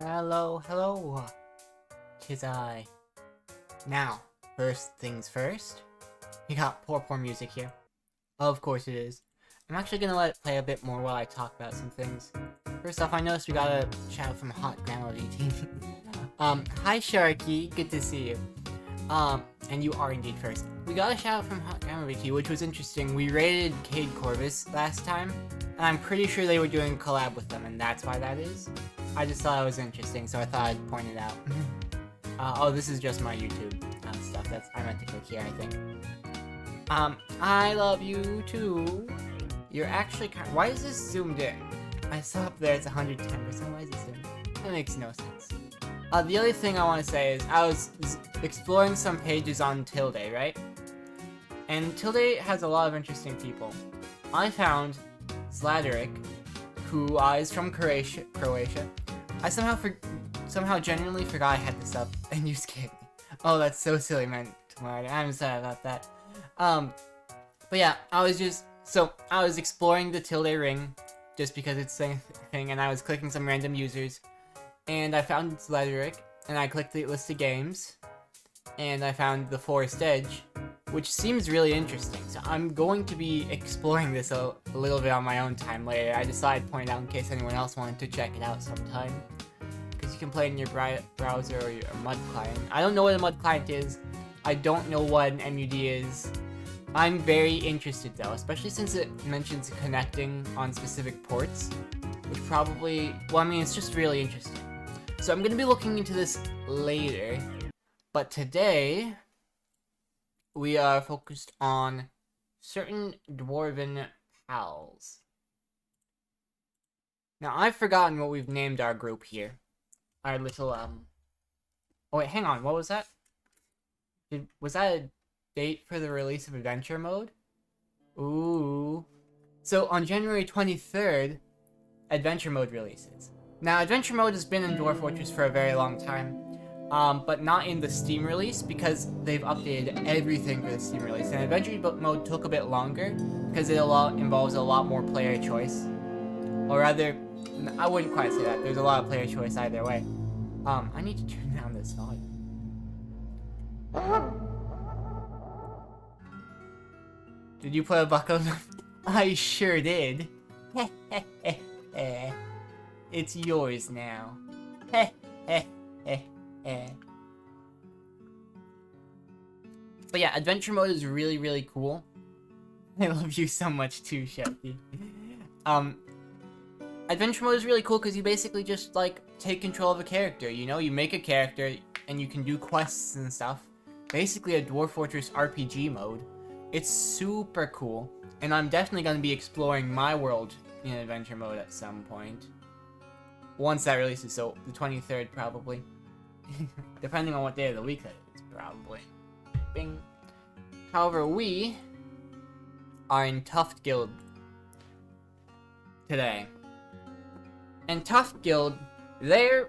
Hello, hello. 'Tis I. Now, first things first. We got poor music here. Of course it is. I'm actually gonna let it play a bit more while I talk about some things. First off, I noticed we got a shout from Hot Grandma VT. Hi Sharky, good to see you. And you are indeed first. We got a shout from Hot Grandma VT, which was interesting. We raided Cade Corvus last time, and I'm pretty sure they were doing a collab with them, and that's why that is. I just thought it was interesting, so I thought I'd point it out. Oh, this is just my YouTube stuff. I meant to click here, I think. I love you too. You're actually why is this zoomed in? I saw up there it's 110%. Why is it zoomed in? That makes no sense. The other thing I want to say is I was exploring some pages on Tilde, right? And Tilde has a lot of interesting people. I found Zladeric, who is from Croatia. I somehow genuinely forgot I had this up, and you scared me. Oh, that's so silly, man. I'm sorry about that. But yeah, I was exploring the Tilde ring, just because it's a thing, and I was clicking some random users, and I found Zladeric, and I clicked the list of games, and I found the Forest Edge, which seems really interesting, so I'm going to be exploring this a little bit on my own time later. I decided to point it out in case anyone else wanted to check it out sometime. Because you can play it in your browser or your MUD client. I don't know what a MUD client is. I don't know what an MUD is. I'm very interested though, especially since it mentions connecting on specific ports. Which probably, well, I mean, it's just really interesting. So I'm going to be looking into this later. But today, we are focused on certain dwarven pals. Now, I've forgotten what we've named our group here. Our little, Oh wait, hang on, what was that? Was that a date for the release of Adventure Mode? Ooh. So, on January 23rd, Adventure Mode releases. Now, Adventure Mode has been in Dwarf Fortress for a very long time. But not in the Steam release because they've updated everything for the Steam release. And Adventure Mode took a bit longer because it involves a lot more player choice. Or rather, I wouldn't quite say that. There's a lot of player choice either way. I need to turn down this volume. Did you play a buckle? I sure did. It's yours now. But yeah, Adventure Mode is really, really cool. I love you so much too, Shepty. Adventure Mode is really cool because you basically just, like, take control of a character, you know? You make a character, and you can do quests and stuff. Basically a Dwarf Fortress RPG mode. It's super cool, and I'm definitely going to be exploring my world in Adventure Mode at some point. Once that releases, so the 23rd probably. Depending on what day of the week that is, probably. Bing. However, we are in Tuft Guild today. And Tuft Guild, they're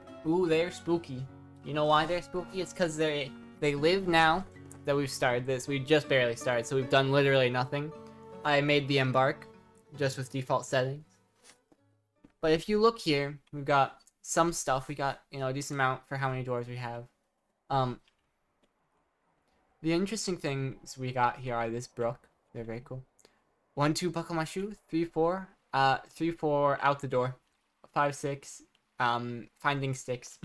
spooky. You know why they're spooky? It's because they live now that we've started this. We just barely started, so we've done literally nothing. I made the embark, just with default settings. But if you look here, we've got some stuff. We got, you know, a decent amount for how many dwarves we have. The interesting things we got here are this brook. They're very cool. 1, 2, buckle my shoe. 3, 4. 3, 4, out the door. 5, 6. Finding sticks.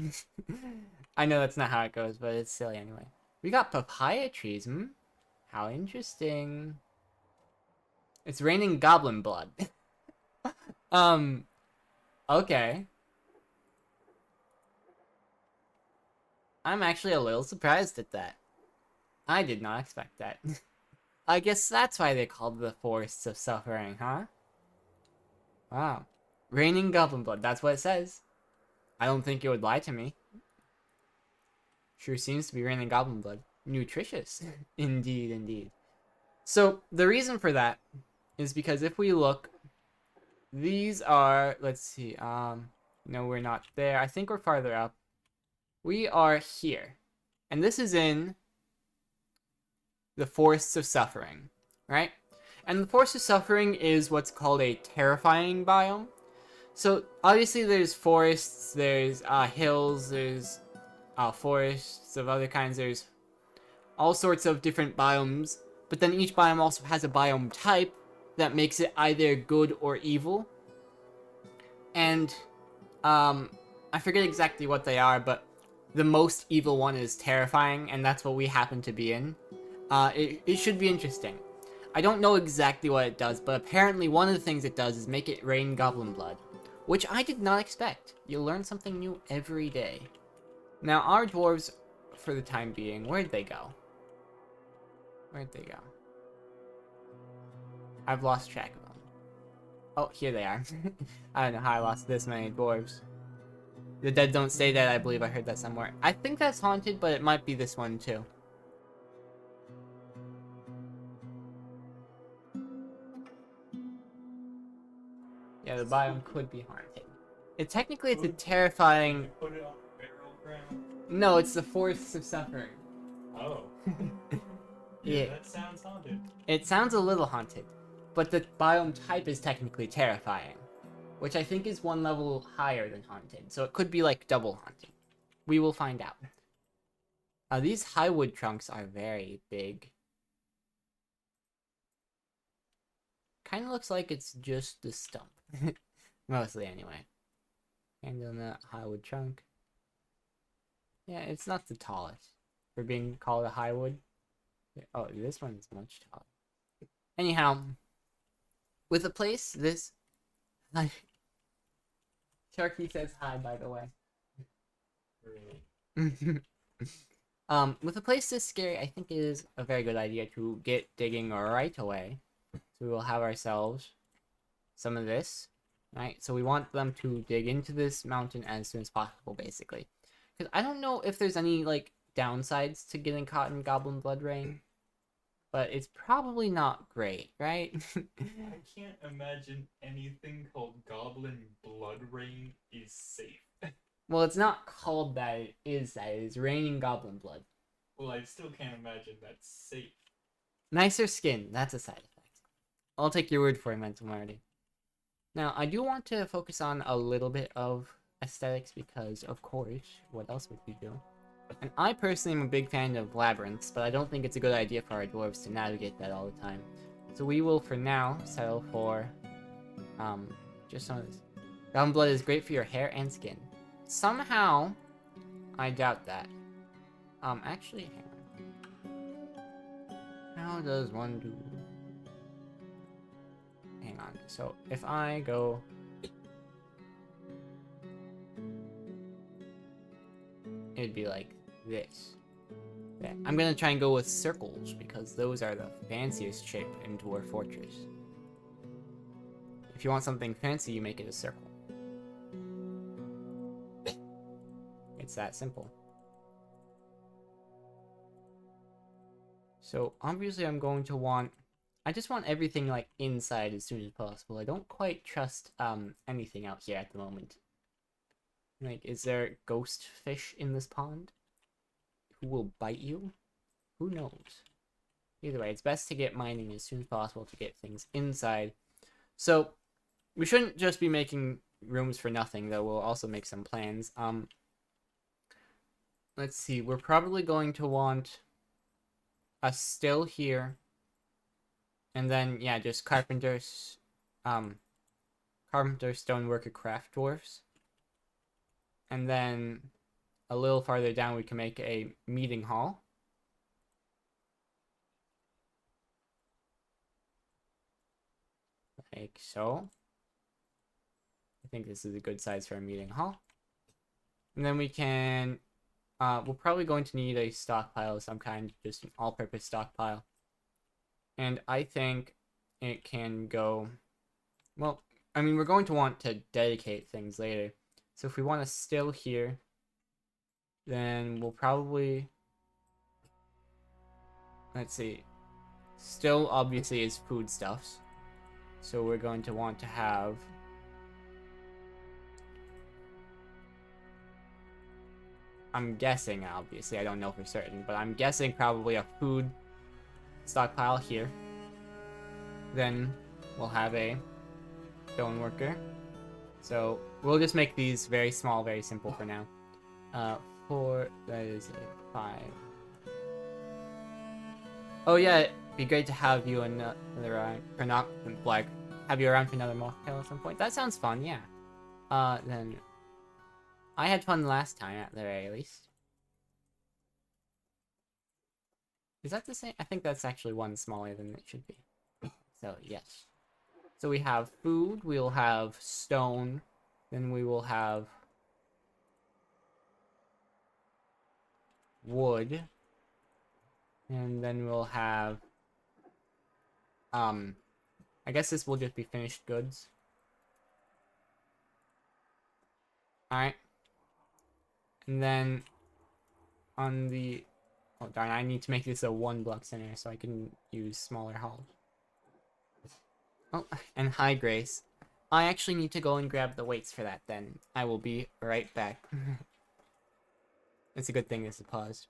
I know that's not how it goes, but it's silly anyway. We got papaya trees. How interesting. It's raining goblin blood. Okay. I'm actually a little surprised at that. I did not expect that. I guess that's why they called the Forests of Suffering, huh? Wow. Raining goblin blood, that's what it says. I don't think it would lie to me. Sure seems to be raining goblin blood. Nutritious. Indeed, indeed. So, the reason for that is because if we look, these are, let's see, no, we're not there. I think we're farther up. We are here. And this is in the Forests of Suffering, right? And the Forest of Suffering is what's called a terrifying biome. So obviously there's forests, there's hills, there's forests of other kinds, there's all sorts of different biomes, but then each biome also has a biome type that makes it either good or evil. And I forget exactly what they are, but the most evil one is terrifying, and that's what we happen to be in. It should be interesting. I don't know exactly what it does, but apparently one of the things it does is make it rain goblin blood, which I did not expect. You learn something new every day. Now, our dwarves, for the time being, where'd they go? Where'd they go? I've lost track of them. Oh, here they are. I don't know how I lost this many dwarves. The dead don't stay dead, I believe I heard that somewhere. I think that's haunted, but it might be this one too. Yeah, the biome could be haunted. Technically, it's a terrifying... Put it on barrel ground? No, it's the Forests of Suffering. Oh. Yeah, that sounds haunted. It sounds a little haunted, but the biome type is technically terrifying, which I think is one level higher than haunted, so it could be like double haunted. We will find out. These high wood trunks are very big. Kind of looks like it's just the stump. Mostly, anyway. And on that high wood trunk. Yeah, it's not the tallest for being called a high wood. Oh, this one's much taller. Anyhow, with a place this... Sharky says hi, by the way. Really? With a place this scary, I think it is a very good idea to get digging right away. So we will have ourselves some of this, right? So we want them to dig into this mountain as soon as possible, basically. Because I don't know if there's any, like, downsides to getting caught in goblin blood rain. But it's probably not great, right? I can't imagine anything called goblin blood rain is safe. Well, it's not called that, it is that. It is raining goblin blood. Well, I still can't imagine that's safe. Nicer skin, that's a side effect. I'll take your word for it, Mental Marty. Now, I do want to focus on a little bit of aesthetics because, of course, what else would we do? And I personally am a big fan of labyrinths, but I don't think it's a good idea for our dwarves to navigate that all the time. So we will, for now, settle for, just some of this. Goblin blood is great for your hair and skin. Somehow, I doubt that. Actually, hang on. How does one do... Hang on. So, if I go... It'd be like this. Yeah. I'm gonna try and go with circles, because those are the fanciest shape in Dwarf Fortress. If you want something fancy, you make it a circle. It's that simple. So, obviously I'm going to want... I just want everything, like, inside as soon as possible. I don't quite trust, anything out here at the moment. Like, is there ghost fish in this pond? Who will bite you? Who knows? Either way, it's best to get mining as soon as possible to get things inside. So, we shouldn't just be making rooms for nothing, though. We'll also make some plans. Let's see. We're probably going to want a still here. And then, yeah, just carpenter, stoneworker, craft dwarfs. And then a little farther down, we can make a meeting hall. Like so. I think this is a good size for a meeting hall. And then we can... we're probably going to need a stockpile of some kind, just an all-purpose stockpile. And I think it can go... Well, I mean, we're going to want to dedicate things later. So if we want to still here, then we'll probably... Let's see. Still, obviously, is foodstuffs. So we're going to want to have... I'm guessing, obviously, I don't know for certain, but I'm guessing probably a food stockpile here. Then we'll have a stoneworker So we'll just make these very small, very simple for now. 4, that is a 5. Oh yeah, it'd be great to have you another for not like have you around for another mocktail at some point. That sounds fun, yeah. Then I had fun last time at the very least. Is that the same? I think that's actually one smaller than it should be. So yes. So we have food, we'll have stone, then we will have wood, and then we'll have I guess this will just be finished goods. Alright. And then on the oh darn, I need to make this a 1 block center so I can use smaller halls. Oh, and hi Grace. I actually need to go and grab the weights for that then. I will be right back. It's a good thing this is paused.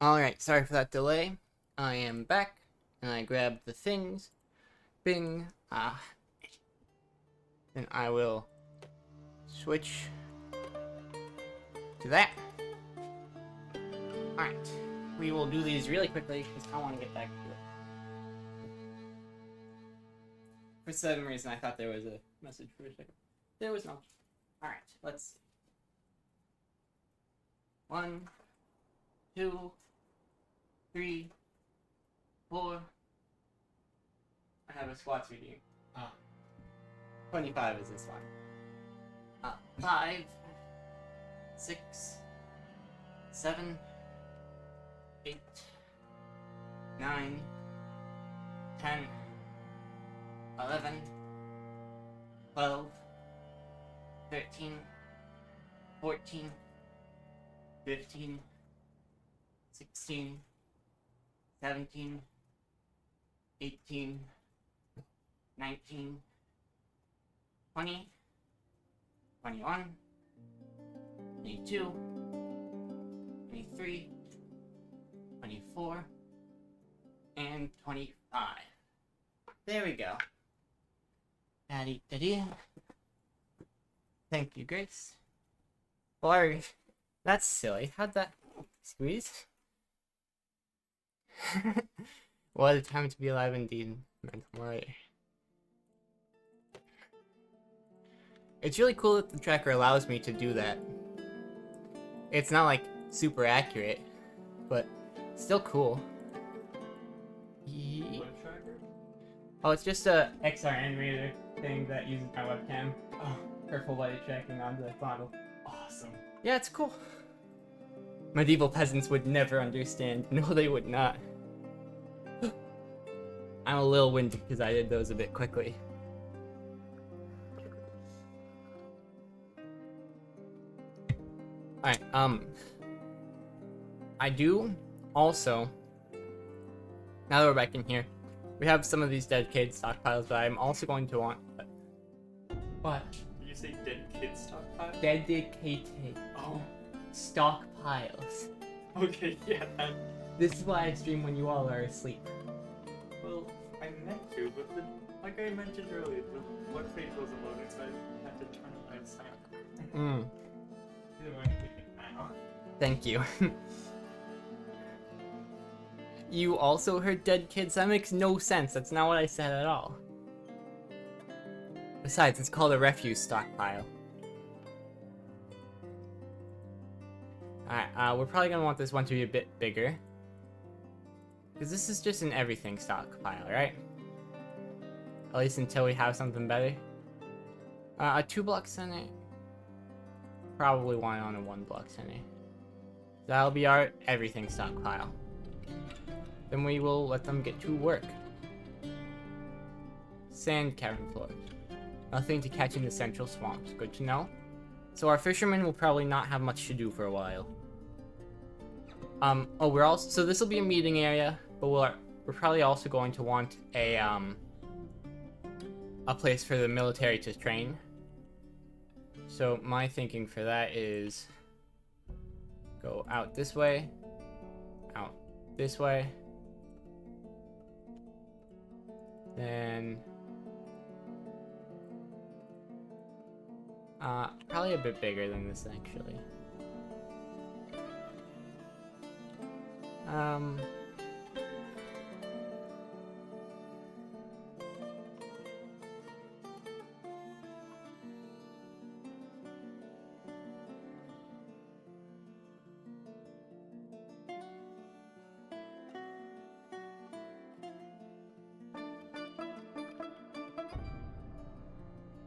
Alright, sorry for that delay. I am back, and I grabbed the things. Bing. Then I will switch to that. Alright, we will do these really quickly because I want to get back to it. For some reason, I thought there was a message for a second. There was not. Alright, let's see. 1, 2, 3, 4. I have a squats reading. 25 is this one. 5, 6, 7, 8, 9, 10, 11, 12, 13, 14, 15, 16, 17, 18, 19, 20, 21, 22, 23, 24, and 25. There we go. Daddy. Thank you, Grace. Boy, that's silly. How'd that squeeze? What a time to be alive indeed. Mental murder. It's really cool that the tracker allows me to do that. It's not like super accurate, but still cool. What tracker? Oh, it's just a XR animator thing that uses my webcam for full body tracking on the model. Awesome. Yeah, it's cool. Medieval peasants would never understand. No, they would not. I'm a little winded because I did those a bit quickly. Alright, I do also, now that we're back in here, we have some of these dedicated stockpiles, but I'm also going to want... What? Did you say dead kid stockpile? Dedicated Oh. stockpiles. Okay, yeah. This is why I stream when you all are asleep. Well, I meant to, but the Like I mentioned earlier, the blood page wasn't loading, so I had to turn my sound. Either way, we can now. Thank you. You also heard dead kids? That makes no sense. That's not what I said at all. Besides, it's called a refuse stockpile. Alright, we're probably gonna want this one to be a bit bigger. Because this is just an everything stockpile, right? At least until we have something better. A 2-block center. Probably one on a 1-block center. That'll be our everything stockpile. Then we will let them get to work. Sand cavern floors. Nothing to catch in the central swamps. Good to know. So our fishermen will probably not have much to do for a while. Oh, we're also, so this will be a meeting area, but we're probably also going to want a place for the military to train. So my thinking for that is go out this way, out this way, then probably a bit bigger than this actually.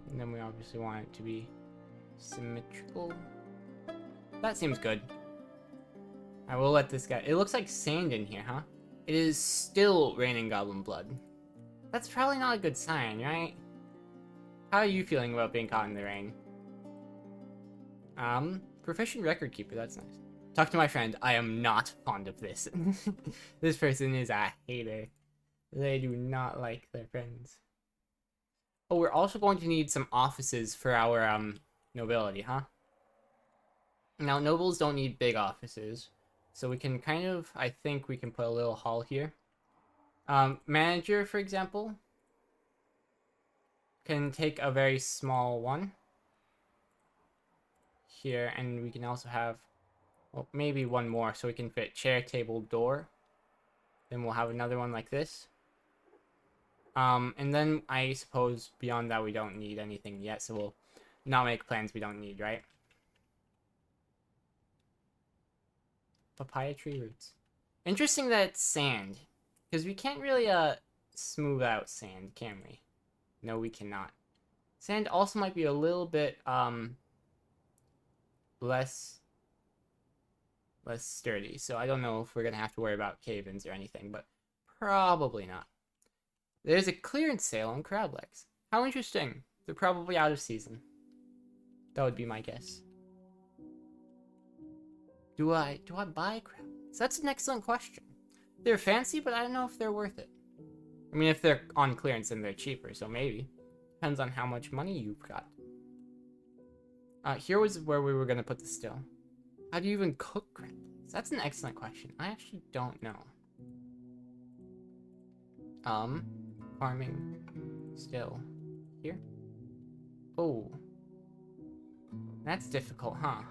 And then we obviously want it to be symmetrical. That seems good. I will let this guy. It looks like sand in here, huh? It is still raining goblin blood. That's probably not a good sign, right? How are you feeling about being caught in the rain? Proficient record keeper, that's nice. Talk to my friend. I am not fond of this. This person is a hater. They do not like their friends. Oh, we're also going to need some offices for our, nobility, huh? Now, nobles don't need big offices. So we can kind of, I think we can put a little hall here. Manager, for example, can take a very small one. Here, and we can also have, well, maybe one more, so we can fit chair, table, door. Then we'll have another one like this. And then I suppose beyond that we don't need anything yet, so we'll not make plans we don't need, right? Papaya tree roots. Interesting that it's sand, because we can't really smooth out sand, can we? No, we cannot. Sand also might be a little bit less sturdy, so I don't know if we're gonna have to worry about cave-ins or anything, but probably not. There's a clearance sale on crab legs. How interesting. They're probably out of season. That would be my guess. Do I buy crab legs? That's an excellent question. They're fancy, but I don't know if they're worth it. I mean, if they're on clearance, then they're cheaper, so maybe. Depends on how much money you've got. Here was where we were gonna put the still. How do you even cook crab legs? That's an excellent question. I actually don't know. Farming still here. Oh, that's difficult, huh?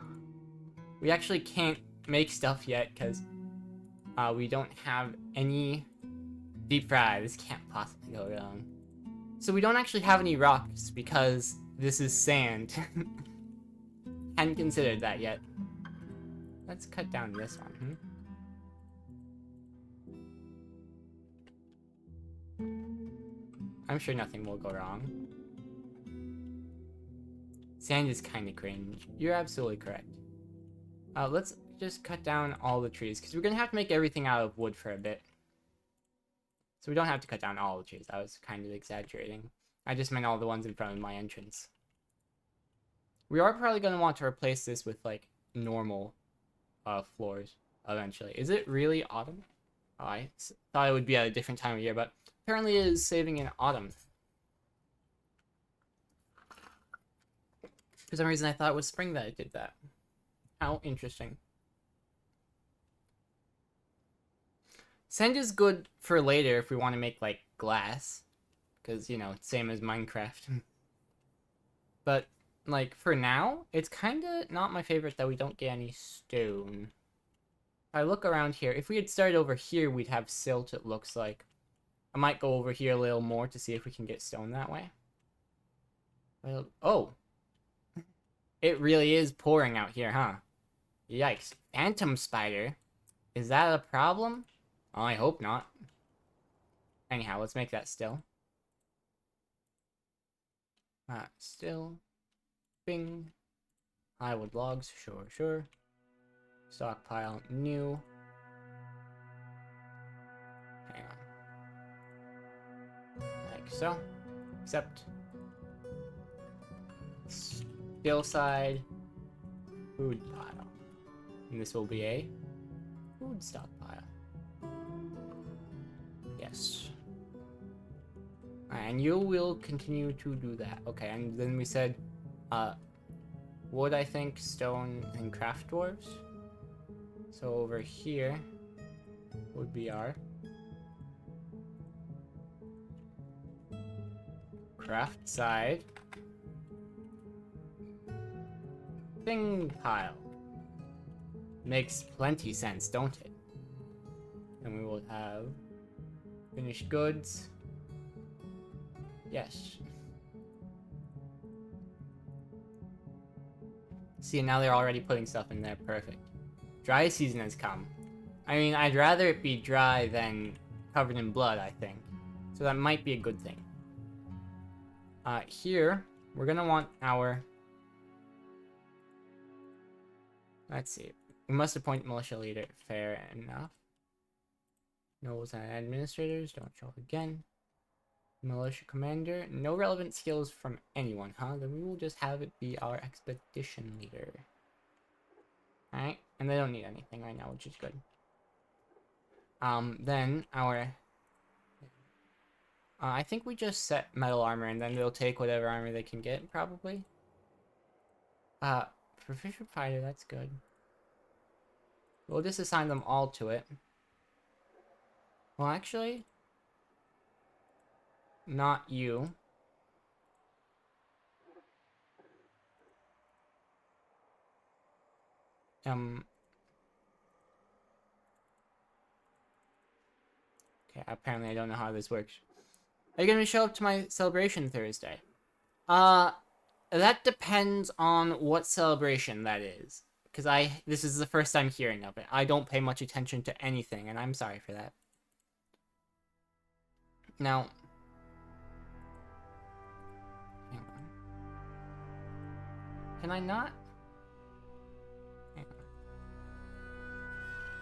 We actually can't make stuff yet because we don't have any deep fry. This can't possibly go wrong. So we don't actually have any rocks because this is sand. Hadn't considered that yet. Let's cut down this one. I'm sure nothing will go wrong. Sand is kind of cringe. You're absolutely correct. Let's just cut down all the trees, because we're going to have to make everything out of wood for a bit. So we don't have to cut down all the trees. I was kind of exaggerating. I just meant all the ones in front of my entrance. We are probably going to want to replace this with, like, normal floors eventually. Is it really autumn? Oh, I thought it would be at a different time of year, but apparently it is saving in autumn. For some reason I thought it was spring that it did that. How interesting. Sand is good for later if we want to make, like, glass. because, you know, it's same as Minecraft. But, like, for now, it's kind of not my favorite that we don't get any stone. If I look around here, if we had started over here, we'd have silt, it looks like. I might go over here a little more to see if we can get stone that way. Well, oh! It really is pouring out here, huh? Yikes. Phantom spider? Is that a problem? Oh, I hope not. Anyhow, let's make that still. Still. Bing. Hardwood logs, sure. Stockpile, new. Hang on. Like so. Except. Still side. Food pile. And this will be a food stockpile. Yes. And you will continue to do that. Okay, and then we said, wood, I think, stone, and craft dwarves. So over here would be our craft side. Thing pile. Makes plenty sense, don't it? And we will have finished goods. Yes. See, now they're already putting stuff in there. Perfect. Dry season has come. I mean, I'd rather it be dry than covered in blood, I think. So that might be a good thing. Here, we're gonna want our... Let's see. We must appoint militia leader. Fair enough. Nobles and administrators. Don't show again. Militia commander. No relevant skills from anyone, huh? Then we will just have it be our expedition leader. Alright. And they don't need anything right now, which is good. Then our... I think we just set metal armor and then they'll take whatever armor they can get, probably. Proficient fighter, that's good. We'll just assign them all to it. Well, actually... Not you. Okay, apparently I don't know how this works. Are you gonna show up to my celebration Thursday? That depends on what celebration that is. Because this is the first time hearing of it. I don't pay much attention to anything, and I'm sorry for that. Now... Hang on. Can I not? Hang on.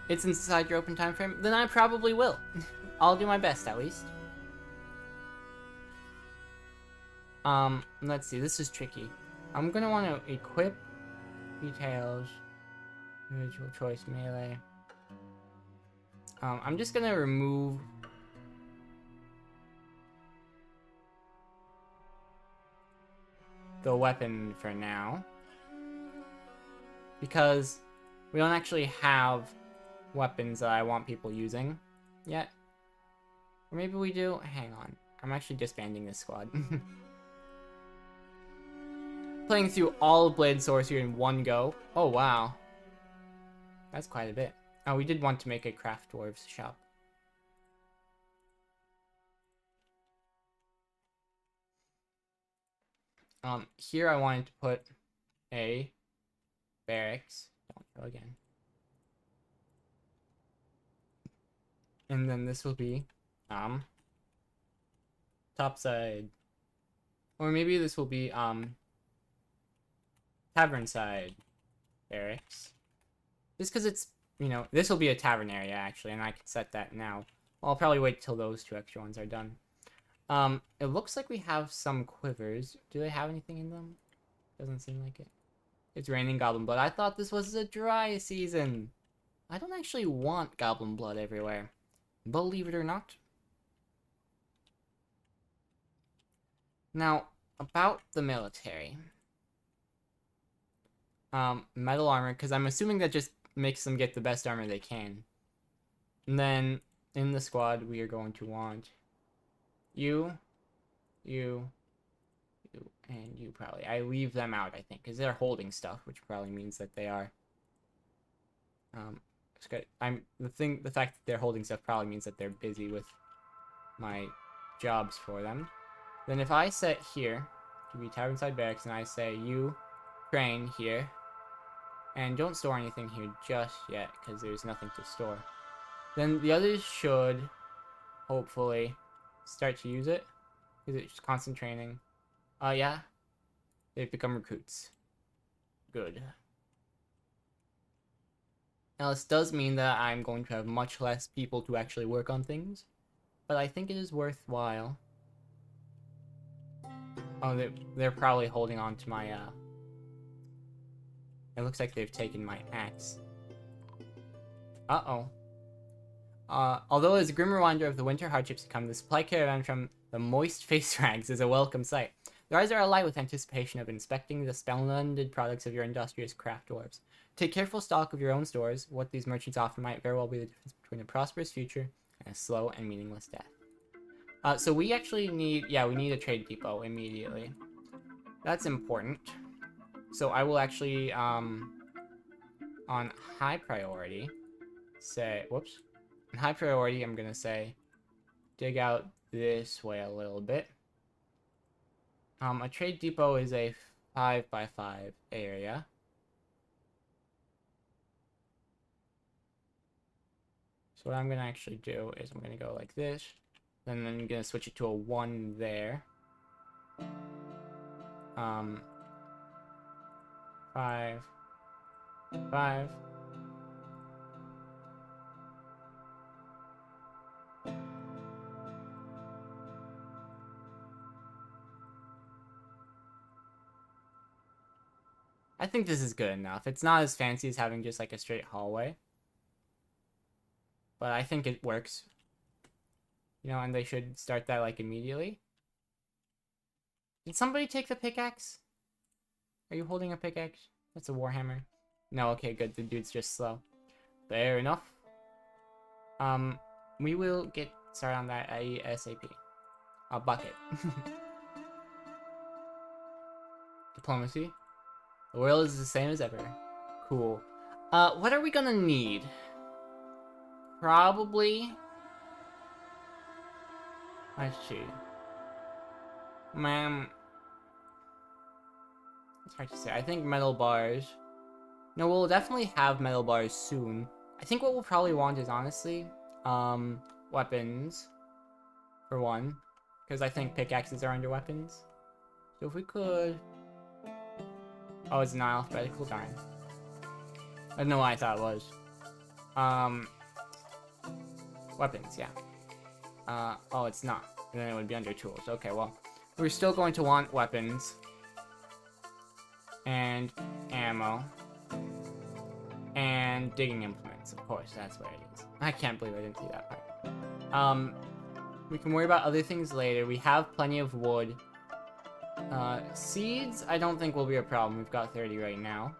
It's inside your open time frame? Then I probably will. I'll do my best, at least. Let's see, this is tricky. I'm gonna want to equip details, individual choice melee. I'm just gonna remove the weapon for now, because we don't actually have weapons that I want people using yet. Or maybe we do? Hang on. I'm actually disbanding this squad. Playing through all of Blade Sorcery in one go. Oh, wow. That's quite a bit. Oh, we did want to make a Craft Dwarves shop. Here I wanted to put a barracks. Don't go again. And then this will be, topside. Or maybe this will be, tavern side barracks. Just because it's, you know, this will be a tavern area, actually, and I can set that now. Well, I'll probably wait till those two extra ones are done. It looks like we have some quivers. Do they have anything in them? Doesn't seem like it. It's raining goblin blood. I thought this was a dry season. I don't actually want goblin blood everywhere. Believe it or not. Now, about the military. Metal armor, because I'm assuming that just makes them get the best armor they can. And then, in the squad, we are going to want you, you, you, and you probably. I leave them out, I think, because they're holding stuff, which probably means that they are. It's good. The fact that they're holding stuff probably means that they're busy with my jobs for them. Then if I set here to be tavern side barracks, and I say you train here, and don't store anything here just yet because there's nothing to store, then the others should hopefully start to use it because it's constant training. Yeah, they've become recruits. Good. Now this does mean that I'm going to have much less people to actually work on things, but I think it is worthwhile. Oh, they're probably holding on to my, It looks like they've taken my axe. Uh-oh. Although as a grim reminder of the winter hardships to come, the supply caravan from the moist face rags is a welcome sight. Their eyes are alight with anticipation of inspecting the splendid products of your industrious craft dwarves. Take careful stock of your own stores. What these merchants offer might very well be the difference between a prosperous future and a slow and meaningless death. So we actually need, we need a trade depot immediately. That's important. So I will actually, on high priority, say, whoops. On high priority, I'm gonna say, dig out this way a little bit. A trade depot is a 5x5 area. So what I'm gonna actually do is I'm gonna go like this, then I'm gonna switch it to a 1 there. 5, 5. I think this is good enough. It's not as fancy as having just like a straight hallway, but I think it works. You know, and they should start that like immediately. Did somebody take the pickaxe? Are you holding a pickaxe? That's a warhammer. No, okay, good. The dude's just slow. Fair enough. We will get started on that ASAP. A bucket. Diplomacy. The world is the same as ever. Cool. What are we gonna need? Probably... Let's see. Man... It's hard to say. I think metal bars. No, we'll definitely have metal bars soon. I think what we'll probably want is, honestly, weapons. For one. Because I think pickaxes are under weapons. So if we could... Oh, it's not alphabetical, darn. I don't know why I thought it was. Weapons, yeah. Oh, it's not. And then it would be under tools. Okay, well, we're still going to want weapons. And ammo. And digging implements, of course, that's what it is. I can't believe I didn't see that part. We can worry about other things later. We have plenty of wood. Seeds, I don't think will be a problem. We've got 30 right now.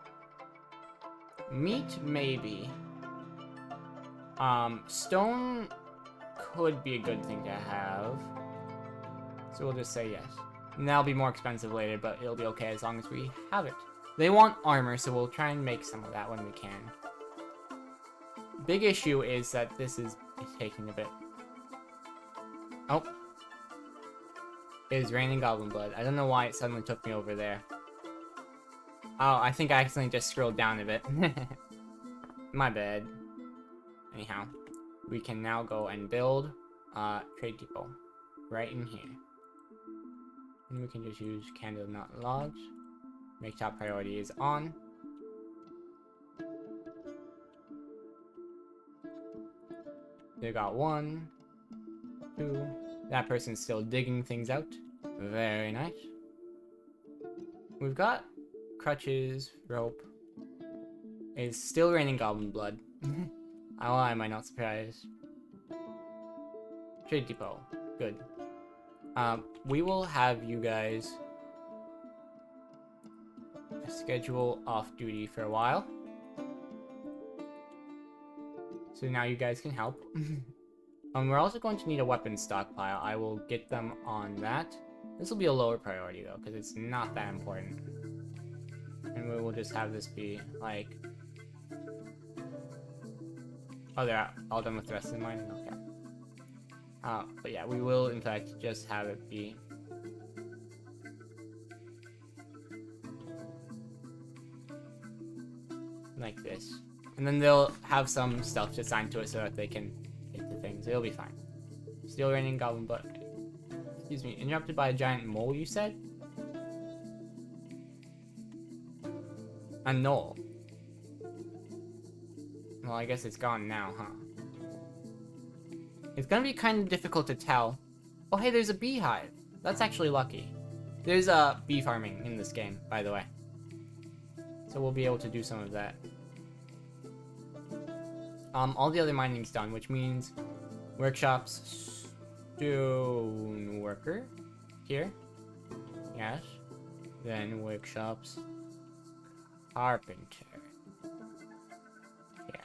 Meat, maybe. Stone could be a good thing to have. So we'll just say yes. And that'll be more expensive later, but it'll be okay as long as we have it. They want armor, so we'll try and make some of that when we can. Big issue is that this is taking a bit. Oh. It is raining goblin blood. I don't know why it suddenly took me over there. Oh, I think I accidentally just scrolled down a bit. My bad. Anyhow, we can now go and build trade depot right in here. And we can just use candle nut logs. Make top priority is on. They got 1, 2. That person's still digging things out. Very nice. We've got crutches, rope. It's still raining goblin blood. Why am I not surprised? Trade depot. Good. We will have you guys schedule off duty for a while. So now you guys can help. We're also going to need a weapon stockpile. I will get them on that. This will be a lower priority though, because it's not that important. And we will just have this be like... Oh, they're all done with the rest of the mining? Okay. But yeah, we will in fact just have it be... like this. And then they'll have some stuff assigned to it so that they can get to things. It'll be fine. Still raining goblin, but... Excuse me, interrupted by a giant mole, you said? A knoll. Well, I guess it's gone now, huh? It's gonna be kind of difficult to tell. Oh, hey, there's a beehive. That's actually lucky. There's bee farming in this game, by the way. So we'll be able to do some of that. All the other mining's done, which means workshops, stone worker here. Yes. Then workshops, carpenter. Yeah.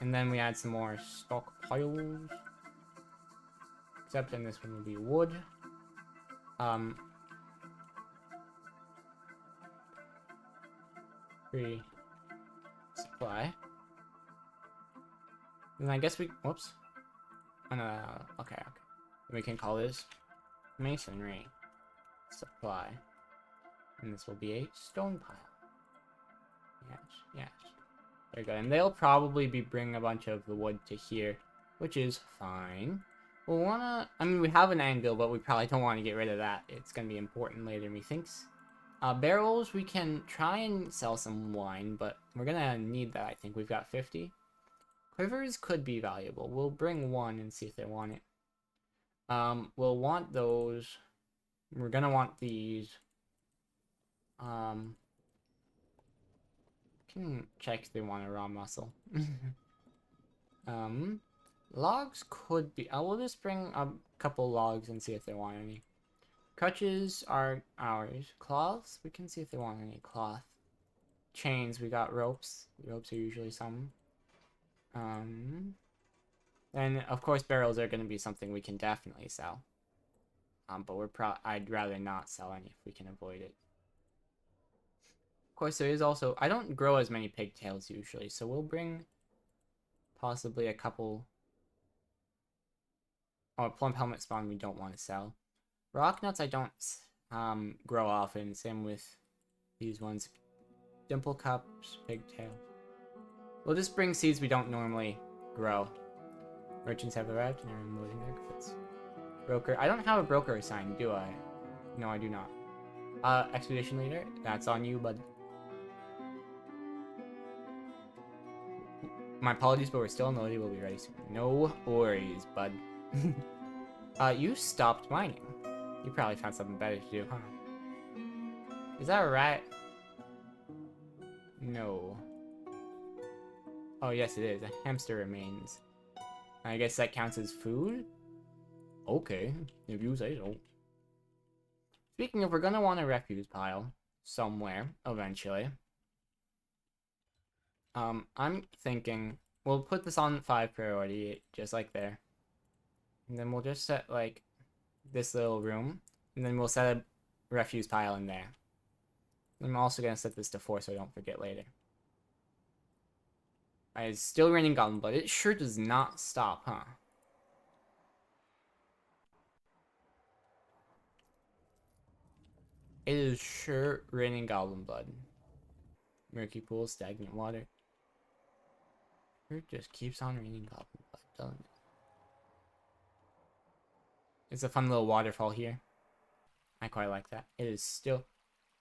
And then we add some more stockpiles. Except in this one will be wood. Free supply. And I guess we, whoops. Oh, no, okay. We can call this masonry supply. And this will be a stone pile. Yes. Very good. And they'll probably be bringing a bunch of the wood to here, which is fine. We'll wanna, I mean, we have an anvil, but we probably don't want to get rid of that. It's gonna be important later, methinks. Barrels, we can try and sell some wine, but we're gonna need that, I think. We've got 50. Quivers could be valuable. We'll bring one and see if they want it. We'll want those. We're gonna want these. Can check if they want a raw muscle. Logs could be. I will just bring a couple logs and see if they want any. Crutches are ours. Cloths, we can see if they want any cloth. Chains, we got ropes. Ropes are usually some. And of course barrels are going to be something we can definitely sell. But I'd rather not sell any if we can avoid it. Of course, there is also, I don't grow as many pigtails usually, so we'll bring possibly a couple. Oh, plump helmet spawn we don't want to sell. Rock nuts I don't grow often. Same with these ones. Dimple cups, pigtail. We'll just bring seeds we don't normally grow. Merchants have arrived and are unloading their goods. Broker. I don't have a broker assigned, do I? No, I do not. Expedition leader. That's on you, bud. My apologies, but we're still unloaded. We'll be ready soon. No worries, bud. You stopped mining. You probably found something better to do, huh? Is that a rat? No. Oh, yes, it is. A hamster remains. I guess that counts as food? Okay, if you say so. Speaking of, we're gonna want a refuse pile somewhere, eventually. I'm thinking we'll put this on 5 priority, just like there. And then we'll just set, like, this little room. And then we'll set a refuse pile in there. I'm also gonna set this to 4 so I don't forget later. It's still raining goblin blood. It sure does not stop, huh? It is sure raining goblin blood. Murky pool, stagnant water. It just keeps on raining goblin blood, doesn't it? It's a fun little waterfall here. I quite like that. It is still...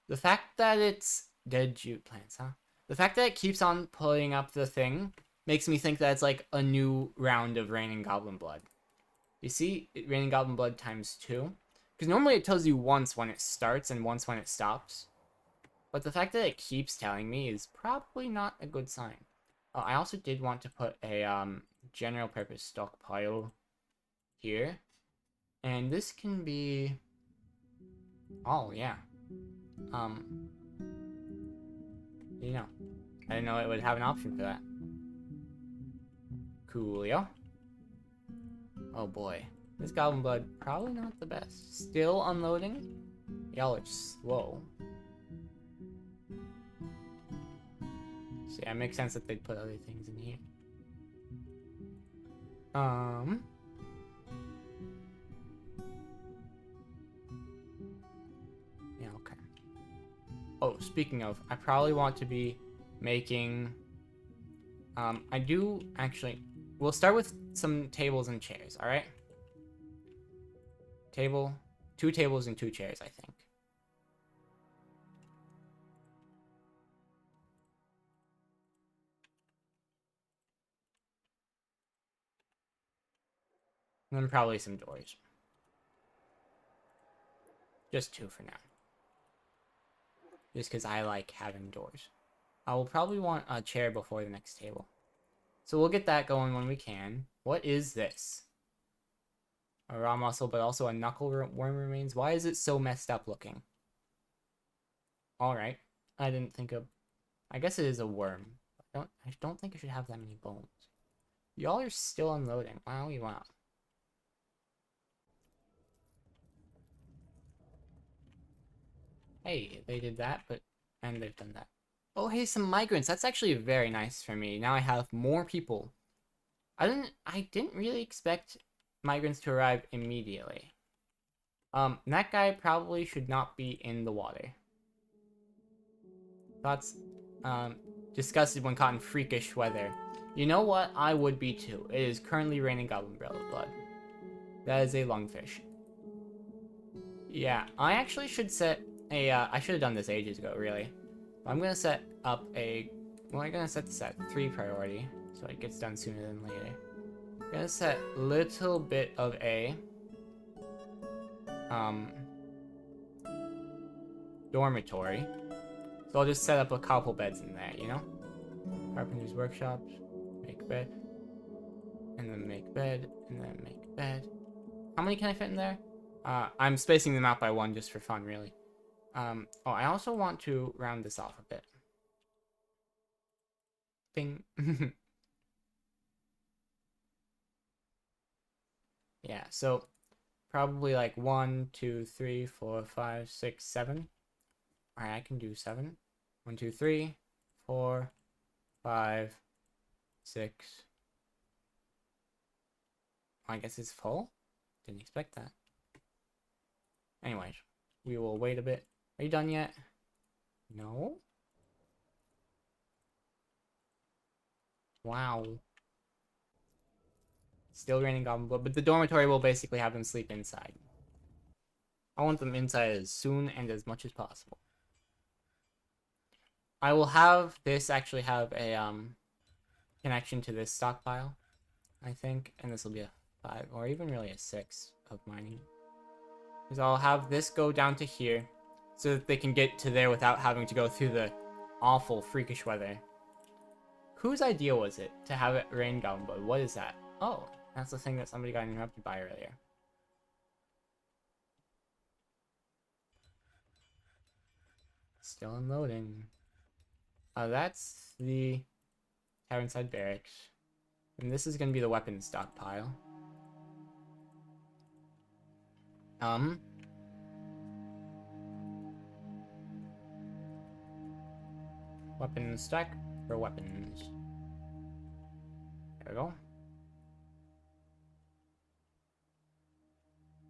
The fact that it's dead jute plants, huh? The fact that it keeps on pulling up the thing makes me think that it's like a new round of raining goblin blood. You see, raining goblin blood times 2. Because normally it tells you once when it starts and once when it stops. But the fact that it keeps telling me is probably not a good sign. I also did want to put a general purpose stockpile here. And this can be... Oh, yeah. You know. I didn't know it would have an option for that. Coolio. Oh boy. This goblin blood, probably not the best. Still unloading? Y'all are slow. So yeah, it makes sense that they'd put other things in here. Yeah, okay. Oh, speaking of, I probably want to be making... I do actually... We'll start with some tables and chairs, alright? Table, 2 tables and 2 chairs, I think. And then probably some doors. Just 2 for now. Just because I like having doors. I will probably want a chair before the next table. So we'll get that going when we can. What is this? A raw muscle, but also a knuckle worm remains. Why is it so messed up looking? Alright. I didn't think of... I guess it is a worm. I don't think it should have that many bones. Y'all are still unloading. Wow. Hey, they did that, but... And they've done that. Oh, hey, some migrants. That's actually very nice for me. Now I have more people. I didn't really expect migrants to arrive immediately. That guy probably should not be in the water. Thoughts, disgusted when caught in freakish weather. You know what? I would be too. It is currently raining goblin blood. That is a lungfish. Yeah, I actually should set a, I should have done this ages ago, really. I'm gonna set up a, well, I'm gonna set this at 3 priority, so it gets done sooner than later. I'm gonna set a little bit of a, dormitory. So I'll just set up a couple beds in there, you know? Carpenter's workshops, make bed, and then make bed, and then make bed. How many can I fit in there? I'm spacing them out by 1 just for fun, really. Oh, I also want to round this off a bit. Bing. Yeah, so probably like 1, 2, 3, 4, 5, 6, 7. Alright, I can do 7. 1, 2, 3, 4, 5, 6. I guess it's full? Didn't expect that. Anyways, we will wait a bit. Are you done yet? No? Wow. Still raining goblin blood, but the dormitory will basically have them sleep inside. I want them inside as soon and as much as possible. I will have this actually have a connection to this stockpile, I think, and this will be a 5 or even really a 6 of mining. Because I'll have this go down to here so that they can get to there without having to go through the awful freakish weather. Whose idea was it to have it rain goblin blood? What is that? Oh, that's the thing that somebody got interrupted by earlier. Still unloading. That's the Towerside Barracks. And this is going to be the weapons stockpile. Weapons stack for weapons. There we go.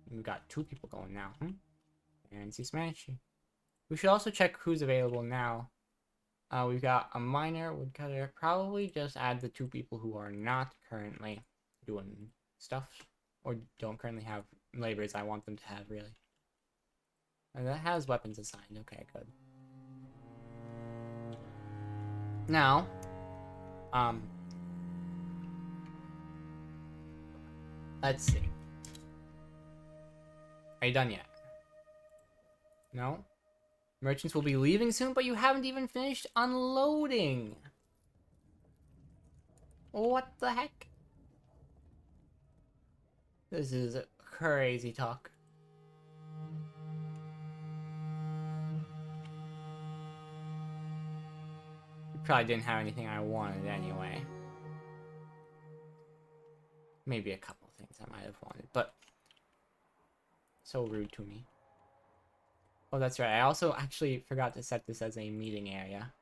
We've got 2 people going now. And see Smashy. We should also check who's available now. We've got a miner, woodcutter. Probably just add the 2 people who are not currently doing stuff. Or don't currently have labors I want them to have, really. And that has weapons assigned. Okay, good. Now, let's see. Are you done yet? No? Merchants will be leaving soon, but you haven't even finished unloading. What the heck? This is crazy talk. You probably didn't have anything I wanted anyway. Maybe a couple things I might have wanted, but So rude to me. Oh, that's right. I also actually forgot to set this as a meeting area.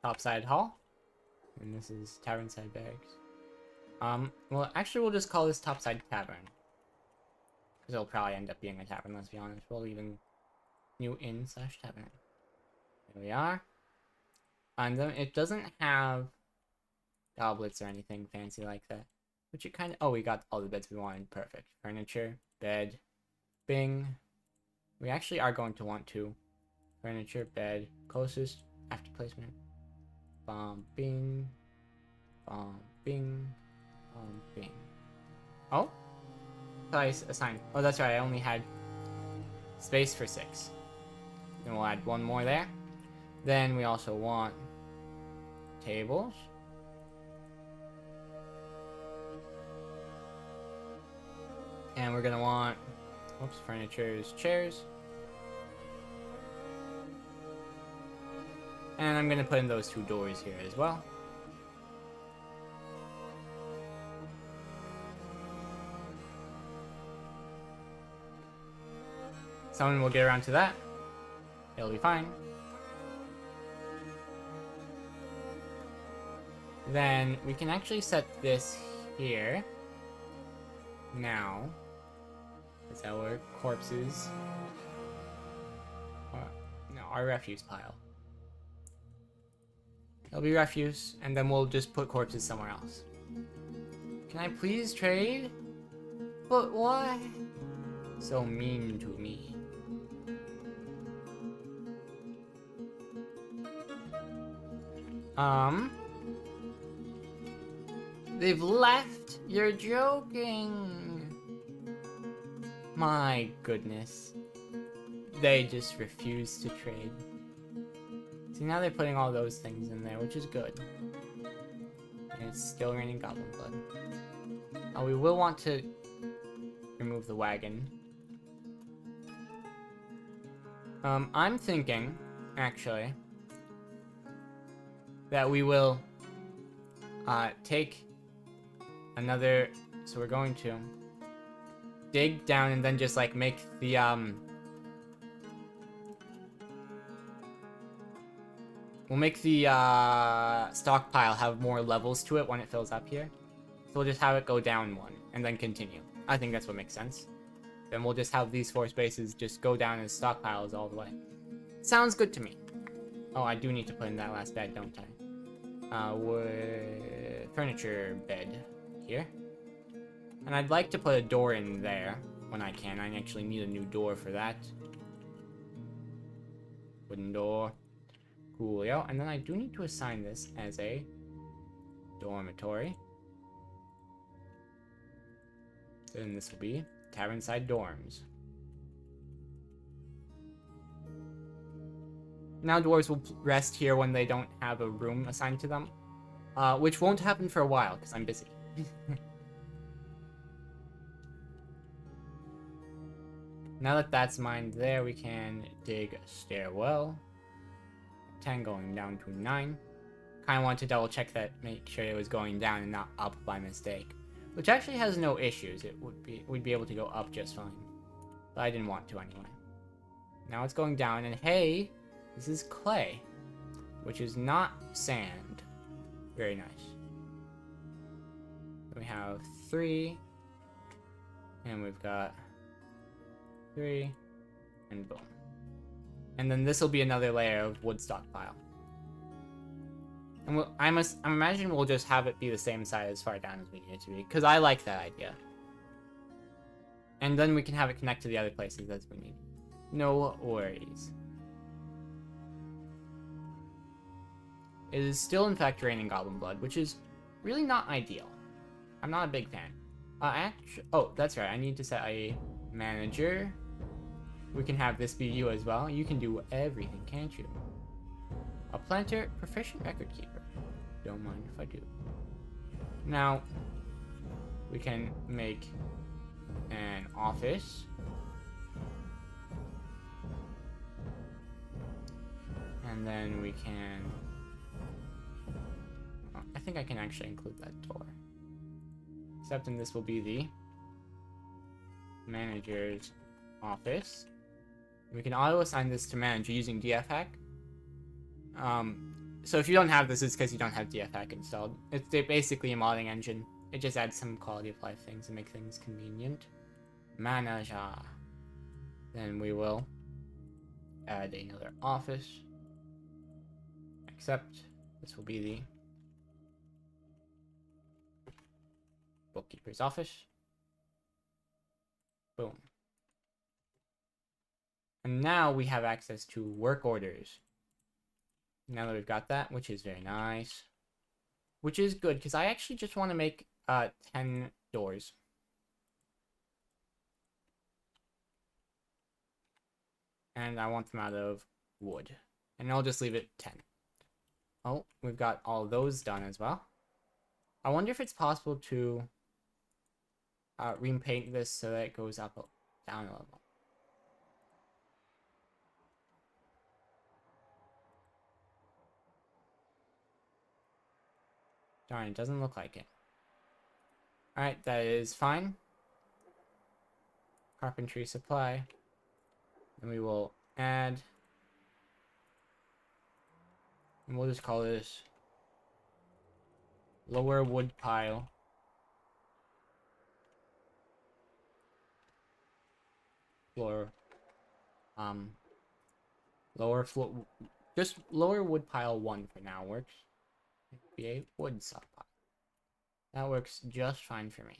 Topside hall. And this is tavernside barracks. Well, actually, we'll just call this topside tavern. Because it'll probably end up being a tavern, let's be honest. We'll even new inn/tavern. There we are. And then it doesn't have goblets or anything fancy like that. Which it kind of... Oh, we got all the beds we wanted. Perfect. Furniture, bed, bing. We actually are going to want to. Furniture, bed, closest, after placement. Bomb, bing. Bomb, bing. Bomb, bing. Oh? I assigned. Oh, that's right. I only had space for 6. Then we'll add 1 more there. Then we also want tables. And we're gonna want, oops, furniture's chairs. And I'm gonna put in those 2 doors here as well. Someone will get around to that. It'll be fine. Then we can actually set this here. Now. Is our corpses. No, our refuse pile. It'll be refuse, and then we'll just put corpses somewhere else. Can I please trade? But why? So mean to me. They've left? You're joking. My goodness. They just refuse to trade. See, now they're putting all those things in there, which is good. And it's still raining goblin blood. Oh, we will want to remove the wagon. I'm thinking, actually, that we will take another, so we're going to dig down and then just like make the we'll make the stockpile have more levels to it when it fills up here. So we'll just have it go down 1 and then continue. I think that's what makes sense. Then we'll just have these 4 spaces just go down as stockpiles all the way. Sounds good to me. Oh, I do need to put in that last bed, don't I? Furniture bed here. And I'd like to put a door in there when I can. I actually need a new door for that. Wooden door. Coolio. And then I do need to assign this as a dormitory. Then this will be tavernside dorms. Now dwarves will rest here when they don't have a room assigned to them. Which won't happen for a while, because I'm busy. Now that that's mined there, we can dig a stairwell. 10 going down to 9. Kinda want to double check that, make sure it was going down and not up by mistake. Which actually has no issues, we'd be able to go up just fine. But I didn't want to anyway. Now it's going down, and hey, this is clay. Which is not sand. Very nice. We have 3. And we've got 3. And boom. And then this will be another layer of wood stockpile. And I'm imagining we'll just have it be the same size as far down as we need it to be. Because I like that idea. And then we can have it connect to the other places as we need. No worries. It is still in fact raining goblin blood, which is really not ideal. I'm not a big fan. Oh, that's right. I need to set a manager. We can have this be you as well. You can do everything, can't you? A planter, proficient record keeper. Don't mind if I do. Now, we can make an office. And then we can... I think I can actually include that door. Except in this will be the manager's office. We can auto assign this to manager using dfhack. So if you don't have this, it's because you don't have dfhack installed. It's basically a modding engine. It just adds some quality of life things and make things convenient. Manager. Then we will add another office. Except this will be the bookkeeper's office. Boom. And now we have access to work orders. Now that we've got that, which is very nice. Which is good, because I actually just want to make 10 doors. And I want them out of wood. And I'll just leave it 10. Oh, we've got all those done as well. I wonder if it's possible to repaint this so that it goes up, down a level. Darn, it doesn't look like it. Alright, that is fine. Carpentry supply. And we will add. And we'll just call this lower wood pile. Floor. Lower floor. Just lower wood pile 1 for now works. Be a wood stockpile. That works just fine for me.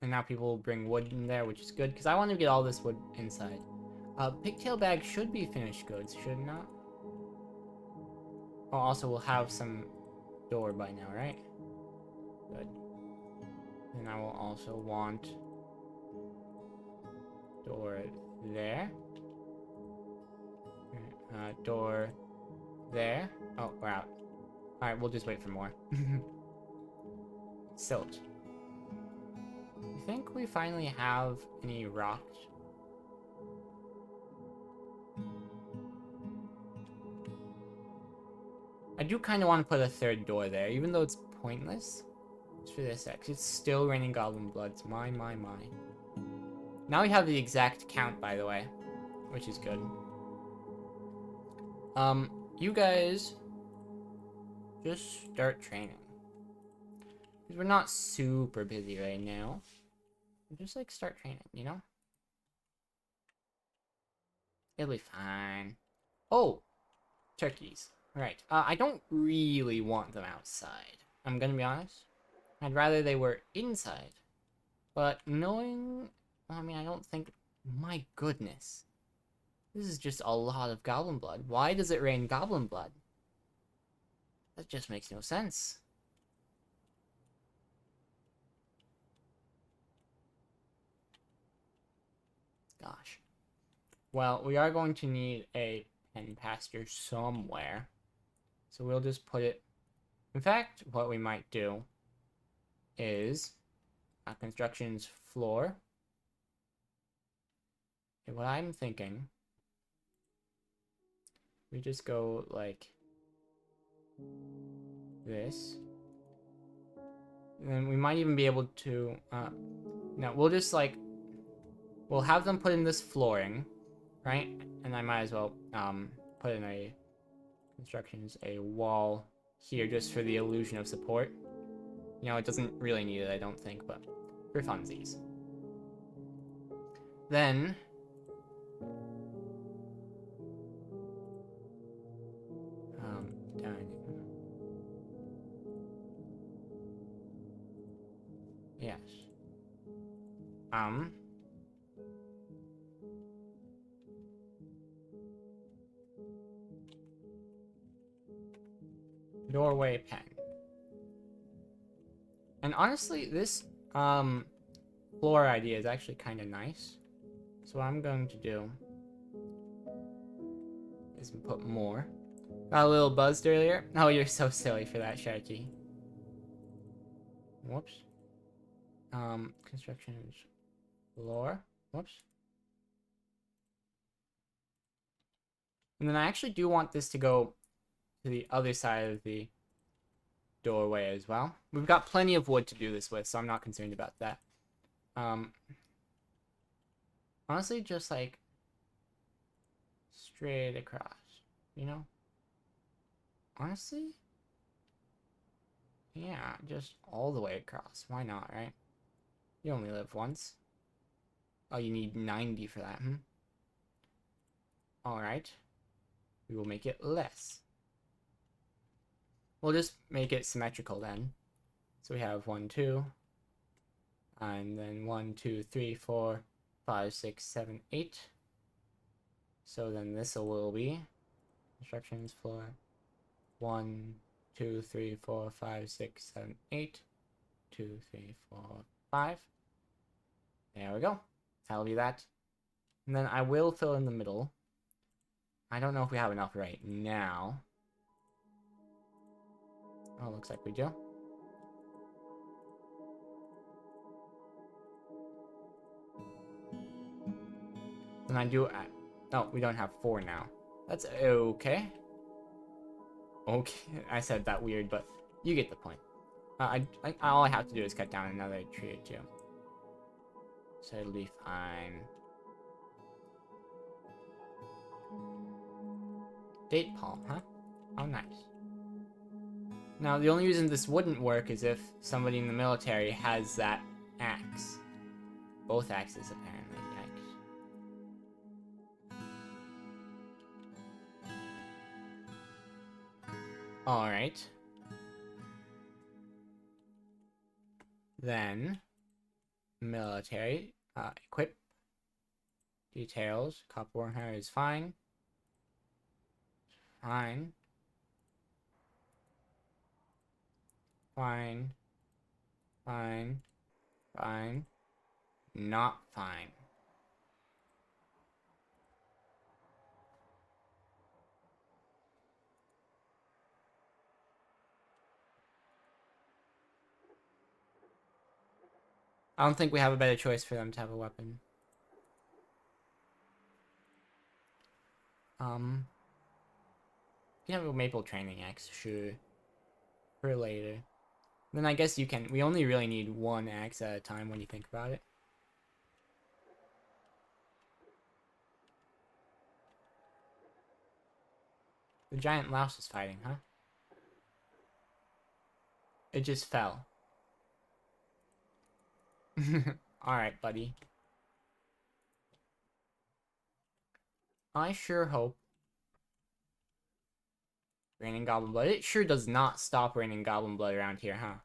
And now people will bring wood in there, which is good, because I want to get all this wood inside. Pigtail bag should be finished goods, should it not? Oh, also we'll have some door by now, right? Good. And I will also want door there. Door there. Oh, we're out. Alright, we'll just wait for more. Silt. I think we finally have any rocks. I do kind of want to put a third door there, even though it's pointless. Just for this X. It's still raining goblin bloods. My. Now we have the exact count, by the way, which is good. You guys just start training. Because we're not super busy right now. Just, like, start training, you know? It'll be fine. Oh! Turkeys. Right. I don't really want them outside. I'm gonna be honest. I'd rather they were inside. But knowing... I mean, I don't think... My goodness. This is just a lot of goblin blood. Why does it rain goblin blood? That just makes no sense. Gosh. Well, we are going to need a pen pasture somewhere. So we'll just put it... In fact, what we might do is... construction's floor. Okay, what I'm thinking... We just go like... this. And then we might even be able to... no, we'll just like... We'll have them put in this flooring, right? And I might as well put in a constructions a wall here just for the illusion of support. You know, it doesn't really need it, I don't think, but for funsies. Then dining. Yes. Doorway pen. And honestly, this floor idea is actually kind of nice. So what I'm going to do is put more. Got a little buzzed earlier. Oh, you're so silly for that, Sharky. Whoops. Construction floor. Whoops. And then I actually do want this to go to the other side of the doorway as well. We've got plenty of wood to do this with, so I'm not concerned about that. Honestly, just like straight across, you know? Honestly? Yeah, just all the way across. Why not, right? You only live once. Oh, you need 90 for that, Alright. We will make it less. We'll just make it symmetrical then. So we have 1, 2. And then 1, 2, 3, 4, 5, 6, 7, 8. So then this will be instructions floor 1, 2, 3, 4, 5, 6, 7, 8. 2, 3, 4, 5. There we go. That'll be that. And then I will fill in the middle. I don't know if we have enough right now. Oh, looks like we do. Then I do... No, we don't have 4 now. That's okay. Okay, I said that weird, but you get the point. All I have to do is cut down another tree or 2. So it'll be fine. Date palm, huh? Oh, nice. Now, the only reason this wouldn't work is if somebody in the military has that axe. Both axes, apparently. Yikes. Alright. Then, military. Equip. Details. Copper hair is fine. Fine. Fine. Fine. Fine. Not fine. I don't think we have a better choice for them to have a weapon. You have a maple training axe, sure. For later. Then I guess you can... We only really need 1 axe at a time when you think about it. The giant louse is fighting, huh? It just fell. Alright, buddy. I sure hope... Raining goblin blood. It sure does not stop raining goblin blood around here, huh?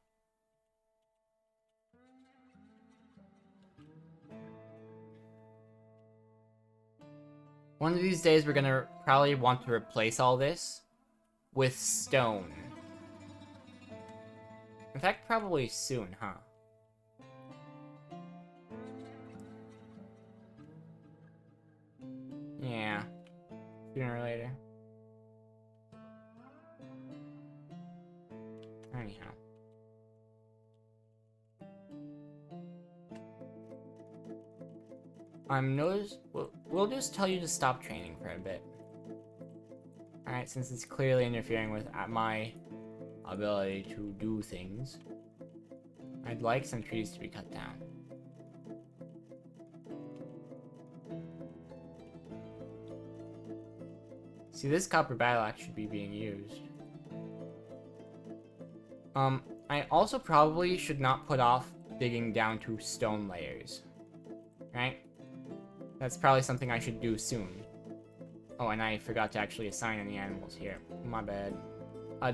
One of these days we're gonna probably want to replace all this with stone. In fact, probably soon, huh? Yeah. Sooner or later. Anyhow. We'll just tell you to stop training for a bit. Alright, since it's clearly interfering with my ability to do things. I'd like some trees to be cut down. See, this copper battle axe should be being used. I also probably should not put off digging down to stone layers. Right? That's probably something I should do soon. Oh, and I forgot to actually assign any animals here. My bad.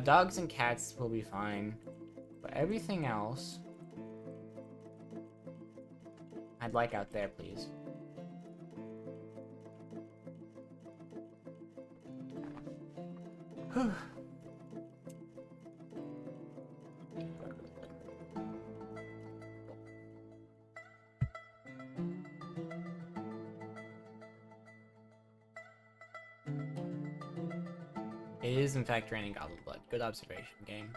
Dogs and cats will be fine. But everything else... I'd like out there, please. It is in fact raining goblin blood. Good observation, game.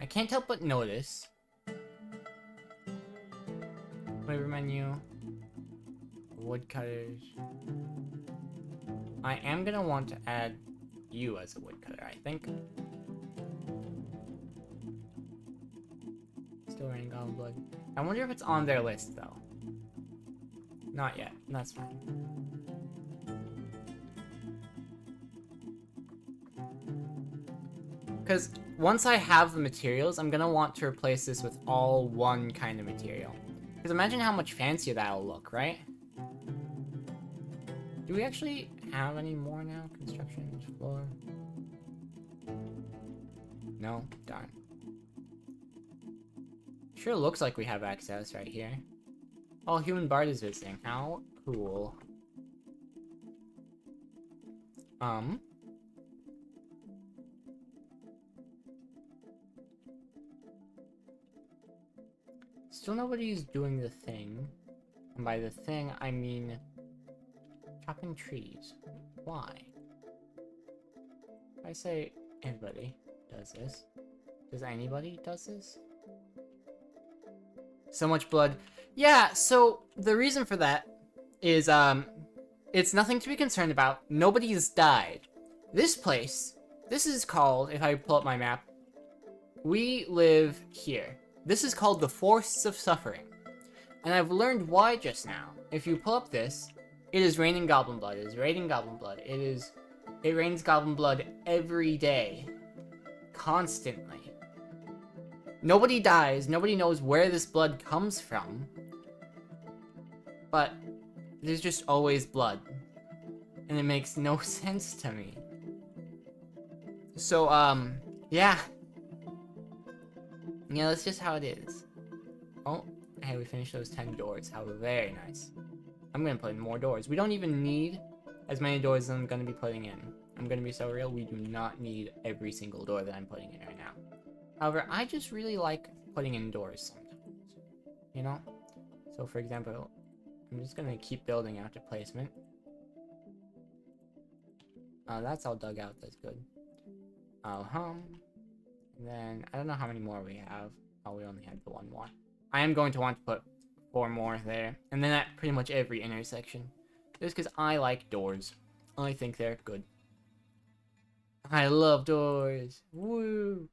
I can't help but notice. Flavor menu. Woodcutters. I am gonna want to add you as a woodcutter, I think. still raining goblin blood. I wonder if it's on their list, though. Not yet. That's fine. Because once I have the materials, I'm gonna want to replace this with all one kind of material. Because imagine how much fancier that'll look, right? Do we actually have any more now? Construction floor? No? Darn. Sure looks like we have access right here. Oh, Human Bard is visiting. How cool. Still nobody's doing the thing. And by the thing, I mean chopping trees. Why? If I say everybody does this, does anybody does this? So much blood. Yeah, so the reason for that is, it's nothing to be concerned about. Nobody's died. This place, this is called, if I pull up my map, we live here. This is called the Forests of Suffering. And I've learned why just now. If you pull up this, it is raining goblin blood. It is raining goblin blood. It rains goblin blood every day. Constantly. Nobody dies. Nobody knows where this blood comes from. But there's just always blood. And it makes no sense to me. So, yeah. Yeah, that's just how it is. Oh, hey, we finished those 10 doors. How very nice. I'm gonna put in more doors. We don't even need as many doors as I'm gonna be putting in. I'm gonna be so real, we do not need every single door that I'm putting in right now. However, I just really like putting in doors sometimes. You know? So, for example, I'm just gonna keep building out to placement. That's all dug out, that's good. And then, I don't know how many more we have. Oh, we only had the one more. I am going to want to put 4 more there. And then at pretty much every intersection. Just because I like doors. I think they're good. I love doors. Woo!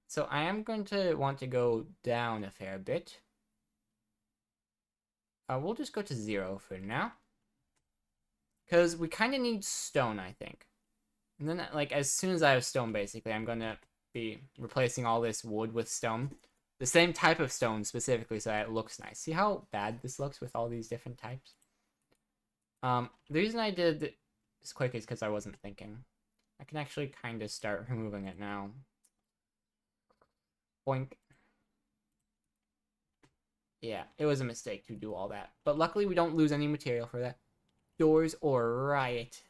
So I am going to want to go down a fair bit. We'll just go to 0 for now. Because we kind of need stone, I think. And then, like, as soon as I have stone, basically, I'm going to be replacing all this wood with stone. The same type of stone, specifically, so that it looks nice. See how bad this looks with all these different types? The reason I did this quick is because I wasn't thinking. I can actually kind of start removing it now. Boink. Yeah, it was a mistake to do all that. But luckily, we don't lose any material for that. Doors or riot.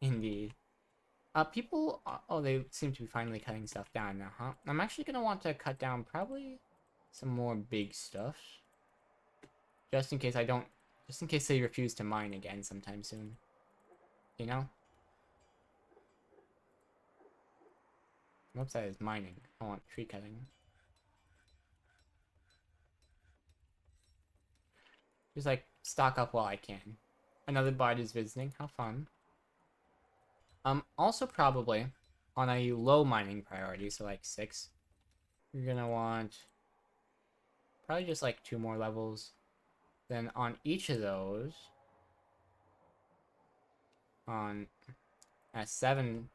Indeed. People... Oh, they seem to be finally cutting stuff down now, huh? I'm actually going to want to cut down probably some more big stuff. Just in case I don't... Just in case they refuse to mine again sometime soon. You know? Whoops, that is mining. I want tree cutting. Just, like, stock up while I can. Another bard is visiting. How fun. Also probably, on a low mining priority, so like 6, you're gonna want probably just like 2 more levels. Then on each of those, on at 7,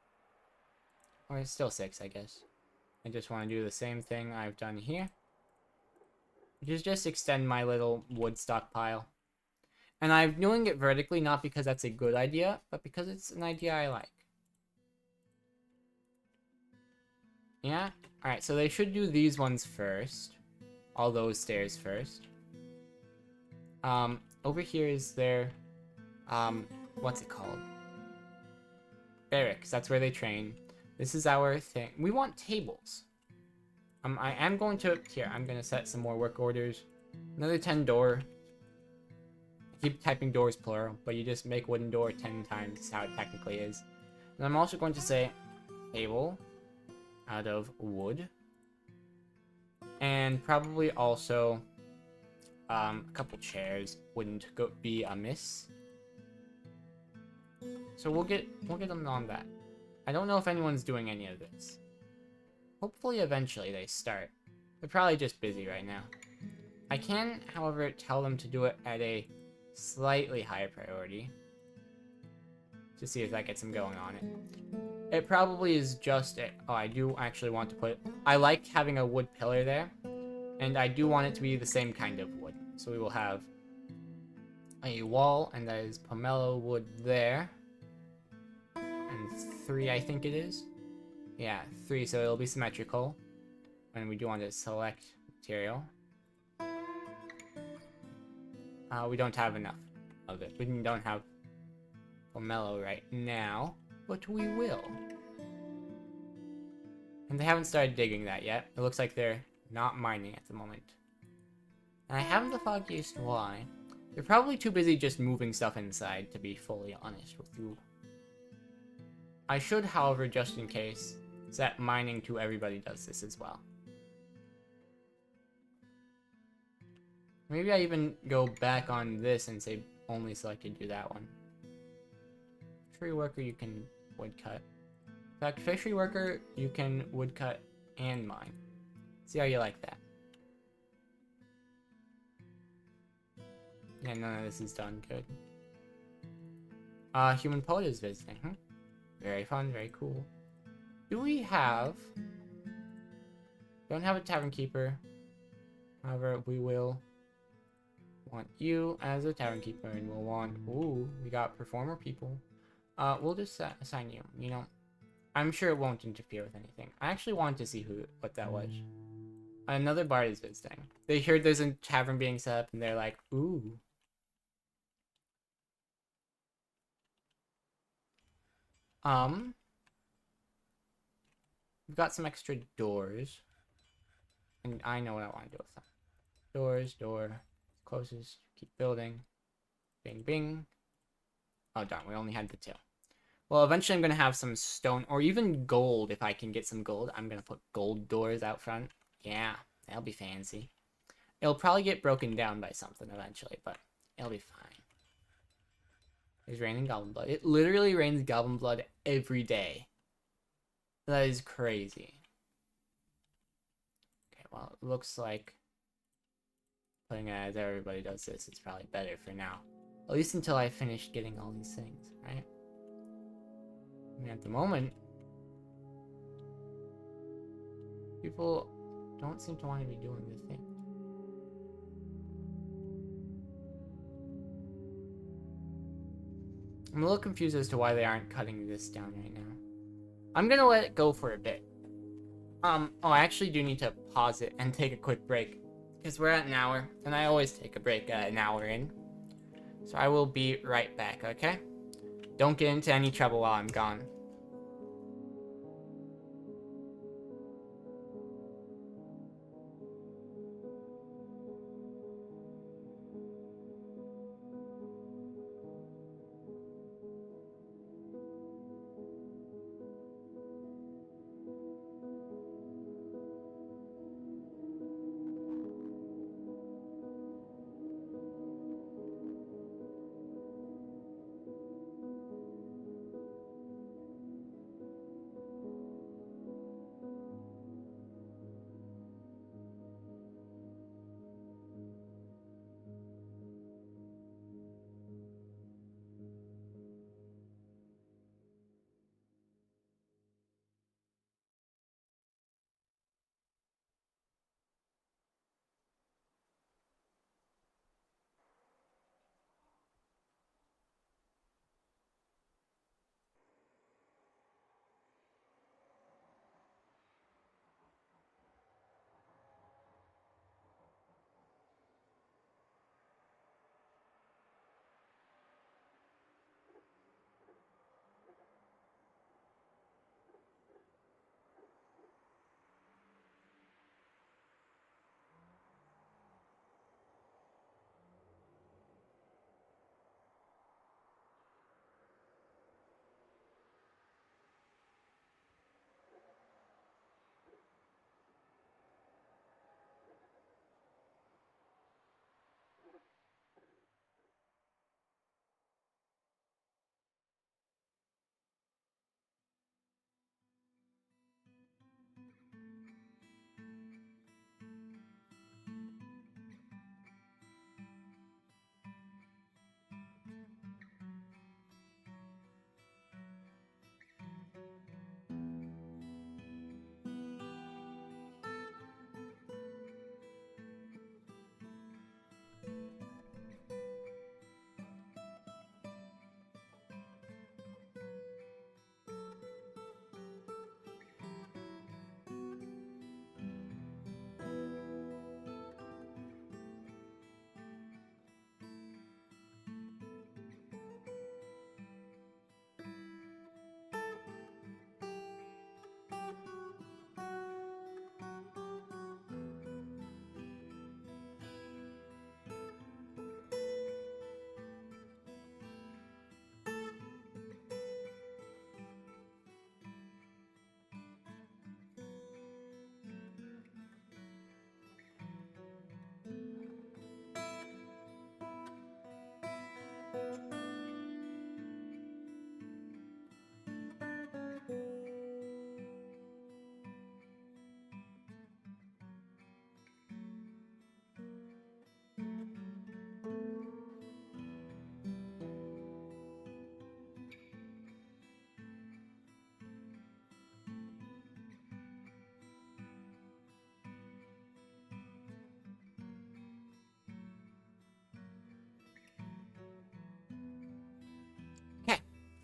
or it's still 6, I guess. I just want to do the same thing I've done here, which is just extend my little wood stockpile. And I'm doing it vertically, not because that's a good idea, but because it's an idea I like. Yeah? Alright, so they should do these ones first. All those stairs first. Over here is their, what's it called? Barracks, that's where they train. This is our thing. We want tables. I am going to, here, I'm going to set some more work orders. Another 10 door. I keep typing doors plural, but you just make wooden door 10 times, is how it technically is. And I'm also going to say table out of wood. And probably also a couple chairs wouldn't be amiss. So we'll get them on that. I don't know if anyone's doing any of this. Hopefully eventually they start. They're probably just busy right now. I can, however, tell them to do it at a slightly higher priority. To see if that gets them going on it. It probably is just a... Oh, I do actually want to put... I like having a wood pillar there. And I do want it to be the same kind of wood. So we will have a wall, and that is pomelo wood there. And 3, I think it is. Yeah, 3, so it'll be symmetrical. And we do want to select material. We don't have enough of it. We don't have pomelo right now, but we will. And they haven't started digging that yet. It looks like they're not mining at the moment. And I haven't the foggiest why. They're probably too busy just moving stuff inside, to be fully honest with you. I should, however, just in case, set mining to everybody does this as well. Maybe I even go back on this and say only selected do that one. Tree worker, you can woodcut. In fact, fishery worker, you can woodcut and mine. See how you like that. Yeah, none of this is done. Good. Human poet is visiting. Very fun, very cool. Do we have... Don't have a tavern keeper. However, we will want you as a tavern keeper, and we'll want... Ooh, we got performer people. We'll just assign you. You know, I'm sure it won't interfere with anything. I actually wanted to see what that was. Another bard is visiting. They heard there's a tavern being set up, and they're like, ooh. We've got some extra doors. And I know what I want to do with them. Doors, door, closes, keep building. Bing, bing. Oh, darn, we only had the 2. Well, eventually I'm going to have some stone, or even gold, if I can get some gold. I'm going to put gold doors out front. Yeah, that'll be fancy. It'll probably get broken down by something eventually, but it'll be fine. It's raining goblin blood. It literally rains goblin blood every day. That is crazy. Okay, well, it looks like putting it as everybody does this is probably better for now. At least until I finish getting all these things, right? I mean, at the moment, people don't seem to want to be doing the thing. I'm a little confused as to why they aren't cutting this down right now. I'm gonna let it go for a bit. Oh, I actually do need to pause it and take a quick break. Because we're at an hour, and I always take a break an hour in. So I will be right back, okay? Don't get into any trouble while I'm gone.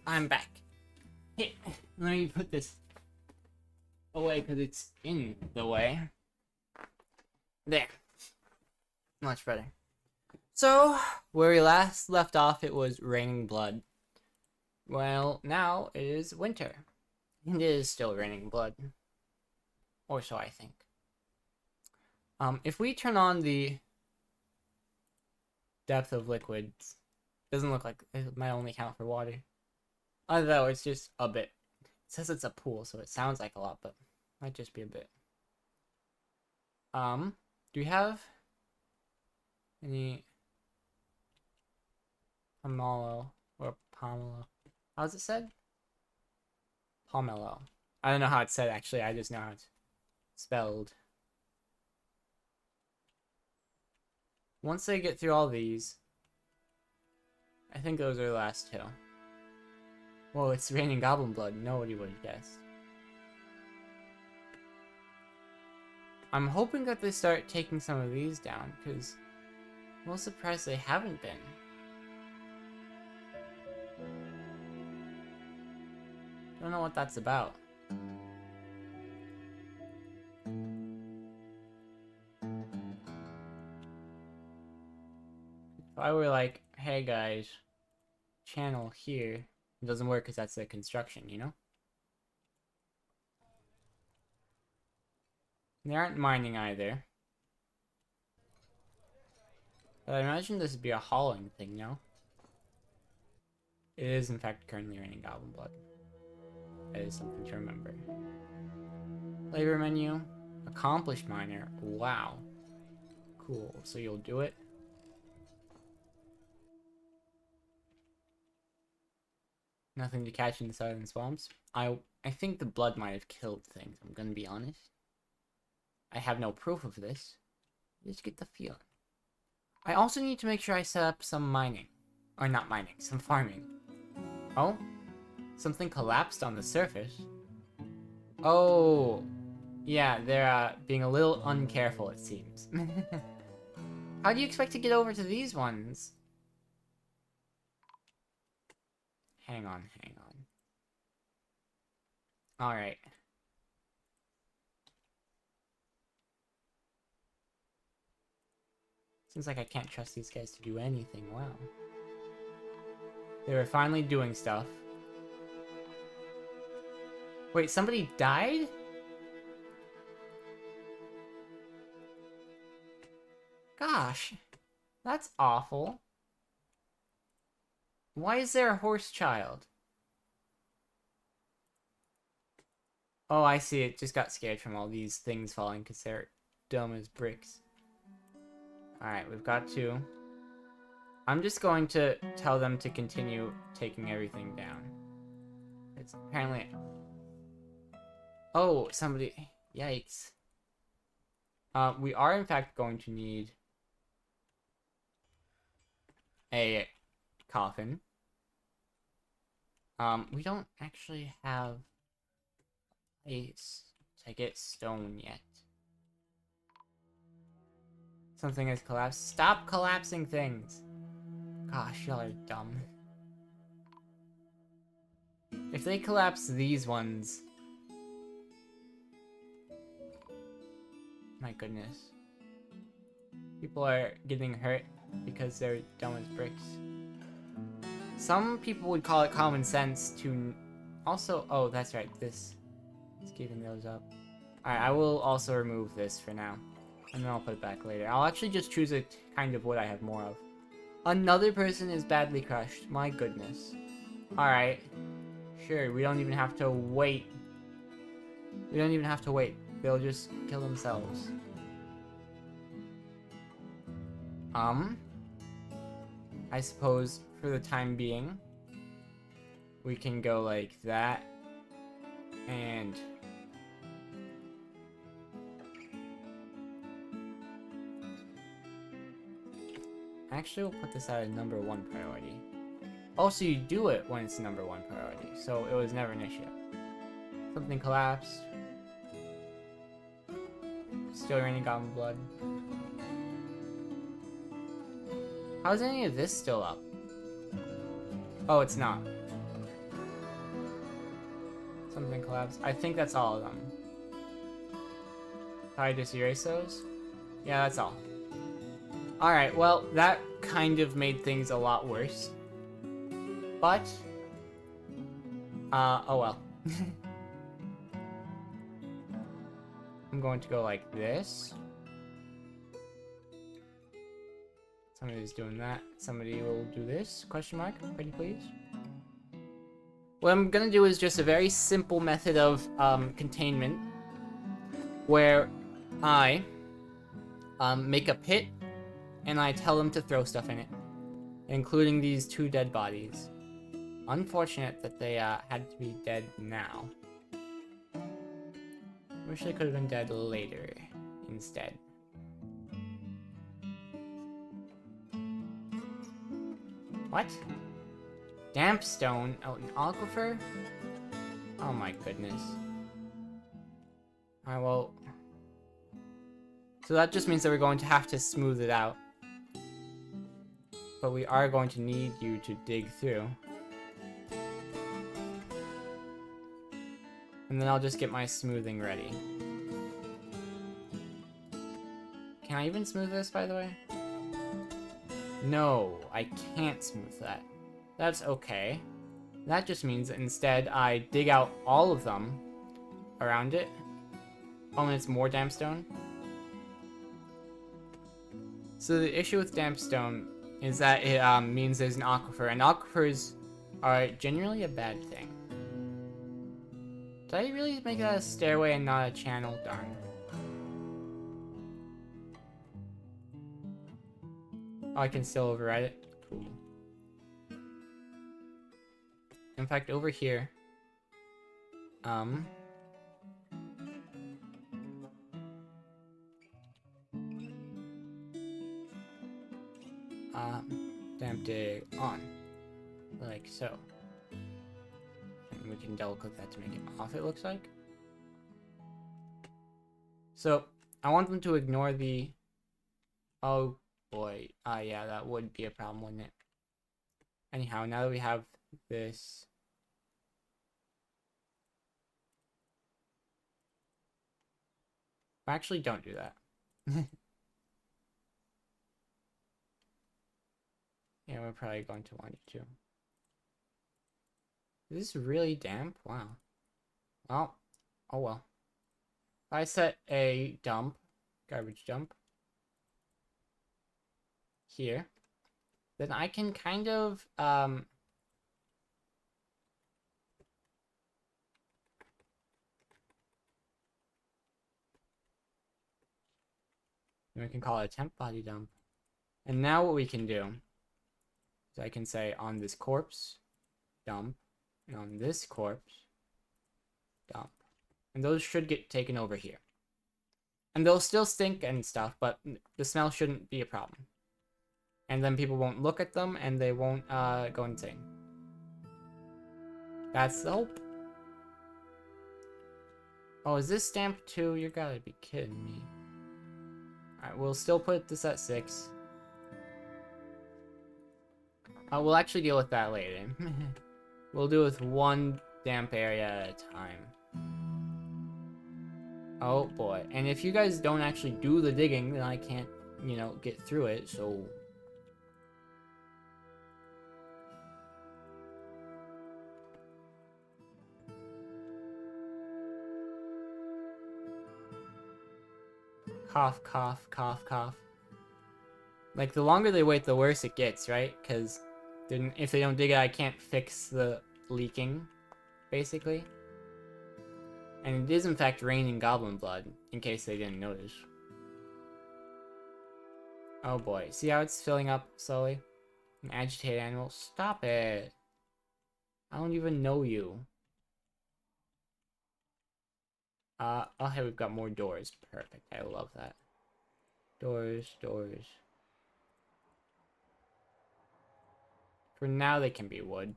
I'm back. Hey, let me put this away because it's in the way. There. Much better. So, where we last left off, it was raining blood. Well, now it is winter. It is still raining blood. Or so I think. If we turn on the depth of liquids, doesn't look like it might only count for water. Although it's just a bit. It says it's a pool, so it sounds like a lot, but might just be a bit. Do we have any pomelo or pomelo? How's it said? Pomelo. I don't know how it's said actually, I just know how it's spelled. Once they get through all these, I think those are the last two. Whoa, it's raining goblin blood. Nobody would have guessed. I'm hoping that they start taking some of these down, because I'm most surprised they haven't been. Don't know what that's about. If I were like, hey guys, channel here, it doesn't work because that's the construction, you know? They aren't mining either. But I imagine this would be a hauling thing, no? It is in fact currently raining goblin blood. That is something to remember. Labor menu. Accomplished miner. Wow. Cool. So you'll do it? Nothing to catch in the southern swamps. I think the blood might have killed things, I'm gonna be honest. I have no proof of this. I just get the feeling. I also need to make sure I set up some mining. Or not mining, some farming. Oh? Something collapsed on the surface? Oh. Yeah, they're being a little uncareful, it seems. How do you expect to get over to these ones? Hang on. Alright. Seems like I can't trust these guys to do anything well. They were finally doing stuff. Wait, somebody died? Gosh, that's awful. Why is there a horse child? Oh, I see. It just got scared from all these things falling because they're dumb as bricks. Alright, we've got two. I'm just going to tell them to continue taking everything down. It's apparently... Oh, somebody... Yikes. We are in fact going to need a coffin. We don't actually have a place to get stone yet. Something has collapsed. Stop collapsing things! Gosh, y'all are dumb. If they collapse these ones... My goodness. People are getting hurt because they're dumb as bricks. Some people would call it common sense to... Also... Oh, that's right. This is keeping those up. Alright, I will also remove this for now. And then I'll put it back later. I'll actually just choose a kind of wood I have more of. Another person is badly crushed. My goodness. Alright. Sure, we don't even have to wait. We don't even have to wait. They'll just kill themselves. I suppose for the time being, we can go like that. And... Actually, we'll put this at a number 1 priority. Also, you do it when it's number 1 priority, so it was never an issue. Something collapsed. Still raining goblin blood. How is any of this still up? Oh, it's not. Something collapsed. I think that's all of them. Probably just erase those. Yeah, that's all. Alright, well, that kind of made things a lot worse. But, oh well. I'm going to go like this. Somebody's doing that. Somebody will do this, question mark, pretty please. What I'm gonna do is just a very simple method of containment, where I make a pit, and I tell them to throw stuff in it, including these 2 dead bodies. Unfortunate that they had to be dead now. Wish they could have been dead later instead. What? Damp stone? Oh, an aquifer? Oh my goodness. Alright, well... So that just means that we're going to have to smooth it out. But we are going to need you to dig through. And then I'll just get my smoothing ready. Can I even smooth this, by the way? No, I can't smooth that. That's okay. That just means that instead I dig out all of them around it. Oh, and it's more damp stone. So the issue with damp stone is that it means there's an aquifer, and aquifers are generally a bad thing. Did I really make that a stairway and not a channel? Darn. Oh, I can still override it? Cool. In fact, over here, damp dig on, like so. And we can double click that to make it off, it looks like. So, I want them to ignore the... Oh boy, yeah, that would be a problem, wouldn't it? Anyhow, now that we have this... Actually, don't do that. Yeah, we're probably going to want to. Is this really damp? Wow. Well, oh well. If I set a dump, garbage dump, here, then I can kind of, we can call it a temp body dump. And now what we can do is I can say on this corpse, dump, and on this corpse, dump. And those should get taken over here. And they'll still stink and stuff, but the smell shouldn't be a problem. And then people won't look at them, and they won't go insane. That's the hope. Oh, is this stamped too? You gotta be kidding me. Alright, we'll still put this at 6. We'll actually deal with that later. We'll do it with one damp area at a time. Oh boy. And if you guys don't actually do the digging, then I can't, you know, get through it, so... Cough, cough, cough, cough. Like, the longer they wait, the worse it gets, right? Because if they don't dig it, I can't fix the leaking, basically. And it is, in fact, raining goblin blood, in case they didn't notice. Oh boy. See how it's filling up slowly? An agitated animal. Stop it! I don't even know you. Oh, hey, we've got more doors. Perfect. I love that. Doors, doors. For now, they can be wood.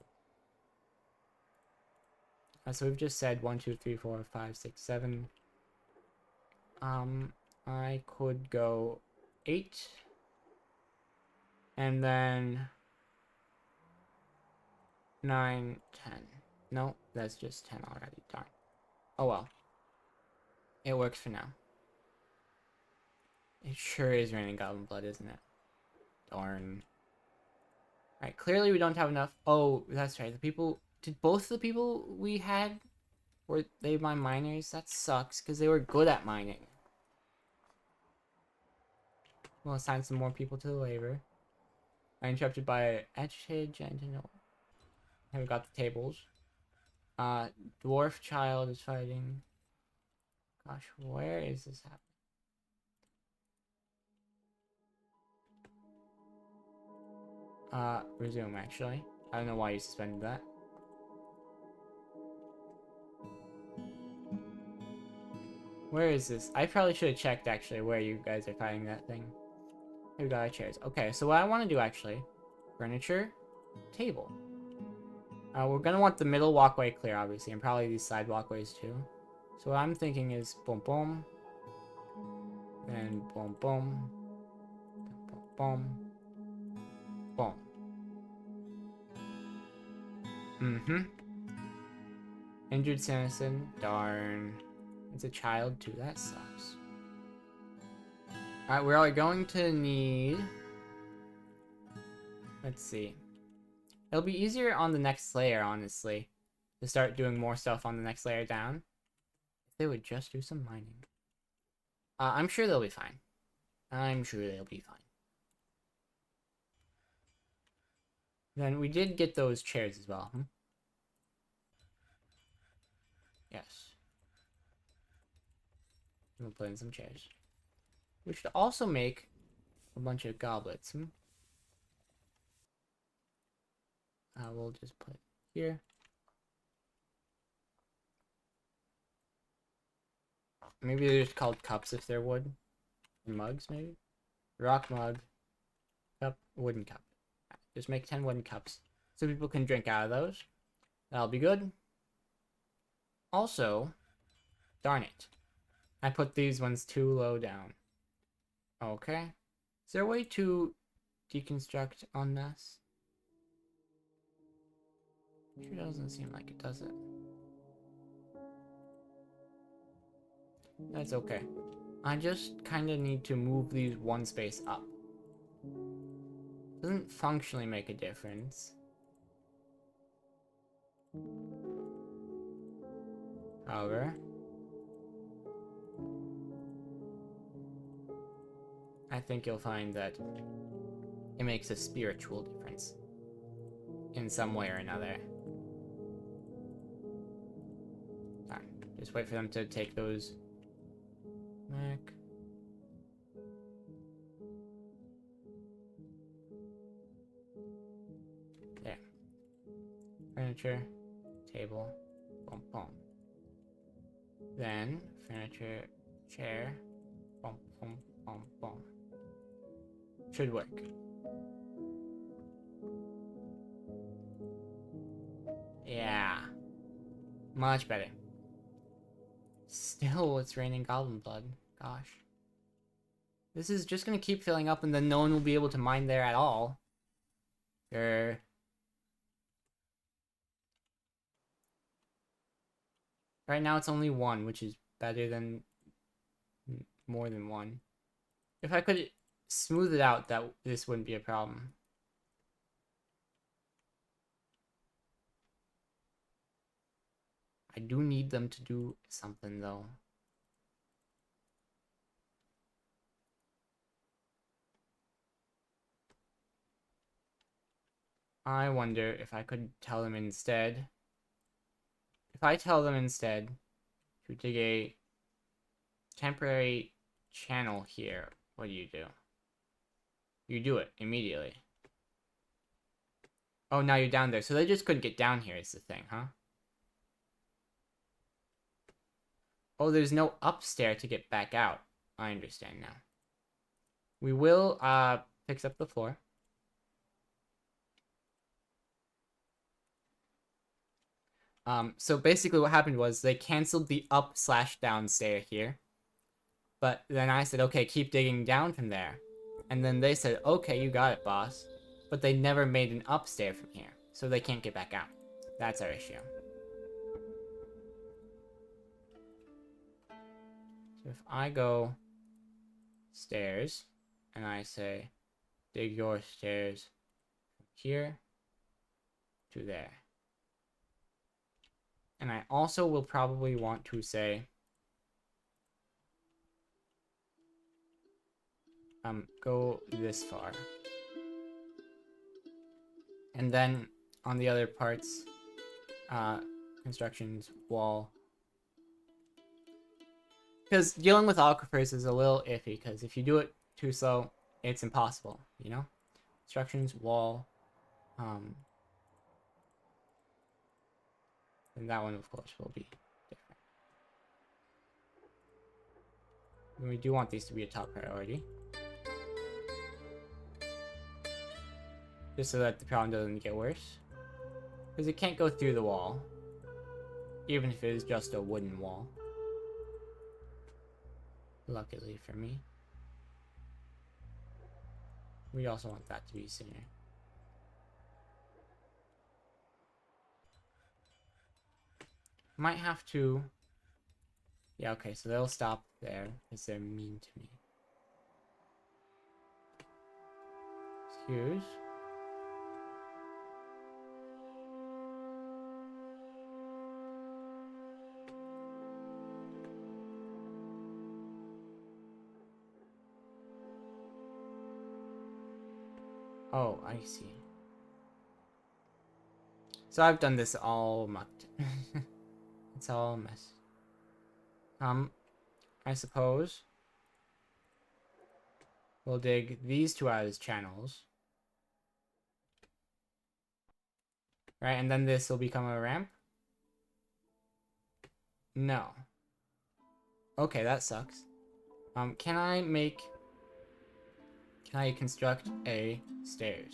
So we've just said 1, 2, 3, 4, 5, 6, 7. I could go 8. And then 9, 10. No, that's just 10 already. Darn. Oh well. It works for now. It sure is raining goblin blood, isn't it? Darn. Alright, clearly we don't have enough. Oh, that's right. The people... Did both the people we had... Were they my miners? That sucks, because they were good at mining. We'll assign some more people to the labor. I interrupted by agitated Gentinol. Have we got the tables? Dwarf child is fighting. Gosh, where is this happening? Resume, actually. I don't know why you suspended that. Where is this? I probably should have checked, actually, where you guys are fighting that thing. Here we got our chairs. Okay, so what I want to do, actually... Furniture. Table. We're gonna want the middle walkway clear, obviously, and probably these side walkways, too. So what I'm thinking is boom, boom. And boom, boom. Boom, boom. Boom. Mm-hmm. Injured citizen. Darn. It's a child, too. That sucks. Alright, we're going to need... Let's see. It'll be easier on the next layer, honestly. To start doing more stuff on the next layer down. If they would just do some mining. I'm sure they'll be fine. I'm sure they'll be fine. Then we did get those chairs as well. Yes. We'll put in some chairs. We should also make a bunch of goblets. We'll just put here. Maybe they're just called cups if they're wood. Mugs, maybe? Rock mug. Cup. Wooden cup. Just make 10 wooden cups. So people can drink out of those. That'll be good. Also, darn it. I put these ones too low down. Okay. Is there a way to deconstruct on this? Sure doesn't seem like it, does it? That's okay. I just kind of need to move these one space up. Doesn't functionally make a difference. However, I think you'll find that it makes a spiritual difference in some way or another. Fine. Just wait for them to take those back. There. Furniture, table, boom, boom. Then furniture, chair, boom, boom, boom, boom. Should work. Yeah. Much better. Still, it's raining goblin blood. Gosh. This is just gonna keep filling up and then no one will be able to mine there at all. Right now it's only one, which is better than more than one. If I could smooth it out, this wouldn't be a problem. I do need them to do something, though. I wonder if I could tell them instead. If I tell them instead to dig a temporary channel here, what do? You do it immediately. Oh, now you're down there. So they just couldn't get down here is the thing, huh? Oh, there's no upstairs to get back out. I understand now. We will, fix up the floor. So basically what happened was they canceled the up/down stair here. But then I said, okay, keep digging down from there. And then they said, okay, you got it, boss. But they never made an upstairs from here. So they can't get back out. That's our issue. So if I go stairs and I say dig your stairs from here to there. And I also will probably want to say go this far. And then on the other parts, constructions, wall. Because dealing with aquifers is a little iffy, because if you do it too slow, it's impossible, you know? Constructions, wall, and that one, of course, will be different. And we do want these to be a top priority. Just so that the problem doesn't get worse. Because it can't go through the wall. Even if it is just a wooden wall. Luckily for me. We also want that to be sooner. Might have to... Yeah, okay, so they'll stop there, because they're mean to me. Excuse. Oh, I see. So I've done this all mucked. It's all a mess. I suppose we'll dig these two out as channels. Right, and then this will become a ramp? No. Okay, that sucks. Can I construct a stairs?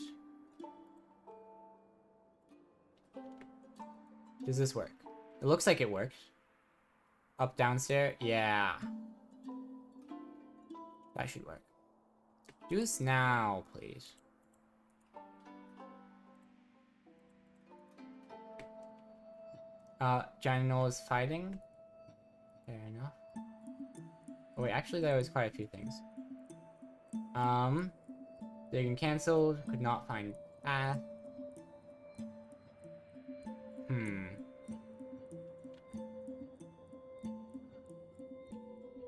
Does this work? It looks like it works. Up, downstairs? Yeah. That should work. Do this now, please. Janino is fighting. Fair enough. Oh wait, actually there was quite a few things. Digging cancelled. Could not find path.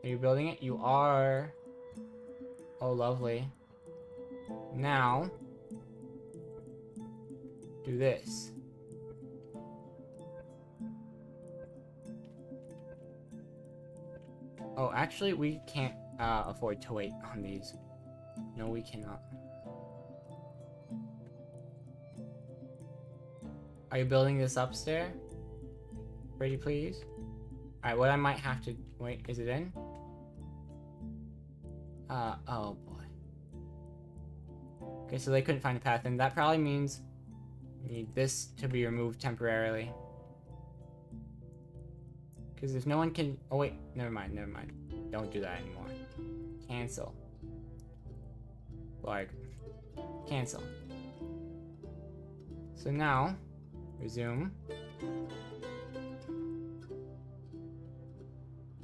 Are you building it? You are. Oh, lovely. Now, do this. Oh, actually, we can't afford to wait on these. No, we cannot. Are you building this upstairs? Pretty please? Alright, what I might have to... Wait, is it in? Oh boy. Okay, so they couldn't find a path, and that probably means we need this to be removed temporarily. Because if no one can... Oh wait, never mind. Don't do that anymore. Cancel. Like, cancel. So now, resume.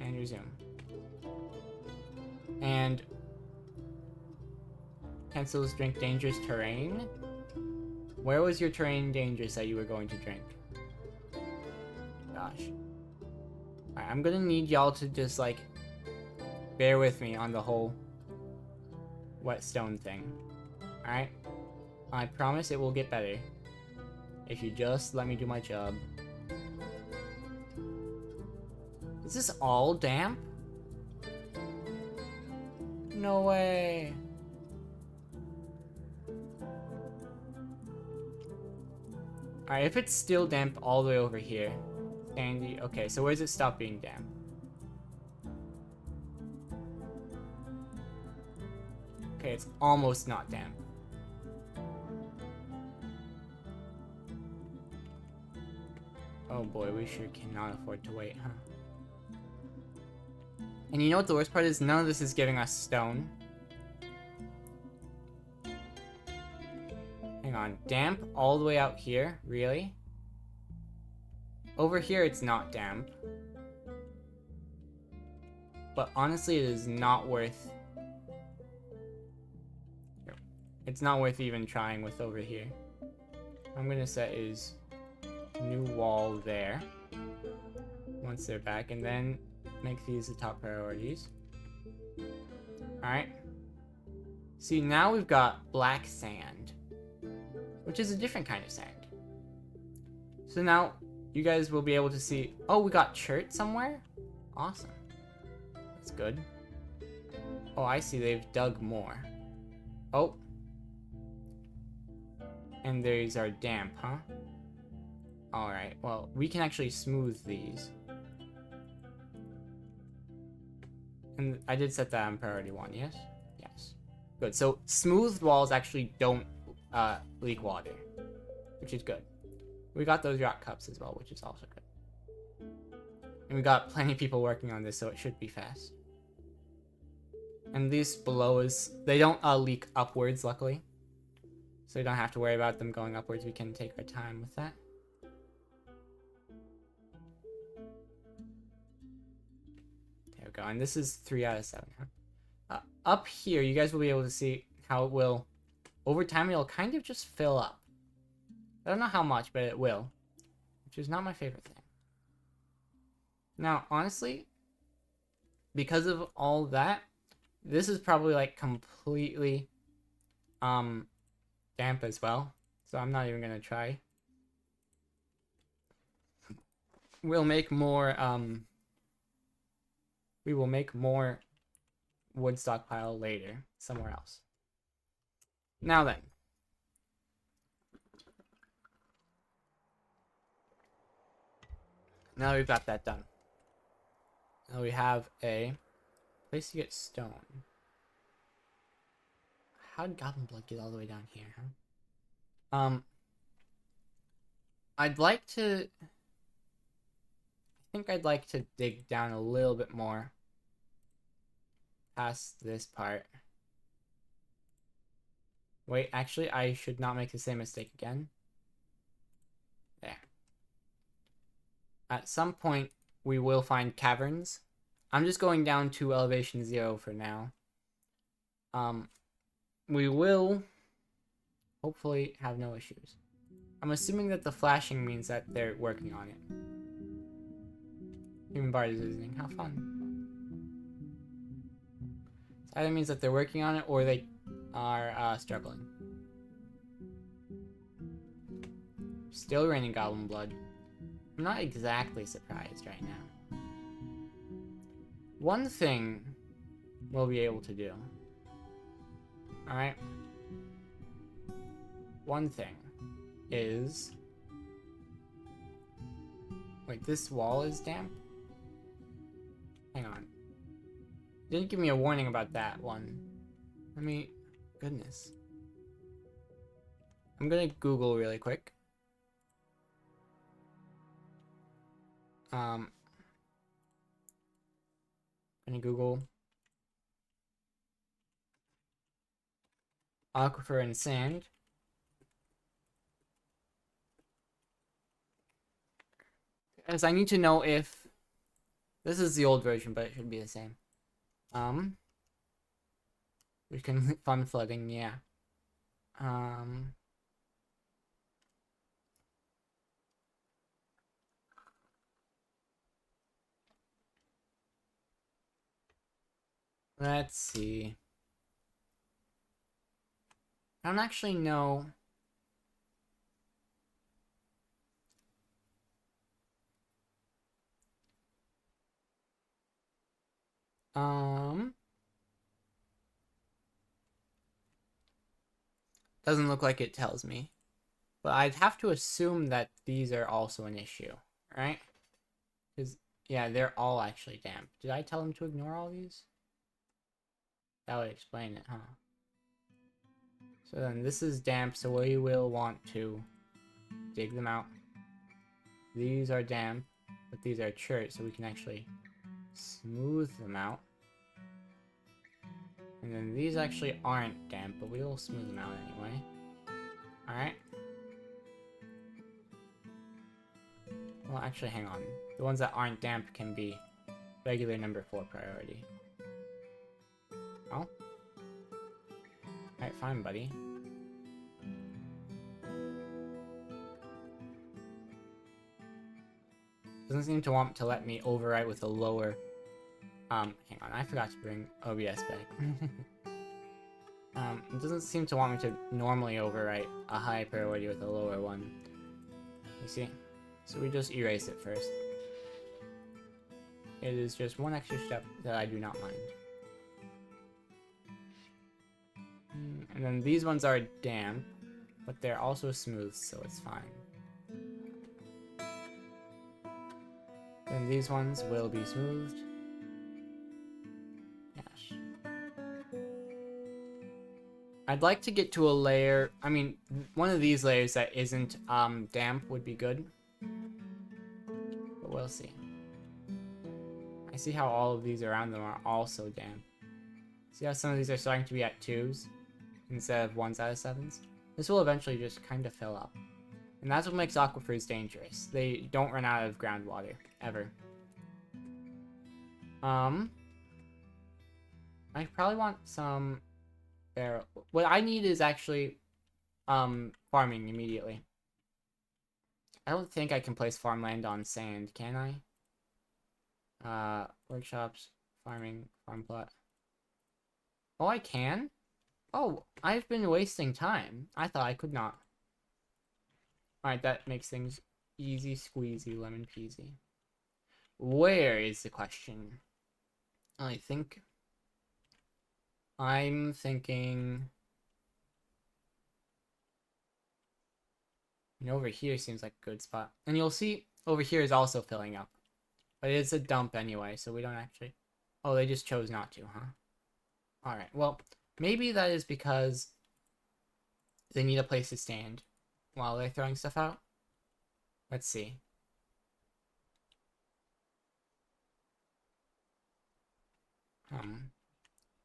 And resume. And cancels drink dangerous terrain. Where was your terrain dangerous that you were going to drink? Gosh. Alright, I'm gonna need y'all to just, like, bear with me on the whole whetstone thing. Alright? I promise it will get better. If you just let me do my job. Is this all damp? No way. Alright, if it's still damp all the way over here. Sandy. Okay, so where does it stop being damp? Okay, it's almost not damp. Oh boy, we sure cannot afford to wait, huh? And you know what the worst part is? None of this is giving us stone. Hang on, damp all the way out here? Really? Over here it's not damp. but honestly, it is not worth... It's not worth even trying with over here. What I'm gonna set is new wall there. Once they're back, and then make these the top priorities. Alright. See, now we've got black sand, which is a different kind of sand. So now you guys will be able to see... Oh, we got chert somewhere? Awesome. That's good. Oh, I see. They've dug more. Oh. And these are damp, huh? Alright, well, we can actually smooth these. And I did set that on priority 1, yes? Yes. Good, so smooth walls actually don't leak water, which is good. We got those rock cups as well, which is also good. And we got plenty of people working on this, so it should be fast. And these below is... They don't leak upwards, luckily. So we don't have to worry about them going upwards. We can take our time with that. There we go. And this is 3 out of 7. Huh? Up here, you guys will be able to see how it will... Over time, it'll kind of just fill up. I don't know how much, but it will. Which is not my favorite thing. Now, honestly, because of all that, this is probably like completely damp as well. So I'm not even gonna try. We'll make more we will make more wood stockpile later somewhere else. Now then. Now we've got that done. Now we have a place to get stone. How did Goblin Blood get all the way down here, huh? I'd like to... I think I'd like to dig down a little bit more past this part. Wait, actually, I should not make the same mistake again. There. At some point, we will find caverns. I'm just going down to elevation 0 for now. We will hopefully have no issues. I'm assuming that the flashing means that they're working on it. Human Bard is visiting. How fun. So either means that they're working on it or they are struggling. Still raining Goblin Blood. I'm not exactly surprised right now. One thing we'll be able to do. Alright? One thing is... Wait, this wall is damp? Hang on. Didn't give me a warning about that one. Let me... Goodness. I'm gonna Google really quick. I'm gonna Google aquifer and sand. As I need to know if this is the old version, but it should be the same. We can fund flooding, yeah. Let's see. I don't actually know. Doesn't look like it tells me. But I'd have to assume that these are also an issue, right? Because, yeah, they're all actually damp. Did I tell them to ignore all these? That would explain it, huh? So then this is damp, so we will want to dig them out. These are damp, but these are chert, so we can actually smooth them out. And then these actually aren't damp, but we will smooth them out anyway. Alright. Well, actually, hang on. The ones that aren't damp can be regular number 4 priority. Oh. Alright, fine, buddy. Doesn't seem to want to let me overwrite with a lower... hang on, I forgot to bring OBS back. It doesn't seem to want me to normally overwrite a high priority with a lower one. You see? So we just erase it first. It is just one extra step that I do not mind. And then these ones are damp, but they're also smooth, so it's fine. Then these ones will be smoothed. Gosh. I'd like to get to a layer, I mean, one of these layers that isn't damp would be good. But we'll see. I see how all of these around them are also damp. See how some of these are starting to be at 2s instead of 1s out of 7s? This will eventually just kind of fill up. And that's what makes aquifers dangerous. They don't run out of groundwater, ever. I probably want some barrel. What I need is actually farming immediately. I don't think I can place farmland on sand, can I? Workshops, farming, farm plot. Oh, I can? Oh, I've been wasting time. I thought I could not. Alright, that makes things easy squeezy, lemon peasy. Where is the question? I'm thinking... And over here seems like a good spot. And you'll see over here is also filling up. But it's a dump anyway, so we don't actually... Oh, they just chose not to, huh? Alright, well, maybe that is because they need a place to stand while they're throwing stuff out. Let's see.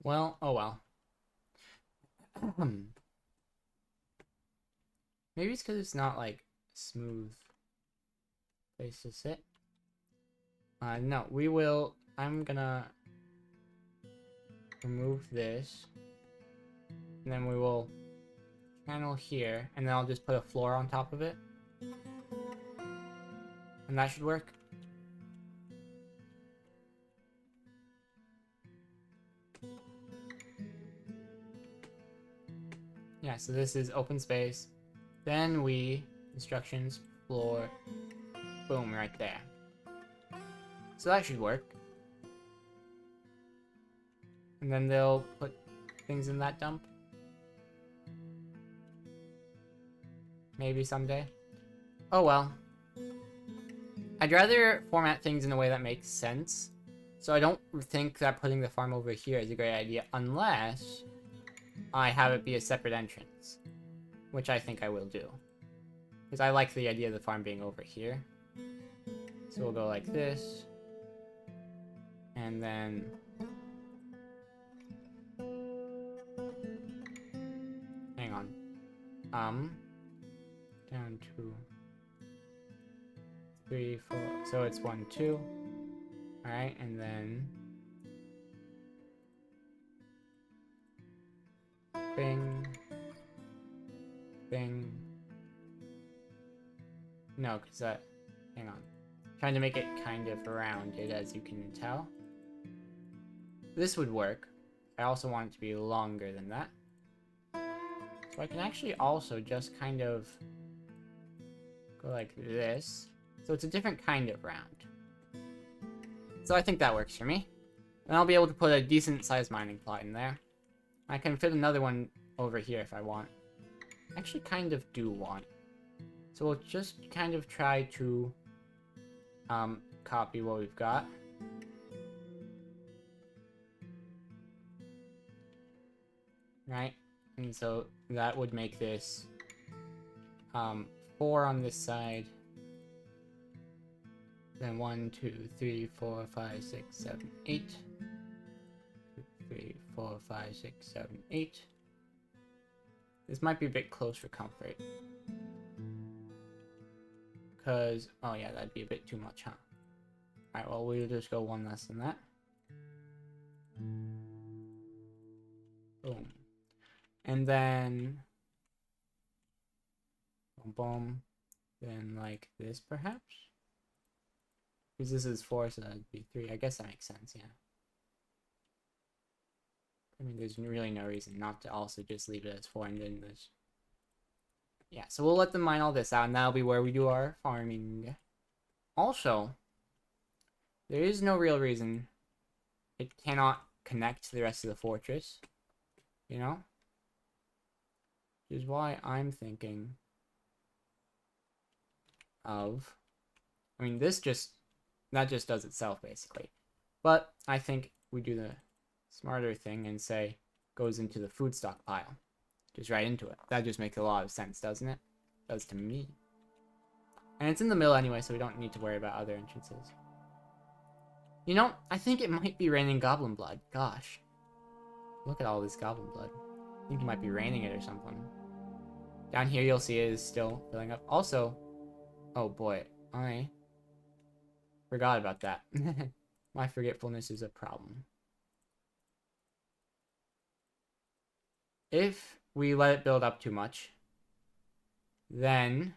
Well, oh well. Maybe it's because it's not, like, smooth place to sit. No, we will... I'm gonna remove this. And then we will channel here, and then I'll just put a floor on top of it. And that should work. Yeah, so this is open space. Then instructions, floor, boom, right there. So that should work. And then they'll put things in that dump. Maybe someday. Oh well. I'd rather format things in a way that makes sense. So I don't think that putting the farm over here is a great idea unless I have it be a separate entrance. Which I think I will do. Because I like the idea of the farm being over here. So we'll go like this. And then... Hang on. Down 2, 3, 4. So it's 1, 2. Alright, and then... Bing. Bing. No, because that... Hang on. Trying to make it kind of rounded, as you can tell. This would work. I also want it to be longer than that. So I can actually also just kind of go like this. So it's a different kind of round. So I think that works for me. And I'll be able to put a decent sized mining plot in there. I can fit another one over here if I want. I actually kind of do want. So we'll just kind of try to copy what we've got. Right? And so that would make this 4 on this side. Then 1, 2, 3, 4, 5, 6, 7, 8. 2, 3, 4, 5, 6, 7, 8. This might be a bit close for comfort. Because, oh yeah, that'd be a bit too much, huh? Alright, well, we'll just go one less than that. Boom. And then... Boom, boom. Then like this, perhaps? Because this is 4, so that'd be 3. I guess that makes sense, yeah. I mean, there's really no reason not to also just leave it as 4 and then this. Yeah, so we'll let them mine all this out, and that'll be where we do our farming. Also, there is no real reason it cannot connect to the rest of the fortress, you know? Which is why I'm thinking of... I mean, that just does itself, basically. But I think we do the smarter thing and say, goes into the food stockpile. Just right into it. That just makes a lot of sense, doesn't it? Does to me. And it's in the middle anyway, so we don't need to worry about other entrances. You know, I think it might be raining goblin blood. Gosh. Look at all this goblin blood. I think it might be raining it or something. Down here you'll see it is still filling up. Also, oh boy, I forgot about that. My forgetfulness is a problem. If we let it build up too much, then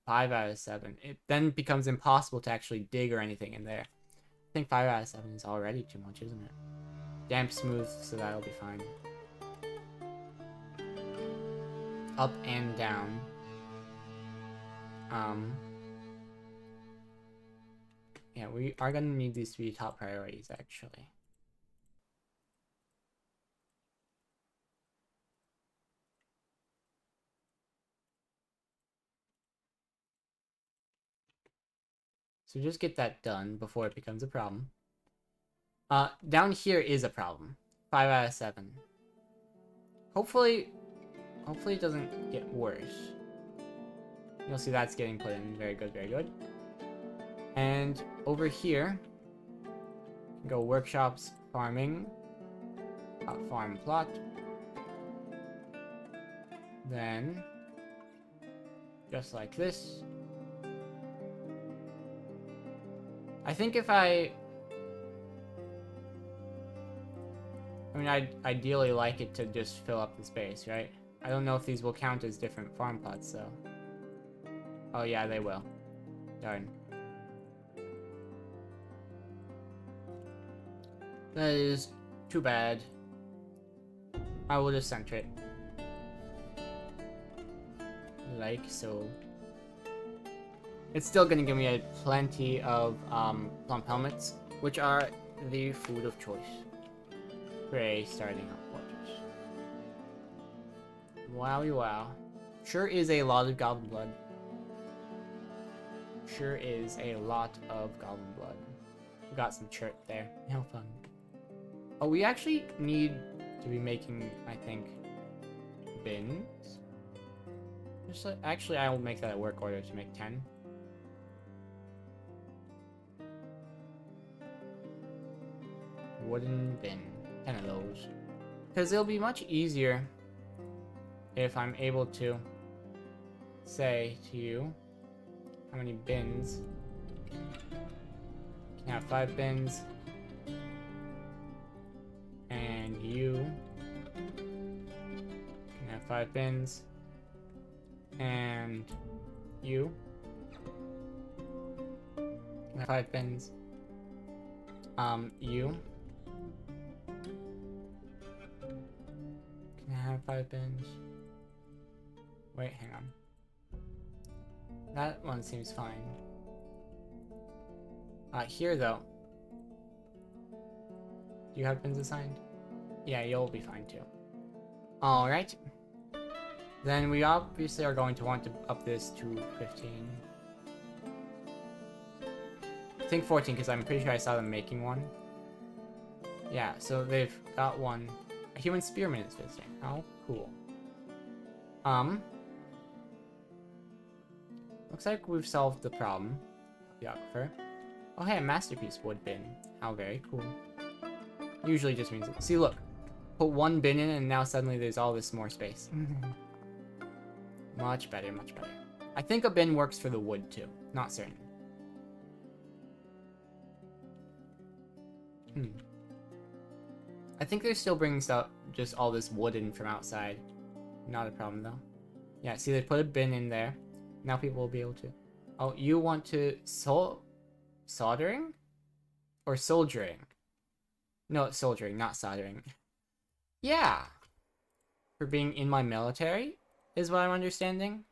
5 out of 7. It then becomes impossible to actually dig or anything in there. I think 5 out of 7 is already too much, isn't it? Damp smooth, so that'll be fine. Up and down. Yeah, we are gonna need these to be top priorities, actually. So just get that done before it becomes a problem. Down here is a problem. 5 out of 7. Hopefully it doesn't get worse. You'll see that's getting put in. Very good, very good. And over here, go workshops, farming, farm plot. Then, just like this. I think if I'd ideally like it to just fill up the space, right? I don't know if these will count as different farm plots, though. Oh yeah, they will. Darn. That is too bad. I will just center it. Like so. It's still gonna give me plenty of plump helmets, which are the food of choice for a starting up fortress. Wowie wow. Sure is a lot of goblin blood. Sure is a lot of goblin blood. We got some chert there. How fun. Oh, we actually need to be making, I think, bins. Just like, actually, I will make that a work order to make 10. Wooden bin. 10 of those. Because it'll be much easier if I'm able to say to you how many bins. You can have 5 bins. And you can have 5 bins. And you can have 5 bins. You can have 5 bins. Wait, hang on. That one seems fine. Here though. Do you have bins assigned? Yeah, you'll be fine too. Alright. Then we obviously are going to want to up this to 15. I think 14 because I'm pretty sure I saw them making one. Yeah, so they've got one. A human spearman is visiting. How cool. Looks like we've solved the problem. The aquifer. Oh hey, a masterpiece wood bin. How very cool. Usually just means... See, look. Put one bin in and now suddenly there's all this more space. Much better, much better. I think a bin works for the wood too. Not certain. I think they're still bringing stuff, just all this wood in from outside. Not a problem, though. Yeah, see, they put a bin in there. Now people will be able to... Oh, you want to... Soldering? Or soldiering? No, it's soldiering, not soldering. Yeah! For being in my military, is what I'm understanding.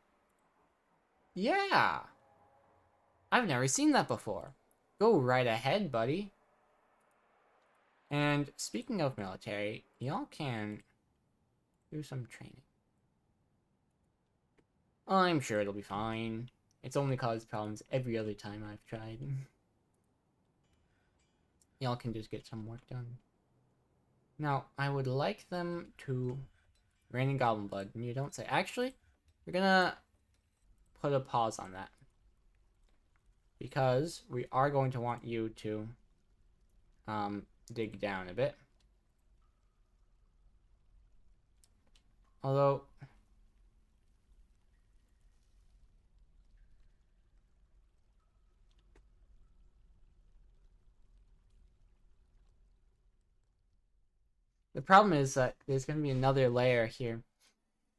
Yeah! I've never seen that before. Go right ahead, buddy. And speaking of military, y'all can do some training. I'm sure it'll be fine. It's only caused problems every other time I've tried. Y'all can just get some work done. Now, I would like them to... Rain and Goblin Blood. And you don't say... Actually, we're gonna put a pause on that. Because we are going to want you to dig down a bit. Although... The problem is that there's going to be another layer here.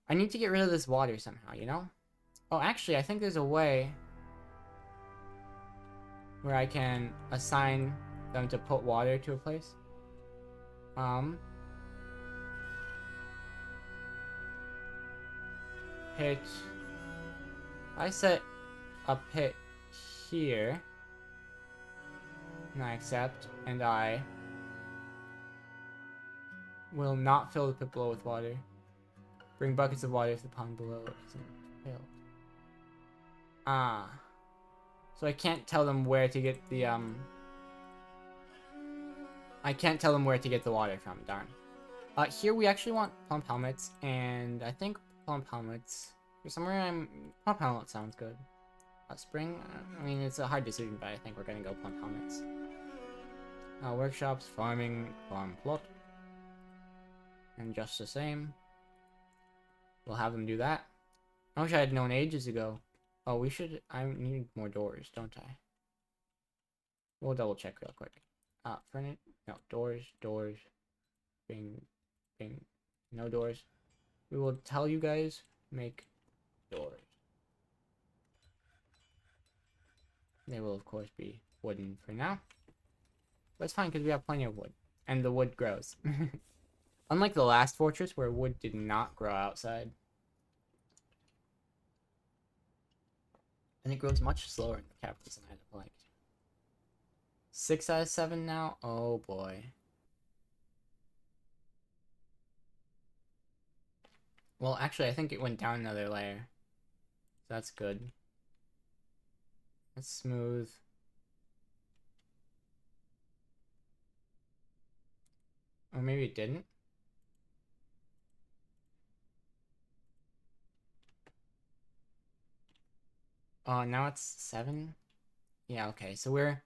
I need to get rid of this water somehow, you know? Oh, actually, I think there's a way where I can assign them to put water to a place. Pit. I set a pit here. And I accept, and I will not fill the pit below with water. Bring buckets of water if the pond below isn't filled. Ah. So I can't tell them where to get the, I can't tell them where to get the water from, darn. Here we actually want plump helmets, and I think plump helmets, for somewhere plump helmet sounds good. Spring, I mean, it's a hard decision, but I think we're gonna go plump helmets. Workshops, farming, farm plot. And just the same, we'll have them do that. I wish I had known ages ago. Oh, I need more doors, don't I? We'll double check real quick. Furniture, no, doors, bing, bing, no doors. We will tell you guys, make doors. They will, of course, be wooden for now. But it's fine, because we have plenty of wood. And the wood grows. Unlike the last fortress, where wood did not grow outside. And it grows much slower in the capitals than I'd have liked. 6 out of 7 now? Oh boy. Well, actually, I think it went down another layer. So that's good. That's smooth. Or maybe it didn't. Oh, now it's 7? Yeah, okay. So we're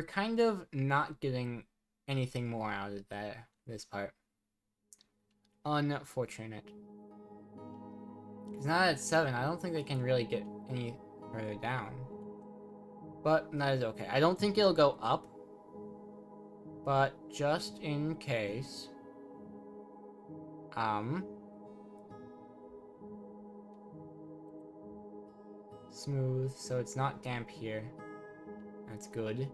kind of not getting anything more out of this part. Unfortunate. Because now that it's 7, I don't think they can really get any further down. But that is okay. I don't think it'll go up. But just in case... Smooth, so it's not damp here. That's good.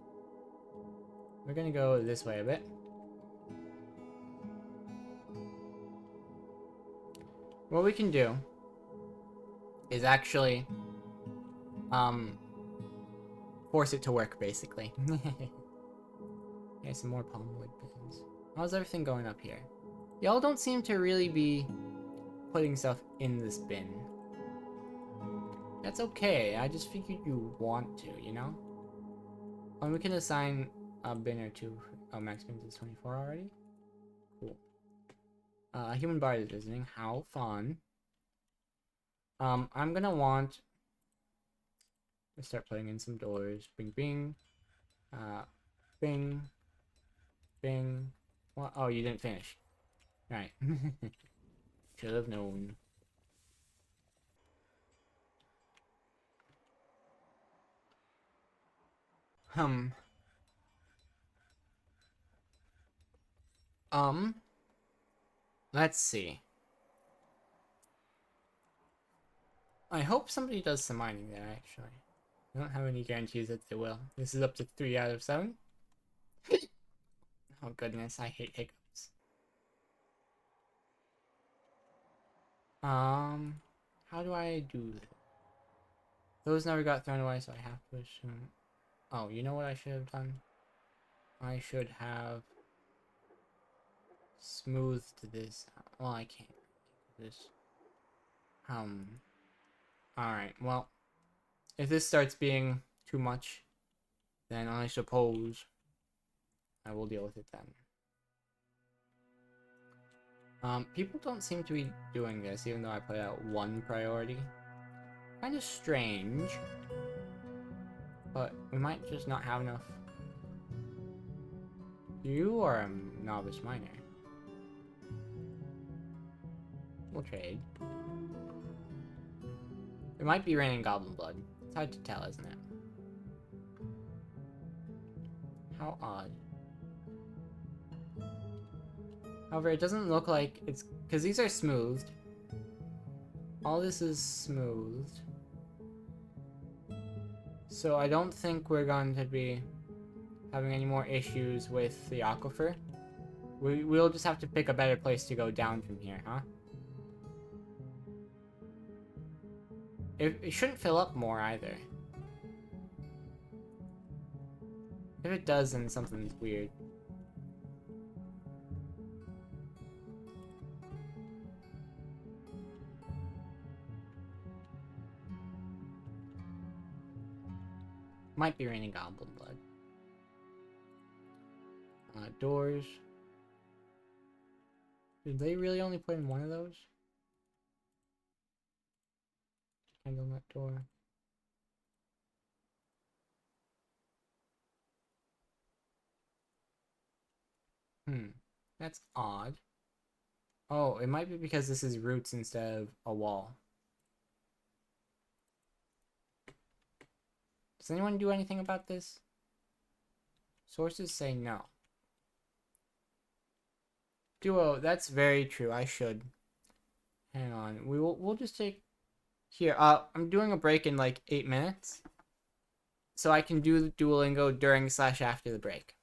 We're gonna go this way a bit. What we can do is actually force it to work, basically. Okay, some more palm wood pins. How's everything going up here? Y'all don't seem to really be putting stuff in this bin. That's okay, I just figured you want to, you know? And we can assign a bin or two. Oh, max bins is 24 already? Cool. Human bard is visiting. How fun. I'm gonna want to start putting in some doors. Bing, bing. Bing. Bing. What? Oh, you didn't finish. Right. Should have known. let's see. I hope somebody does some mining there, actually. I don't have any guarantees that they will. This is up to 3 out of 7. Oh goodness, I hate hiccups. How do I do this? Those never got thrown away, so I have to assume... Oh, you know what I should have done? I should have smoothed this. Well, I can't. This. Alright, well, if this starts being too much, then I suppose I will deal with it then. People don't seem to be doing this, even though I put out one priority. Kind of strange, but we might just not have enough. You are a novice miner. We'll trade. It might be raining goblin blood. It's hard to tell, isn't it? How odd. However, it doesn't look like it's... Because these are smoothed. All this is smoothed. So I don't think we're going to be having any more issues with the aquifer. We'll just have to pick a better place to go down from here, huh? It shouldn't fill up more either. If it does, then something's weird. Might be raining goblin blood. Doors. Did they really only put in one of those? Handle that door. That's odd. Oh, it might be because this is roots instead of a wall. Does anyone do anything about this? Sources say no. Duo, that's very true. I should. Hang on. We'll just take here. I'm doing a break in like 8 minutes. So I can do Duolingo during / after the break.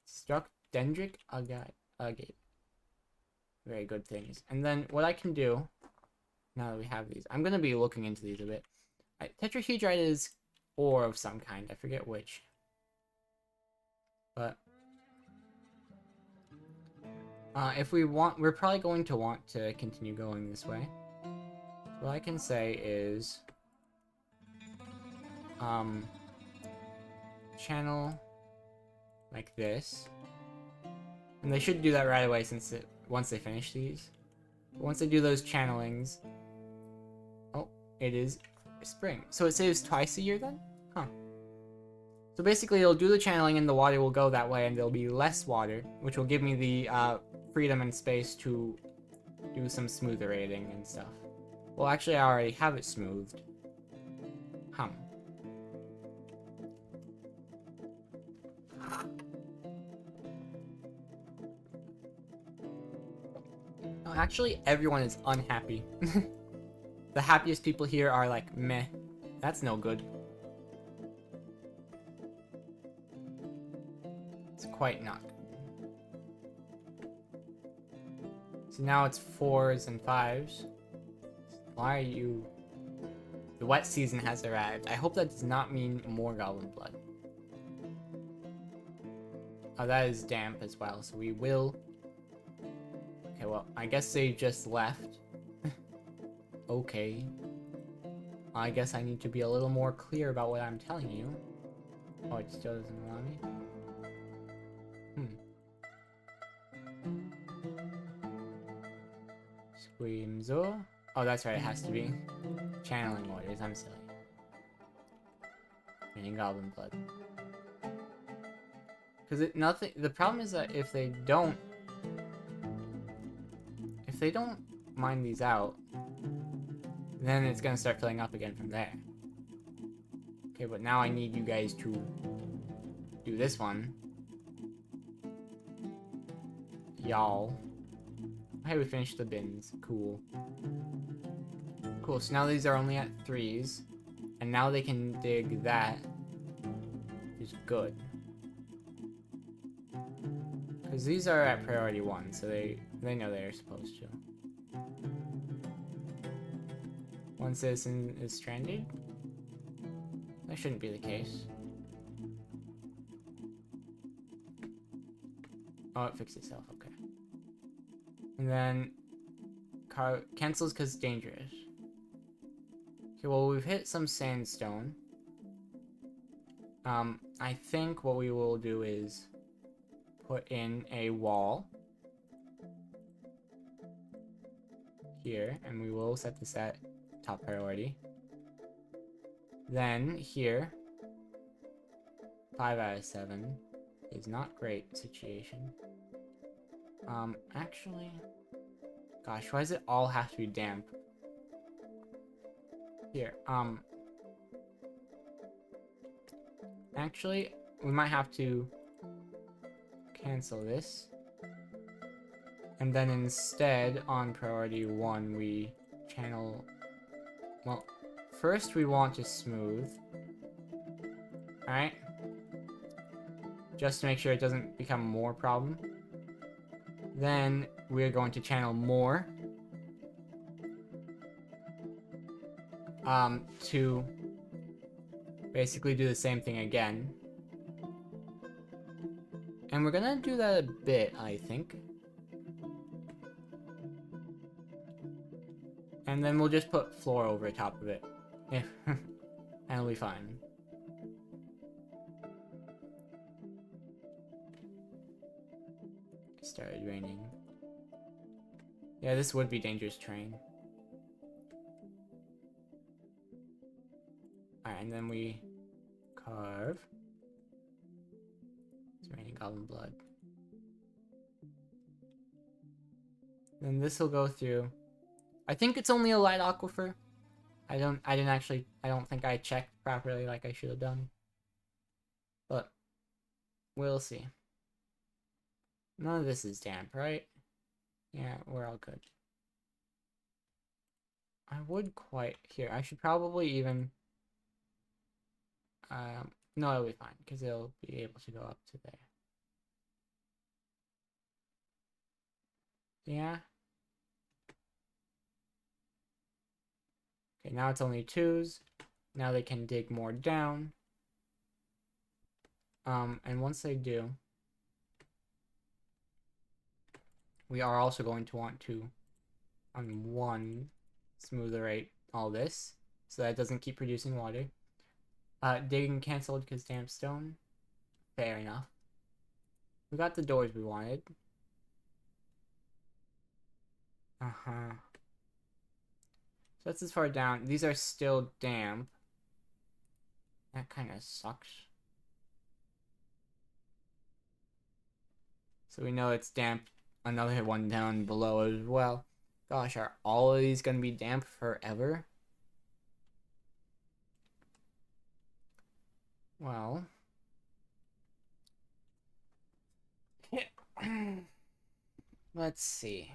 Struck dendritic agate. Very good things. And then what I can do, now that we have these, I'm going to be looking into these a bit. Tetrahedrite is ore of some kind. I forget which. But if we want, we're probably going to want to continue going this way. What I can say is channel like this. And they should do that right away since once they finish these. But once they do those channelings, oh, it is spring. So it saves twice a year then? Huh. So basically it'll do the channeling and the water will go that way and there'll be less water, which will give me the freedom and space to do some smootherating and stuff. Well, actually I already have it smoothed. No, actually everyone is unhappy. The happiest people here are like, meh, that's no good. It's quite not good. So now it's 4s and 5s. Why are you... The wet season has arrived. I hope that does not mean more goblin blood. Oh, that is damp as well, so we will... Okay, well, I guess they just left. Okay. I guess I need to be a little more clear about what I'm telling you. Oh, it still doesn't allow me? Screamzo. Oh, that's right, it has to be. Channeling orders, I'm silly. Raining goblin blood. Because the problem is that if they don't mine these out, then it's gonna start filling up again from there. Okay, but now I need you guys to do this one. y'all. Hey, we finished the bins. Cool. Cool, so now these are only at 3s. And now they can dig that. Which is good. Because these are at priority 1, so they know they're supposed to. One citizen is stranded? That shouldn't be the case. Oh, it fixed itself, okay. And then car cancels because dangerous. Okay, well, we've hit some sandstone. I think what we will do is put in a wall here, and we will set this at top priority. Then here, 5 out of 7 is not great situation. Actually, gosh, why does it all have to be damp? Here, actually, we might have to cancel this. And then instead, on priority 1, we channel... Well, first we want to smooth. Alright? Just to make sure it doesn't become more problem. Then we're going to channel more. To basically do the same thing again. And we're gonna do that a bit, I think. And then we'll just put floor over top of it. Yeah. And it'll be fine. It started raining. Yeah, this would be dangerous terrain. Alright, and then we carve. It's raining goblin blood. Then this will go through. I think it's only a light aquifer. I don't think I checked properly like I should have done. But we'll see. None of this is damp, right? Yeah, we're all good. I would quite here. I should probably even no, it'll be fine because it'll be able to go up to there. Yeah. Okay, now it's only 2s. Now they can dig more down. And once they do, we are also going to want to, on 1, smootherate all this, so that it doesn't keep producing water. Digging canceled because damp stone. Fair enough. We got the doors we wanted. So that's as far down. These are still damp. That kind of sucks. So we know it's damp. Another one down below as well. Gosh, are all of these gonna be damp forever? Well. Let's see.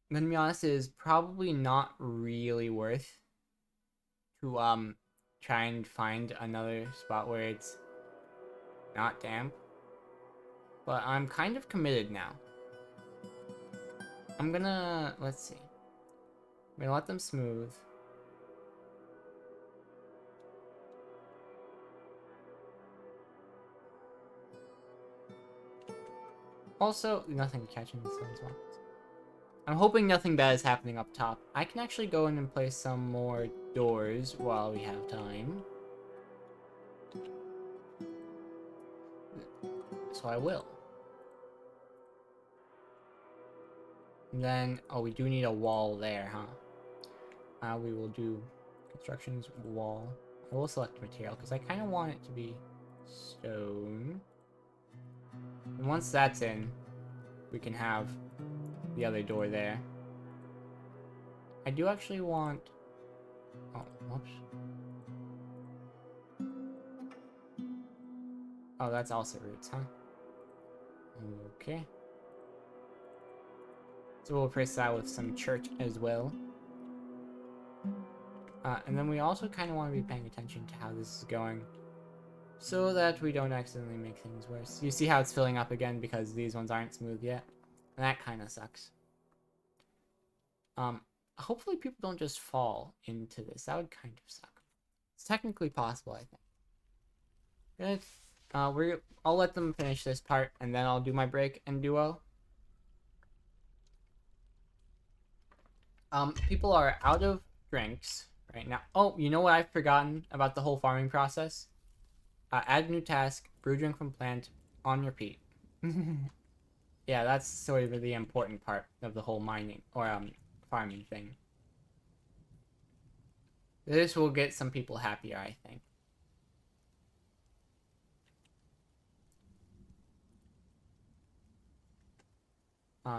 I'm gonna be honest, it is probably not really worth to try and find another spot where it's not damp. But I'm kind of committed now. I'm gonna, let's see. I'm gonna let them smooth. Also, nothing catching the sun as well. I'm hoping nothing bad is happening up top. I can actually go in and place some more doors while we have time. So I will. And then, oh, we do need a wall there, huh? We will do constructions wall. I will select material because I kind of want it to be stone. And once that's in, we can have the other door there. I do actually want... Oh, whoops. Oh, that's also roots, huh? Okay. So we'll replace that with some church as well. And then we also kind of want to be paying attention to how this is going, so that we don't accidentally make things worse. You see how it's filling up again because these ones aren't smooth yet? And that kind of sucks. Hopefully people don't just fall into this. That would kind of suck. It's technically possible, I think. Good. I'll let them finish this part, and then I'll do my break and duo. People are out of drinks right now. Oh, you know what I've forgotten about the whole farming process? Add new task, brew drink from plant, on repeat. Yeah, that's sort of the important part of the whole mining, or farming thing. This will get some people happier, I think.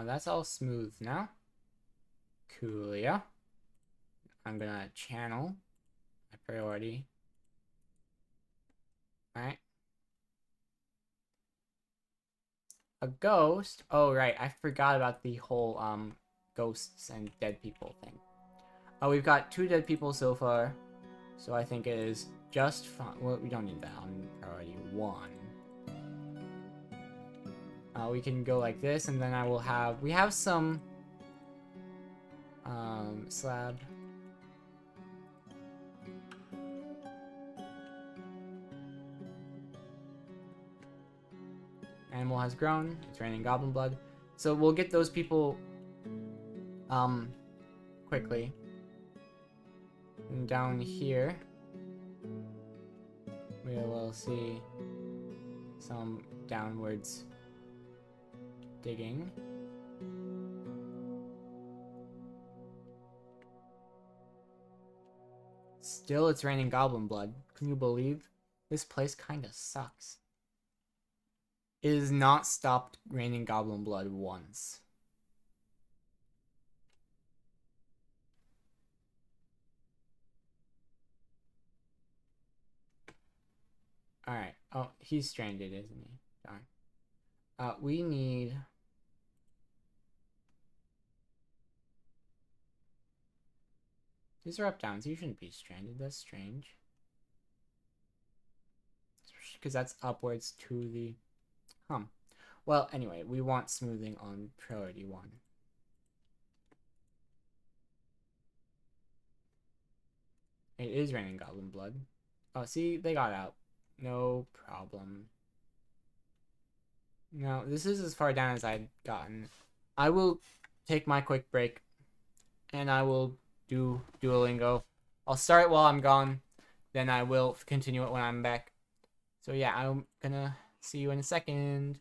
That's all smooth now. Cool, yeah. I'm gonna channel my priority. Alright. A ghost? Oh, right. I forgot about the whole, ghosts and dead people thing. Oh, we've got 2 dead people so far. So I think it is just fine. Well, we don't need that on priority 1. We can go like this, and then I will have... We have some... slab. Animal has grown. It's raining goblin blood. So we'll get those people, quickly. And down here, we will see some downwards digging. Still, it's raining goblin blood. Can you believe? This place kinda sucks. It has not stopped raining goblin blood once. Alright. Oh, he's stranded, isn't he? Darn. We need... These are up-downs. You shouldn't be stranded. That's strange. Because that's upwards to the... Well, anyway, we want smoothing on priority 1. It is raining goblin blood. Oh, see? They got out. No problem. No, this is as far down as I'd gotten. I will take my quick break, and I will do Duolingo. I'll start it while I'm gone, then I will continue it when I'm back. So yeah, I'm gonna see you in a second.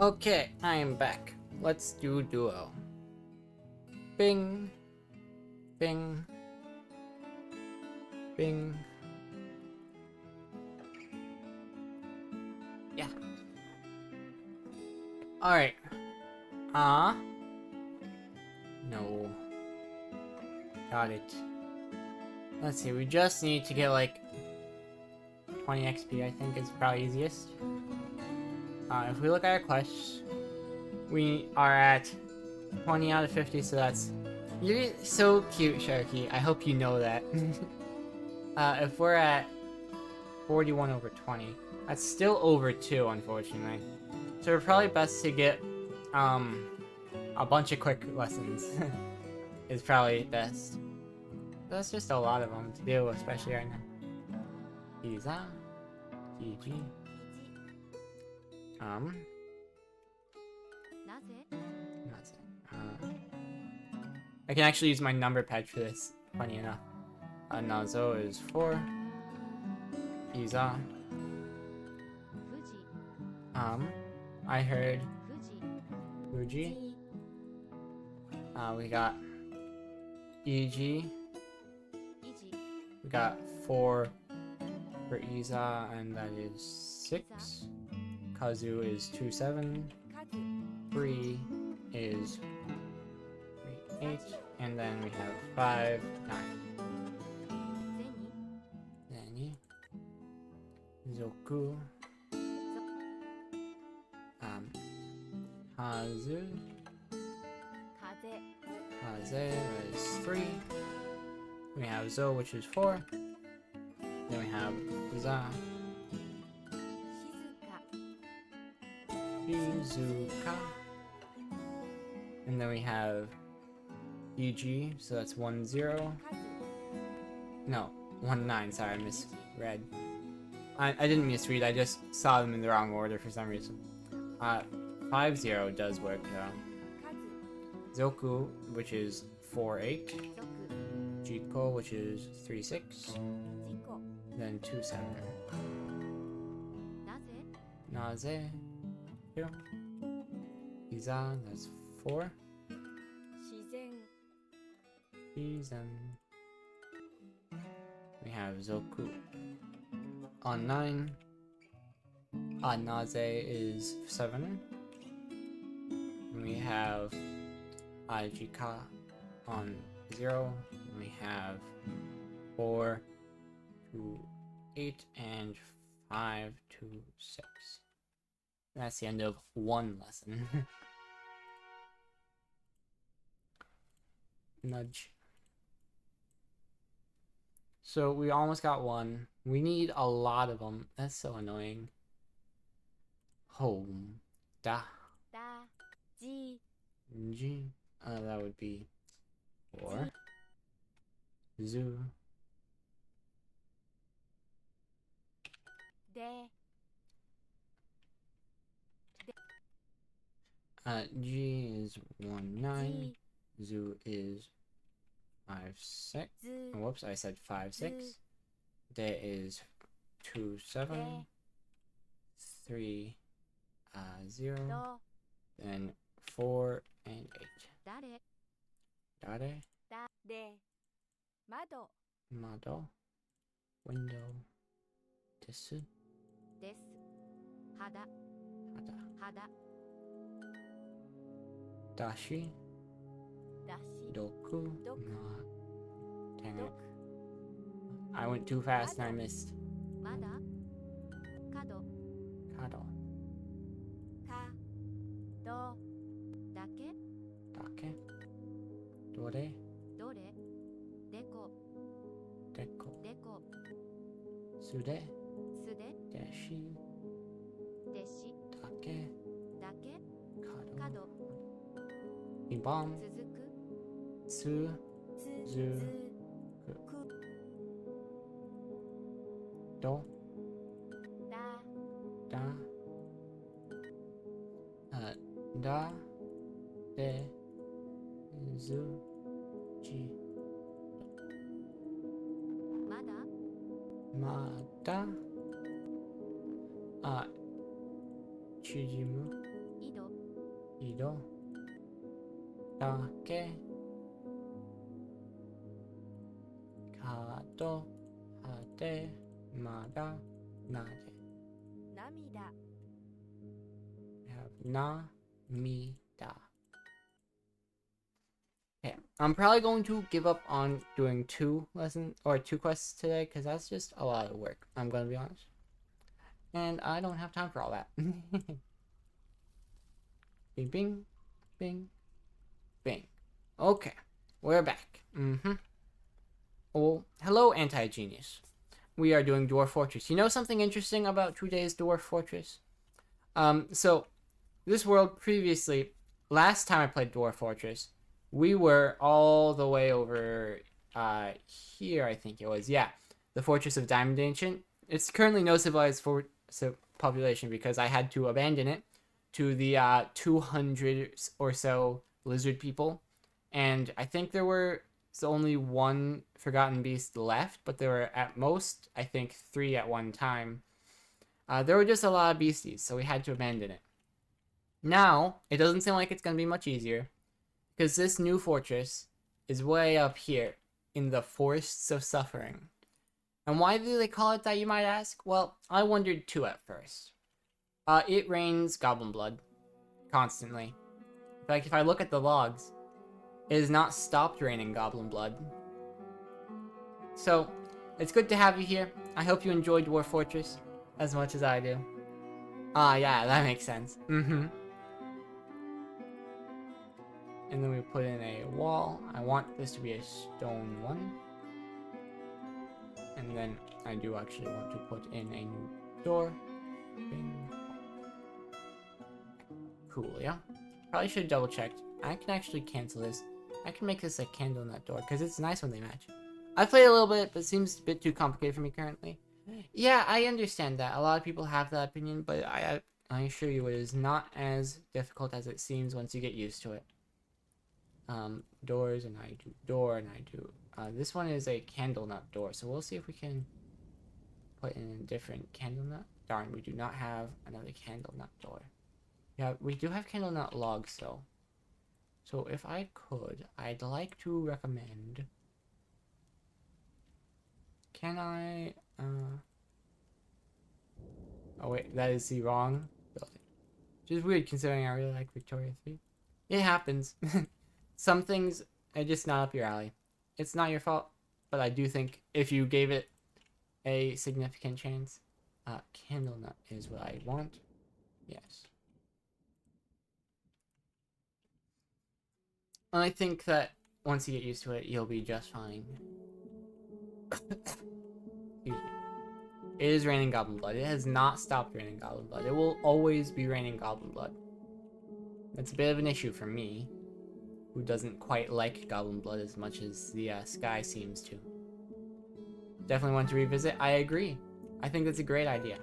Okay, I am back. Let's do duo. Bing. Bing. Bing. Yeah. Alright. No. Got it. Let's see, we just need to get like 20 XP, I think is probably easiest. If we look at our quests, we are at 20 out of 50, so that's... You're so cute, Sharky. I hope you know that. If we're at 41 over 20, that's still over 2, unfortunately. So we're probably best to get, a bunch of quick lessons. Is probably best. That's just a lot of them to do, especially right now. Isa. GG. That's it. I can actually use my number pad for this, funny enough. Nazo is 4. Isa. I heard Fuji. We got EG. We got 4 for Isa, and that is 6. Kazu is 2-7. 3 is 3-8, and then we have 5-9. Nani? Zoku. Kazu. Kaze is 3. We have Zo, which is 4. Then we have Za. Shizuka. And then we have EG, so that's 1-0. No, 1-9, sorry, I misread. I didn't misread, I just saw them in the wrong order for some reason. 5-0 does work though. Zoku, which is 4-8. Jiko, which is 3-6. Then 2-7. Naze. 2. Iza, that's 4. Shizen. We have Zoku on 9. Naze is 7. And we have Ajika on 0. And we have 4 to 8 and 5 to 6. That's the end of one lesson. Nudge. So we almost got one. We need a lot of them. That's so annoying. Home. Da. G. That would be 4. Zoo. G is 1-9. Zoo is 5-6. Whoops, I said 5-6. De is 2-7. 3-0. Then 4 and 8. Dare. Mado. Window. Desu. Hada. Dashi. Doku. Dang it. I went too fast and I missed. Kado. Dake. Dore. Deko. Sude. Deshi. Dake. Kado. Ibam. Tsu. Zu. Do. Da. Da. De. Zu. Ji. Mada. Chijimu. Ido. Dake. Kato. Hate. Mada. Nade. 涙 We have na. Mi. Da. Okay, I'm probably going to give up on doing 2 lessons or 2 quests today because that's just a lot of work. I'm gonna be honest, and I don't have time for all that. Bing, bing, bing, bing. Okay, we're back. Oh, hello, anti-genius. We are doing Dwarf Fortress. You know something interesting about today's Dwarf Fortress? So this world previously, last time I played Dwarf Fortress, we were all the way over here, I think it was. Yeah, the Fortress of Diamond Ancient. It's currently no civilized population because I had to abandon it to the 200 or so lizard people. And I think there were only 1 forgotten beast left, but there were at most, I think, 3 at one time. There were just a lot of beasties, so we had to abandon it. Now, it doesn't seem like it's going to be much easier, because this new fortress is way up here in the Forests of Suffering. And why do they call it that, you might ask? Well, I wondered too at first. It rains goblin blood constantly. In fact, if I look at the logs, it has not stopped raining goblin blood. So, it's good to have you here. I hope you enjoyed Dwarf Fortress as much as I do. Yeah, that makes sense. And then we put in a wall. I want this to be a stone one. And then I do actually want to put in a new door. Bing. Cool, yeah? Probably should have double checked. I can actually cancel this. I can make this a candle nut door, because it's nice when they match. I've played a little bit, but it seems a bit too complicated for me currently. Yeah, I understand that. A lot of people have that opinion, but I assure you it is not as difficult as it seems once you get used to it. Doors, and I do door, and I do... this one is a candle nut door, so we'll see if we can put in a different candle nut. Darn, we do not have another candle nut door. Yeah, we do have candle nut logs, though. So if I could, I'd like to recommend... Can I... Oh wait, that is the wrong building. Which is weird considering I really like Victoria 3. It happens. Some things are just not up your alley. It's not your fault, but I do think if you gave it a significant chance, candle nut is what I want. Yes. And I think that once you get used to it, you'll be just fine. Excuse me. It is raining goblin blood. It has not stopped raining goblin blood. It will always be raining goblin blood. That's a bit of an issue for me, who doesn't quite like goblin blood as much as the sky seems to. Definitely want to revisit. I agree. I think that's a great idea.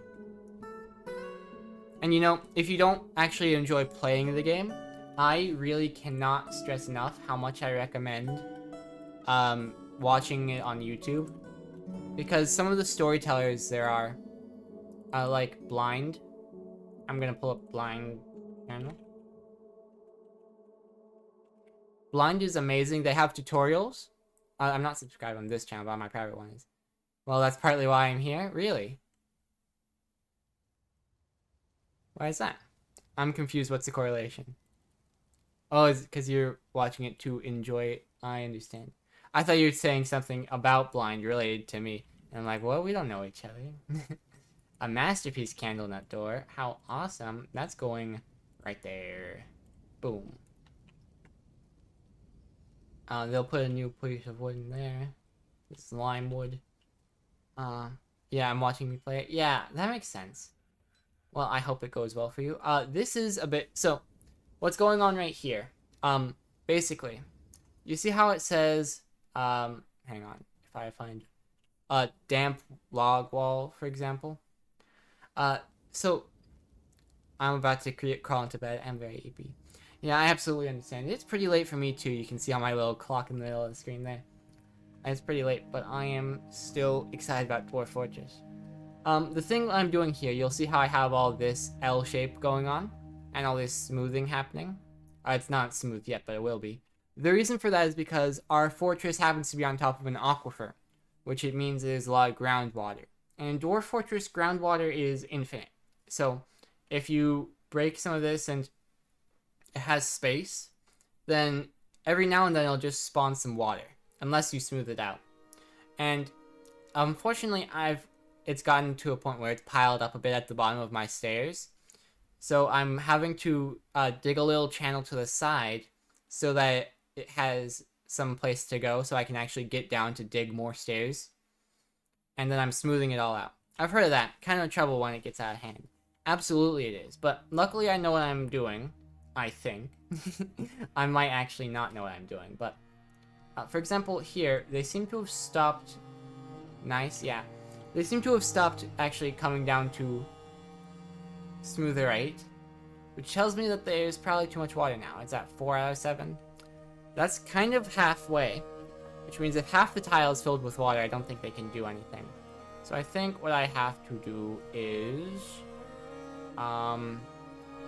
And you know, if you don't actually enjoy playing the game, I really cannot stress enough how much I recommend watching it on YouTube. Because some of the storytellers there are, like Blind. I'm gonna pull up Blind channel. Blind is amazing. They have tutorials. I'm not subscribed on this channel, but on my private one is. Well, that's partly why I'm here. Really? Why is that? I'm confused. What's the correlation? Oh, is it because you're watching it to enjoy it? I understand. I thought you were saying something about Blind related to me. And I'm like, well, we don't know each other. A masterpiece candle nut door. How awesome. That's going right there. Boom. They'll put a new piece of wood in there. It's lime wood. Yeah, I'm watching me play it. Yeah, that makes sense. Well, I hope it goes well for you. This is a bit... So, what's going on right here? Basically, you see how it says... hang on. If I find... a damp log wall, for example. So... I'm about to crawl into bed. I'm very sleepy. Yeah, I absolutely understand. It's pretty late for me, too. You can see on my little clock in the middle of the screen there. It's pretty late, but I am still excited about Dwarf Fortress. The thing I'm doing here, you'll see how I have all this L shape going on, and all this smoothing happening. It's not smooth yet, but it will be. The reason for that is because our fortress happens to be on top of an aquifer, which it means there's a lot of groundwater. And in Dwarf Fortress, groundwater is infinite. So if you break some of this and it has space, then every now and then it'll just spawn some water, unless you smooth it out. And unfortunately, it's gotten to a point where it's piled up a bit at the bottom of my stairs. So I'm having to dig a little channel to the side so that it has some place to go so I can actually get down to dig more stairs. And then I'm smoothing it all out. I've heard of that. Kind of trouble when it gets out of hand. Absolutely it is. But luckily I know what I'm doing. I think. I might actually not know what I'm doing. But for example here, they seem to have stopped... Nice, yeah. They seem to have stopped actually coming down to smoother 8. Which tells me that there's probably too much water now. It's at 4 out of 7. That's kind of halfway. Which means if half the tile is filled with water, I don't think they can do anything. So I think what I have to do is...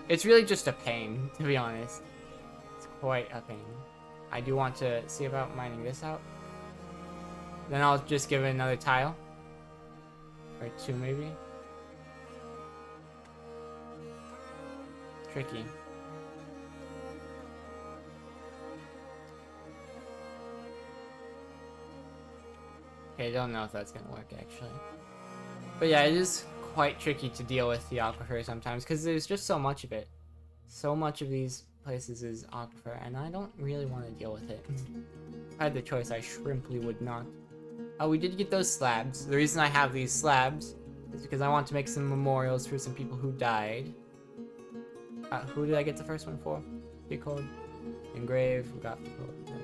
it's really just a pain, to be honest. It's quite a pain. I do want to see about mining this out. Then I'll just give it another tile. Or 2 maybe. Tricky. Okay, I don't know if that's gonna work actually. But yeah, it is quite tricky to deal with the aquifer sometimes because there's just so much of it. So much of these places is aquifer, and I don't really want to deal with it. If I had the choice, I shrimply would not. Oh, we did get those slabs. The reason I have these slabs is because I want to make some memorials for some people who died. Who did I get the first one for? Big code. Engrave. We got the code.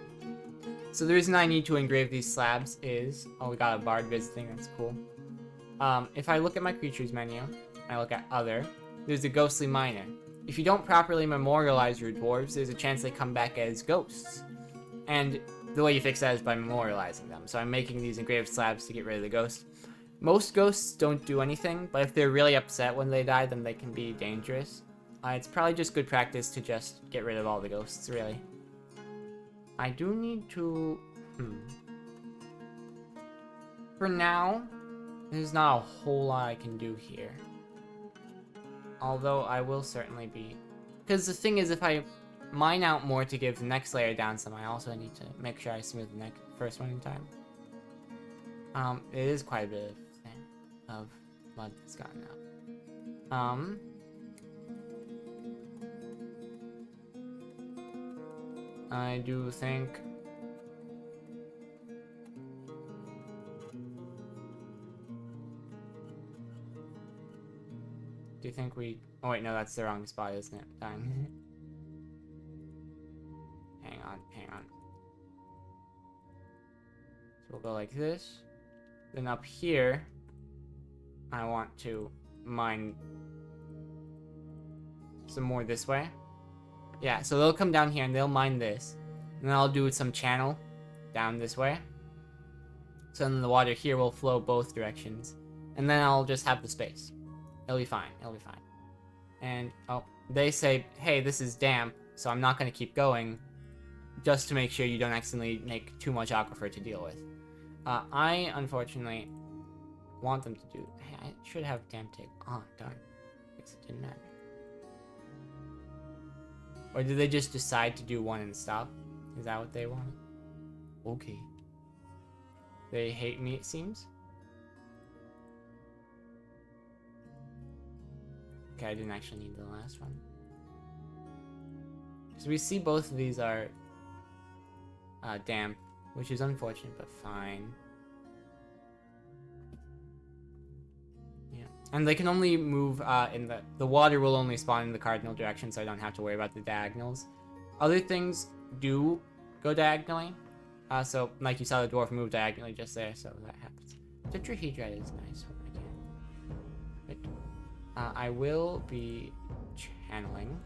So the reason I need to engrave these slabs is... Oh, we got a bard visiting. That's cool. If I look at my creatures menu, I look at other, there's a ghostly miner. If you don't properly memorialize your dwarves, there's a chance they come back as ghosts. And the way you fix that is by memorializing them. So I'm making these engraved slabs to get rid of the ghosts. Most ghosts don't do anything, but if they're really upset when they die, then they can be dangerous. It's probably just good practice to just get rid of all the ghosts, really. I do need to... For now, there's not a whole lot I can do here. Although I will certainly be... Because the thing is, if I mine out more to give the next layer down some, I also need to make sure I smooth the first one in time. It is quite a bit of mud that's gotten out. I do think... Do you think we... Oh wait, no, that's the wrong spot, isn't it? Dang. Hang on. So we'll go like this. Then up here, I want to mine some more this way. Yeah, so they'll come down here and they'll mine this. And then I'll do some channel down this way. So then the water here will flow both directions. And then I'll just have the space. It'll be fine. And, oh, they say, hey, this is damp, so I'm not going to keep going, just to make sure you don't accidentally make too much aquifer to deal with. I, unfortunately, want them to do... Hey, I should have damp tape. Oh, darn. Guess it didn't matter. Or did they just decide to do one and stop? Is that what they wanted? Okay. They hate me, it seems. Okay, I didn't actually need the last one. So we see both of these are damp, which is unfortunate, but fine. Yeah, and they can only move in the water will only spawn in the cardinal direction, so I don't have to worry about the diagonals. Other things do go diagonally. So like you saw the dwarf move diagonally just there, so that happens. Tetrahedrite is nice when I can. But I will be channeling.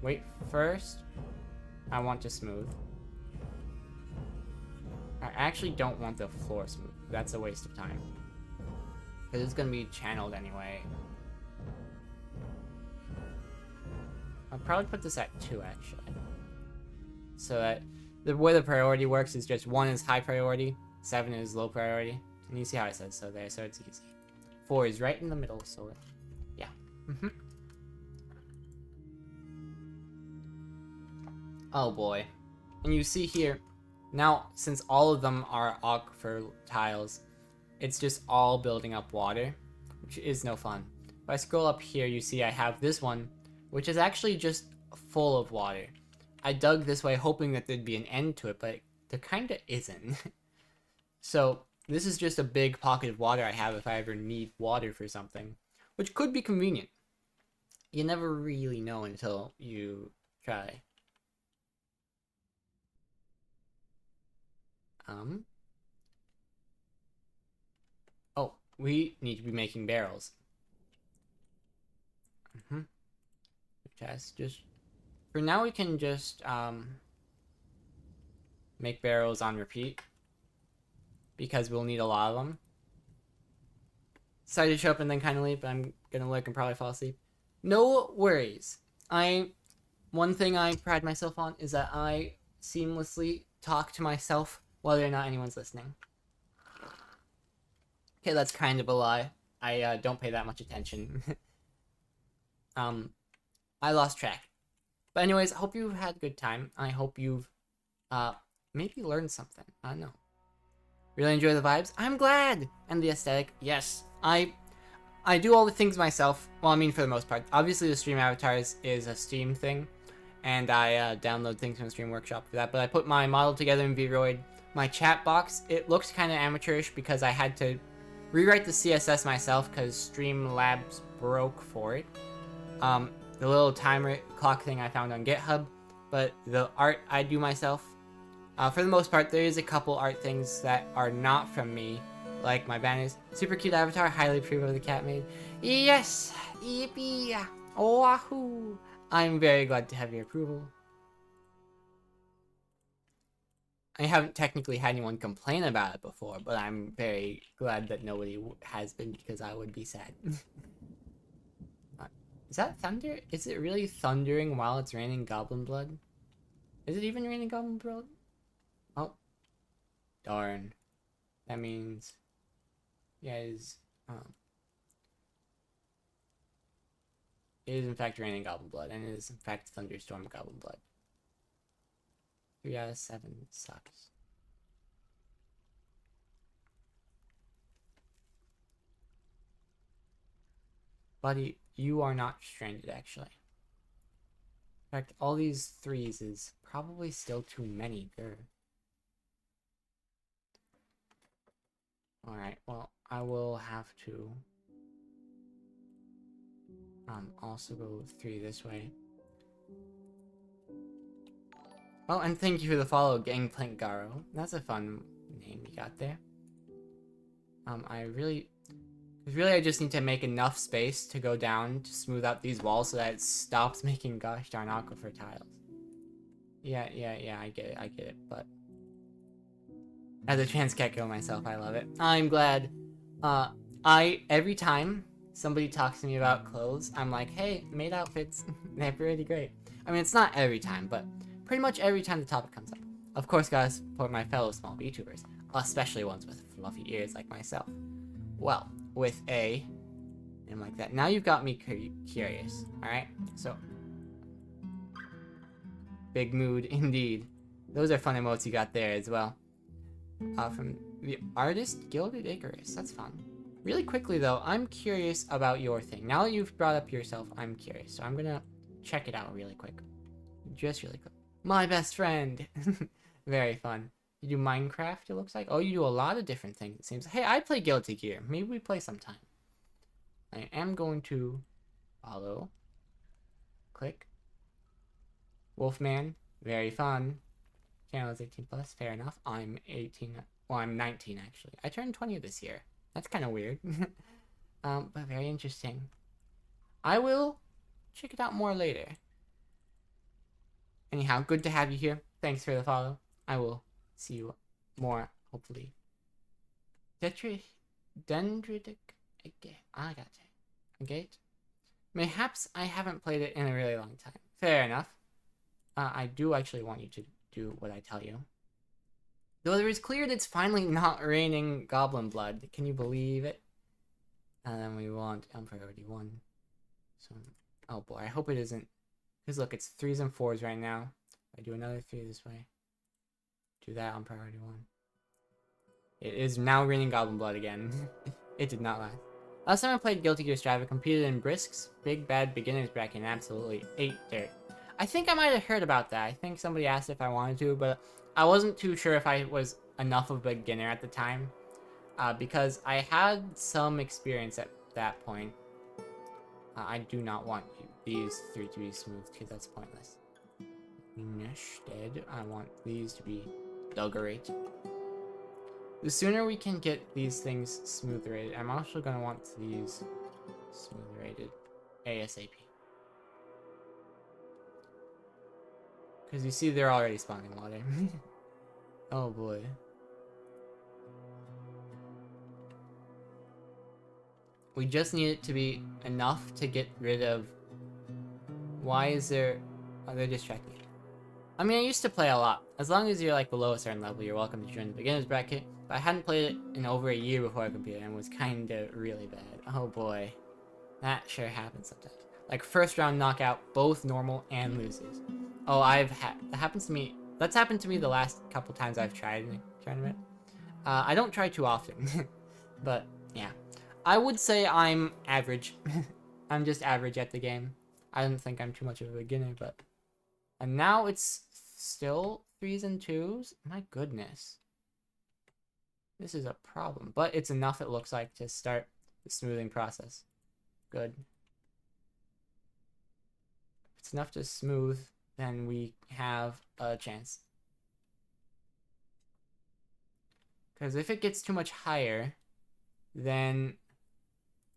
Wait, first, I want to smooth. I actually don't want the floor smooth. That's a waste of time. Because it's going to be channeled anyway. I'll probably put this at 2, actually. so that the way the priority works is just 1 is high priority, 7 is low priority, and you see how it says so there, so it's easy. 4 is right in the middle, so yeah. Oh boy. And you see here, now since all of them are aquifer tiles, it's just all building up water, which is no fun. If I scroll up here, you see I have this one, which is actually just full of water. I dug this way hoping that there'd be an end to it, but there kinda isn't. So this is just a big pocket of water I have if I ever need water for something, which could be convenient. You never really know until you try. Oh, we need to be making barrels. Just for now we can just make barrels on repeat because we'll need a lot of them. Decided to show up and then kind of leave, but I'm gonna look and probably fall asleep. No worries. One thing I pride myself on is that I seamlessly talk to myself whether or not anyone's listening. Okay, that's kind of a lie. I don't pay that much attention. I lost track. But anyways, I hope you had a good time. I hope you've maybe learned something. I don't know. Really enjoy the vibes? I'm glad! And the aesthetic, yes. I do all the things myself. Well, I mean for the most part. Obviously the stream avatars is a Steam thing. And I download things from the Stream Workshop for that. But I put my model together in Vroid. My chat box, it looks kind of amateurish because I had to rewrite the CSS myself because Streamlabs broke for it. The little timer clock thing I found on GitHub, but the art I do myself. For the most part, there is a couple art things that are not from me, like my banners. Super cute avatar, highly approve of the cat made. Yes! Yippee! Wahoo! I'm very glad to have your approval. I haven't technically had anyone complain about it before, but I'm very glad that nobody has been because I would be sad. Is that thunder? Is it really thundering while it's raining goblin blood? Is it even raining goblin blood? Oh. Darn. That means you guys, it is in fact raining goblin blood, and it is in fact thunderstorm goblin blood. 3 out of 7 sucks. Buddy, you are not stranded, actually. In fact, all these 3s is probably still too many. Alright, well, I will have to also go 3 this way. Oh, and thank you for the follow, Gangplank Garo. That's a fun name you got there. I just need to make enough space to go down to smooth out these walls so that it stops making gosh darn aquifer tiles. Yeah, I get it, but as a trans cat girl myself, I love it. I'm glad. Every time somebody talks to me about clothes, I'm like, hey, made outfits. They're pretty great. I mean, it's not every time, but pretty much every time the topic comes up. Of course, gotta support my fellow small VTubers, especially ones with fluffy ears like myself. Well, with a name like that. Now you've got me curious, alright? So, big mood indeed. Those are fun emotes you got there as well. From the artist Gilded Icarus, that's fun. Really quickly though, I'm curious about your thing. Now that you've brought up yourself, I'm curious. So I'm gonna check it out really quick. Just really quick. My best friend! Very fun. You do Minecraft, it looks like? Oh, you do a lot of different things, it seems. Hey, I play Guilty Gear. Maybe we play sometime. I am going to follow. Click. Wolfman. Very fun. Channel is 18 plus. Fair enough. I'm 18. Well, I'm 19 actually. I turned 20 this year. That's kind of weird. But very interesting. I will check it out more later. Anyhow, good to have you here. Thanks for the follow. I will see you more, hopefully. Dendritic. I got it. Gate. Mayhaps I haven't played it in a really long time. Fair enough. I do actually want you to do what I tell you. The weather is cleared, it's finally not raining goblin blood. Can you believe it? And then we want priority 1. So, oh boy, I hope it isn't. Because look, it's 3s and 4s right now. If I do another 3 this way, do that on priority 1. It is now raining goblin blood again. It did not last. Last time I played Guilty Gear Strive, I competed in Brisk's Big Bad Beginners Bracket and absolutely ate dirt. I think I might have heard about that. I think somebody asked if I wanted to, but I wasn't too sure if I was enough of a beginner at the time. Because I had some experience at that point. I do not want these 3 to be smooth, because that's pointless. Instead, I want these to be duggerate. The sooner we can get these things smooth rated, I'm also going to want these smooth rated ASAP. Because you see they're already spawning water. Oh boy. We just need it to be enough to get rid of... Why is there... Oh, they're distracting. I mean, I used to play a lot. As long as you're like below a certain level, you're welcome to join the beginner's bracket. But I hadn't played it in over a year before I competed and was kinda really bad. Oh boy. That sure happens sometimes. Like first round knockout, both normal and losers. Oh, that happens to me. That's happened to me the last couple times I've tried in a tournament. I don't try too often. But yeah. I would say I'm average. I'm just average at the game. I don't think I'm too much of a beginner, but... And now it's still 3s and 2s? My goodness. This is a problem. But it's enough, it looks like, to start the smoothing process. Good. If it's enough to smooth, then we have a chance. Because if it gets too much higher, then...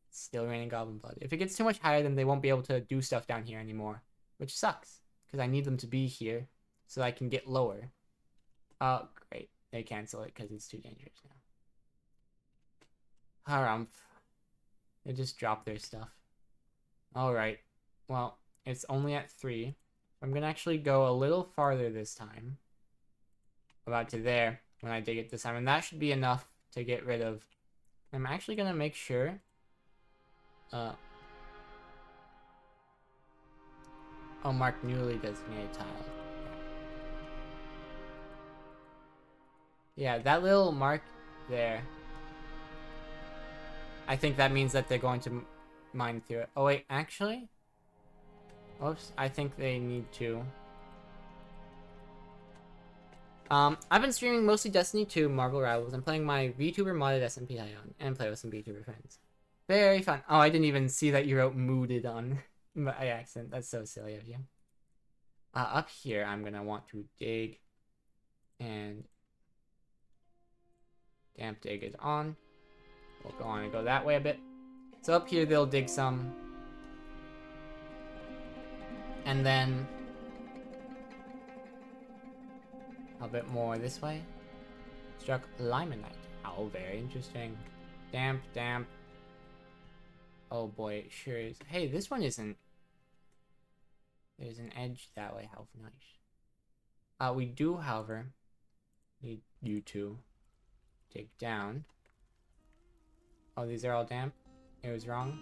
It's still raining goblin blood. If it gets too much higher, then they won't be able to do stuff down here anymore. Which sucks. Because I need them to be here so I can get lower. Oh, great. They cancel it because it's too dangerous now. Harumph. They just drop their stuff. Alright. Well, it's only at 3. I'm going to actually go a little farther this time. About to there when I dig it this time. And that should be enough to get rid of... I'm actually going to make sure... Oh, mark newly designated tile. Yeah, that little mark there. I think that means that they're going to mine through it. Oh wait, actually? Oops, I think they need to. I've been streaming mostly Destiny 2, Marvel Rivals, and playing my VTuber modded SMP on, and play with some VTuber friends. Very fun. Oh, I didn't even see that you wrote mooded on by accident. That's so silly of you. Up here, I'm gonna want to dig, and damp dig is on. We'll go on and go that way a bit. So up here, they'll dig some, and then a bit more this way. Struck limonite. Oh, very interesting. Damp, damp. Oh boy, it sure is. Hey, this one isn't. There's an edge that way. How nice. We do, however, need you to take down. Oh, these are all damp. It was wrong.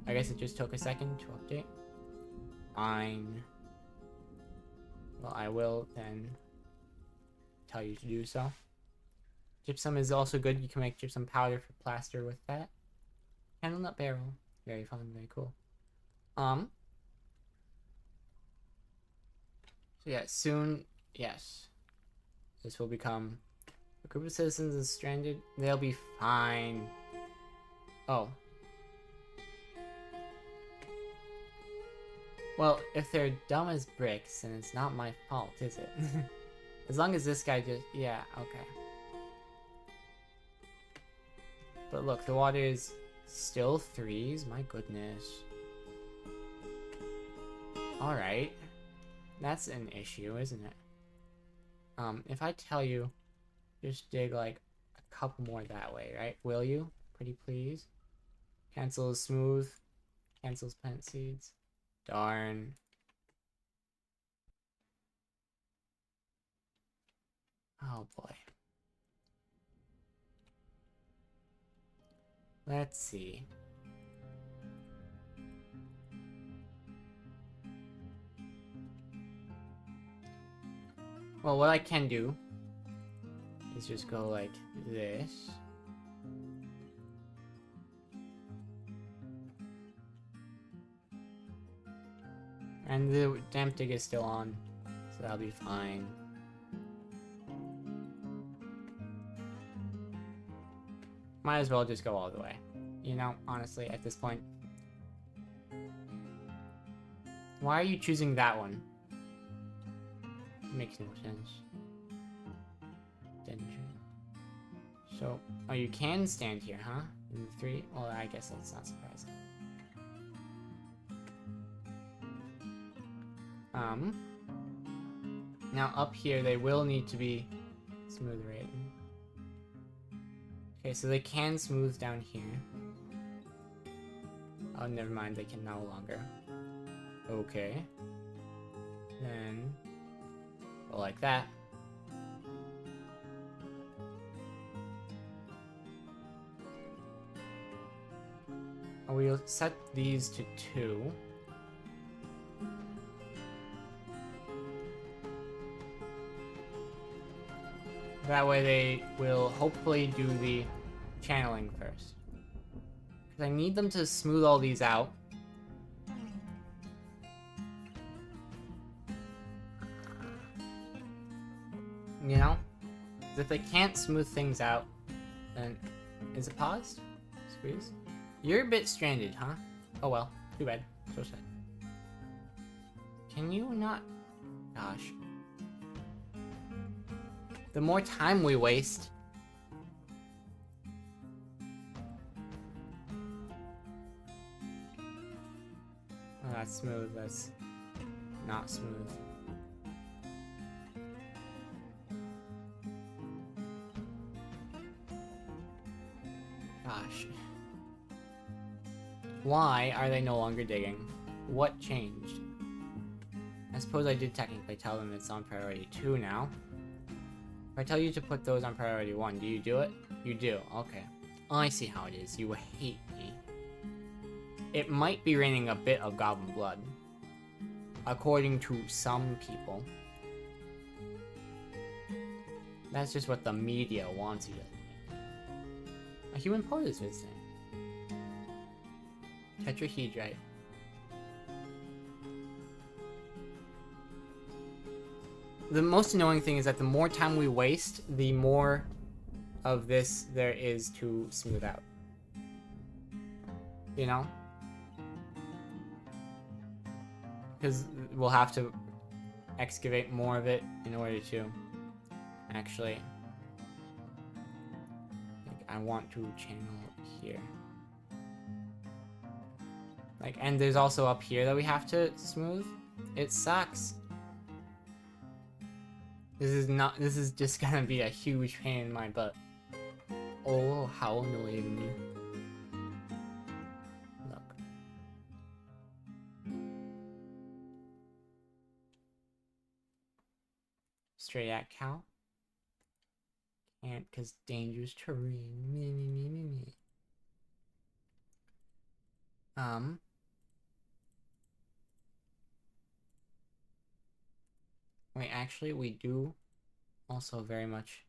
I guess it just took a second to update. Fine. Well, I will then tell you to do so. Gypsum is also good. You can make gypsum powder for plaster with that. Candlenut barrel. Very fun, very cool. So yeah, soon, yes. This will become a group of citizens is stranded. They'll be fine. Oh. Well, if they're dumb as bricks, then it's not my fault, is it? As long as this guy just... Yeah, okay. But look, the water is still 3s. My goodness. Alright. That's an issue, isn't it? If I tell you, just dig like a couple more that way, right? Will you? Pretty please. Cancels smooth. Cancels plant seeds. Darn. Oh boy. Let's see. Well, what I can do is just go like this. And the damp dig is still on, so that'll be fine. Might as well just go all the way. You know, honestly, at this point. Why are you choosing that one? Makes no sense. So, oh, you can stand here, huh? In the 3? Well, I guess that's not surprising. Now up here, they will need to be smooth rating. Okay, so they can smooth down here. Oh, never mind, they can no longer. Okay. Then, go like that. We'll set these to 2. That way they will hopefully do the channeling first. Because I need them to smooth all these out. You know? Because if they can't smooth things out, then... Is it paused? Squeeze? You're a bit stranded, huh? Oh well. Too bad. So sad. Can you not... Gosh. The more time we waste... Oh, that's smooth. That's not smooth. Gosh. Why are they no longer digging? What changed? I suppose I did technically tell them it's on priority 2 now. If I tell you to put those on priority 1, do you do it? You do, okay. Oh, I see how it is. You hate me. It might be raining a bit of goblin blood. According to some people. That's just what the media wants you to think. A human poet is visiting. Tetrahedrite. The most annoying thing is that the more time we waste, the more of this there is to smooth out. You know? Because we'll have to excavate more of it in order to actually... I want to channel here. Like, and there's also up here that we have to smooth. It sucks. This is just gonna be a huge pain in my butt. Oh, how annoying. Look. Straight at cow. Can't, cause dangerous terrain. Me. Wait, actually, we do also very much...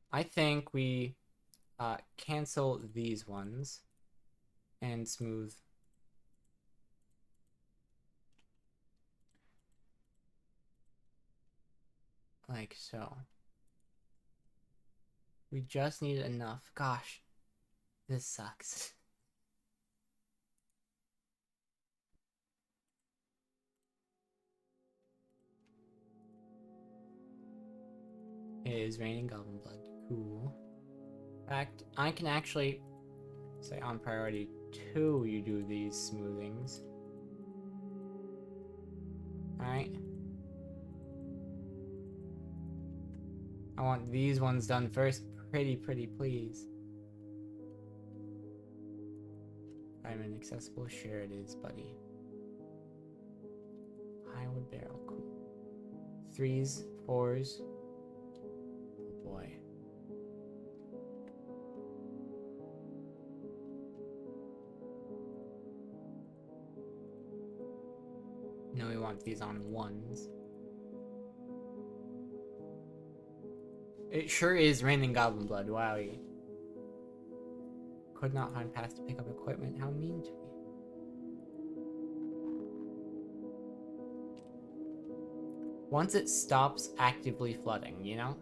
I think we cancel these ones and smooth. Like so. We just need enough. Gosh, this sucks. It is raining goblin blood. Cool. In fact, I can actually say on priority 2 you do these smoothings. Alright. I want these ones done first. Pretty please. I'm inaccessible? Sure it is, buddy. I would barrel. Cool. 3s, 4s. Oh boy. No, we want these on 1s. It sure is raining goblin blood. Wowie. Could not find paths to pick up equipment. How mean to me. Once it stops actively flooding, you know?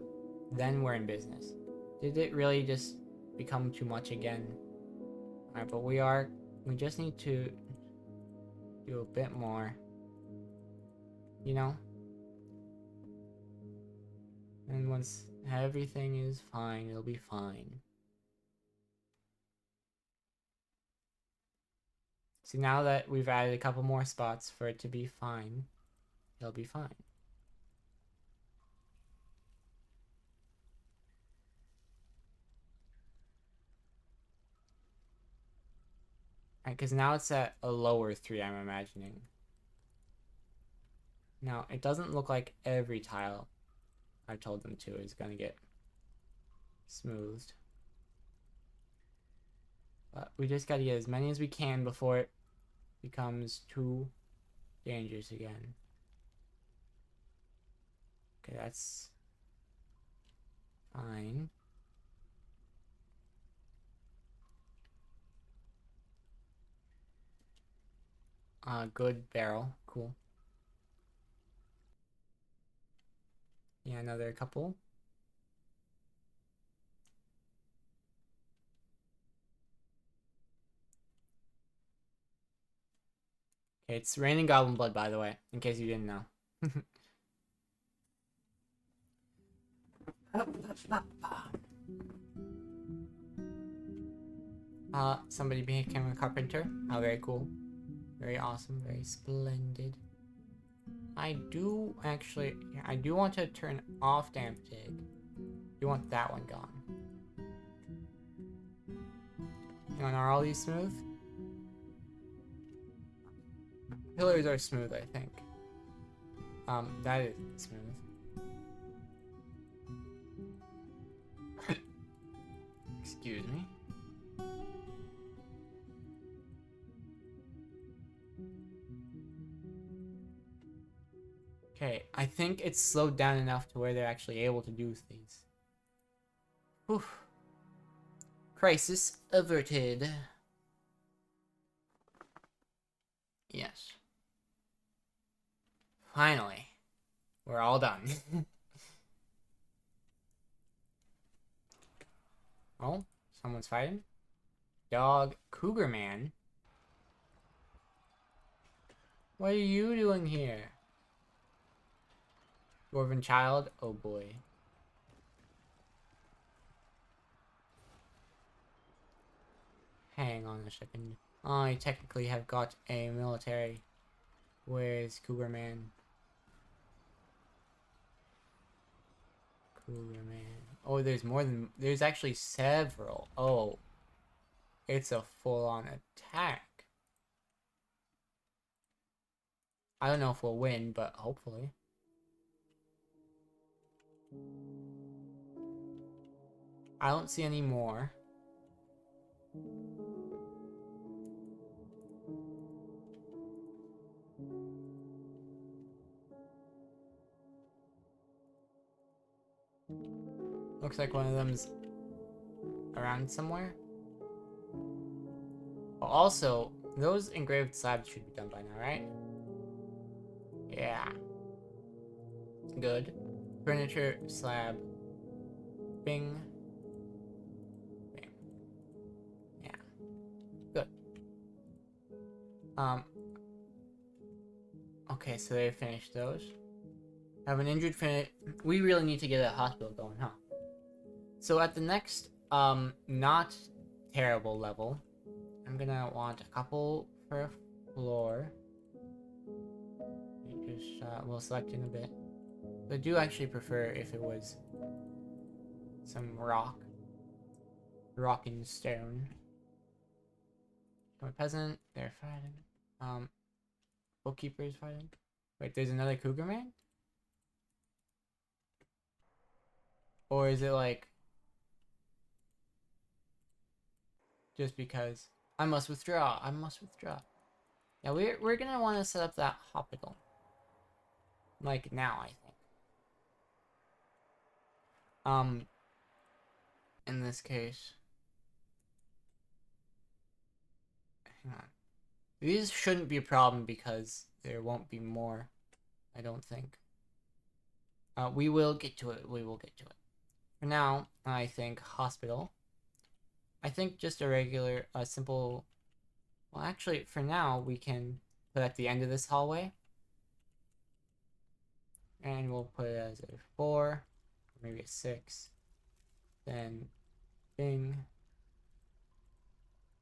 Then we're in business. Did it really just become too much again? Alright, but we just need to do a bit more. You know? And once everything is fine, it'll be fine. See, now that we've added a couple more spots for it to be fine, it'll be fine. Right, because now it's at a lower 3, I'm imagining. Now, it doesn't look like every tile I told them to is going to get smoothed. But we just got to get as many as we can before it becomes too dangerous again. Okay, that's fine. Good barrel. Cool. Yeah, another couple. Okay, it's raining goblin blood, by the way, in case you didn't know. Somebody became a carpenter. Oh, very cool. Very awesome. Very splendid. I do want to turn off damp dig. You want that one gone. And are all these smooth? Pillars are smooth, I think. That is smooth. Excuse me. Okay, I think it's slowed down enough to where they're actually able to do things. Whew. Crisis averted. Yes. Finally. We're all done. Oh, someone's fighting. Dog Cougar Man. What are you doing here? Dwarven child? Oh boy. Hang on a second. I technically have got a military. Where's Cougar Man? Cougar Man. Oh, there's actually several. Oh. It's a full-on attack. I don't know if we'll win, but hopefully. I don't see any more. Looks like one of them's around somewhere. Oh, also, those engraved slabs should be done by now, right? Yeah. Good. Furniture slab. Bing. Bing. Yeah. Good. Okay, so they finished those. Have an injured friend. We really need to get a hospital going, huh? So at the next, not terrible level, I'm gonna want a couple for a floor. Just, we'll select in a bit. I do actually prefer if it was some rock and stone. A peasant, they're fighting. Bookkeeper is fighting. Wait, there's another Cougar Man? Or is it like... just because... I must withdraw. I must withdraw. Yeah, we're gonna want to set up that hospital. Like now, I think. In this case... hang on. These shouldn't be a problem because there won't be more, I don't think. We will get to it. We will get to it. For now, I think hospital. I think just a regular, simple... Well, actually, for now, we can put at the end of this hallway. And we'll put it as a 4, maybe a 6. Then bing.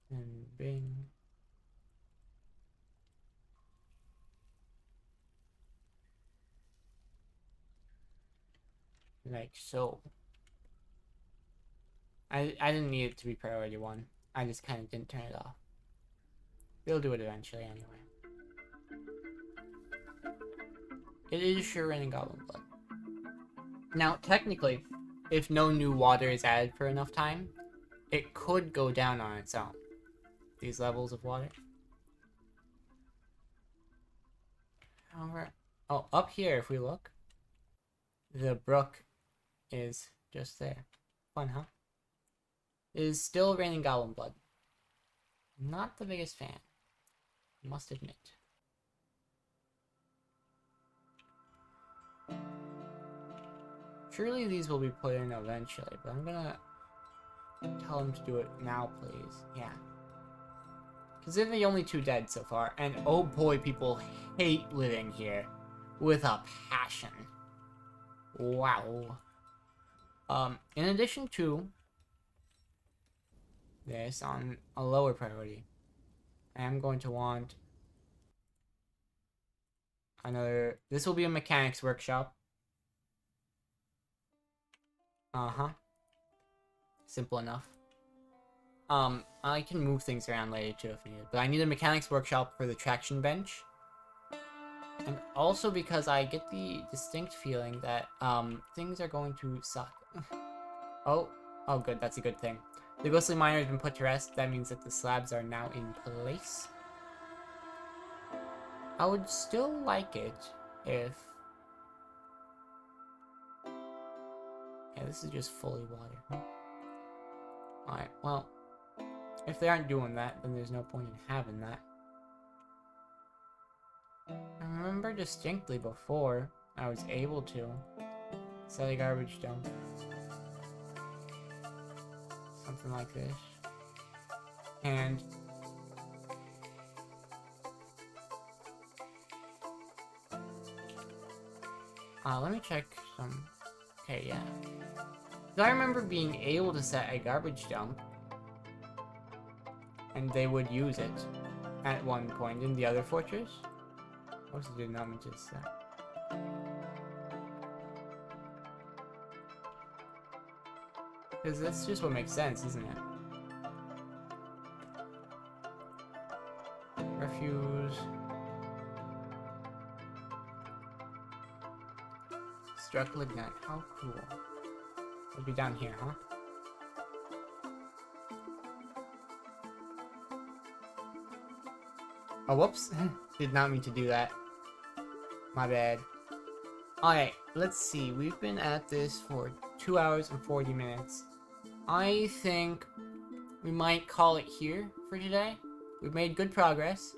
And bing. Like so. I didn't need it to be priority 1. I just kind of didn't turn it off. We'll do it eventually anyway. It is sure raining goblin blood. Now, technically, if no new water is added for enough time, it could go down on its own. These levels of water. However, oh, up here, if we look, the brook is just there. Fun, huh? It is still raining goblin blood. Not the biggest fan, must admit. Surely these will be put in eventually, but I'm gonna tell them to do it now, please. Yeah. Because they're the only 2 dead so far, and oh boy, people hate living here with a passion. Wow. In addition to this, on a lower priority, I am going to want another... This will be a mechanics workshop. Uh-huh. Simple enough. I can move things around later too if needed, but I need a mechanics workshop for the traction bench. And also because I get the distinct feeling that, things are going to suck. Oh good, that's a good thing. The ghostly miner has been put to rest. That means that the slabs are now in place. I would still like it if... yeah, this is just fully water. Alright, well, if they aren't doing that, then there's no point in having that. I remember distinctly before I was able to set a garbage dump. Something like this. And let me check some... okay, yeah. So I remember being able to set a garbage dump, and they would use it at one point in the other fortress. Also did not mean to set. Because that's just what makes sense, isn't it? Refuse. Struck lignite. How cool. It'll be down here, huh? Oh, whoops. Did not mean to do that. My bad. Alright, let's see. We've been at this for 2 hours and 40 minutes. I think we might call it here for today. We've made good progress.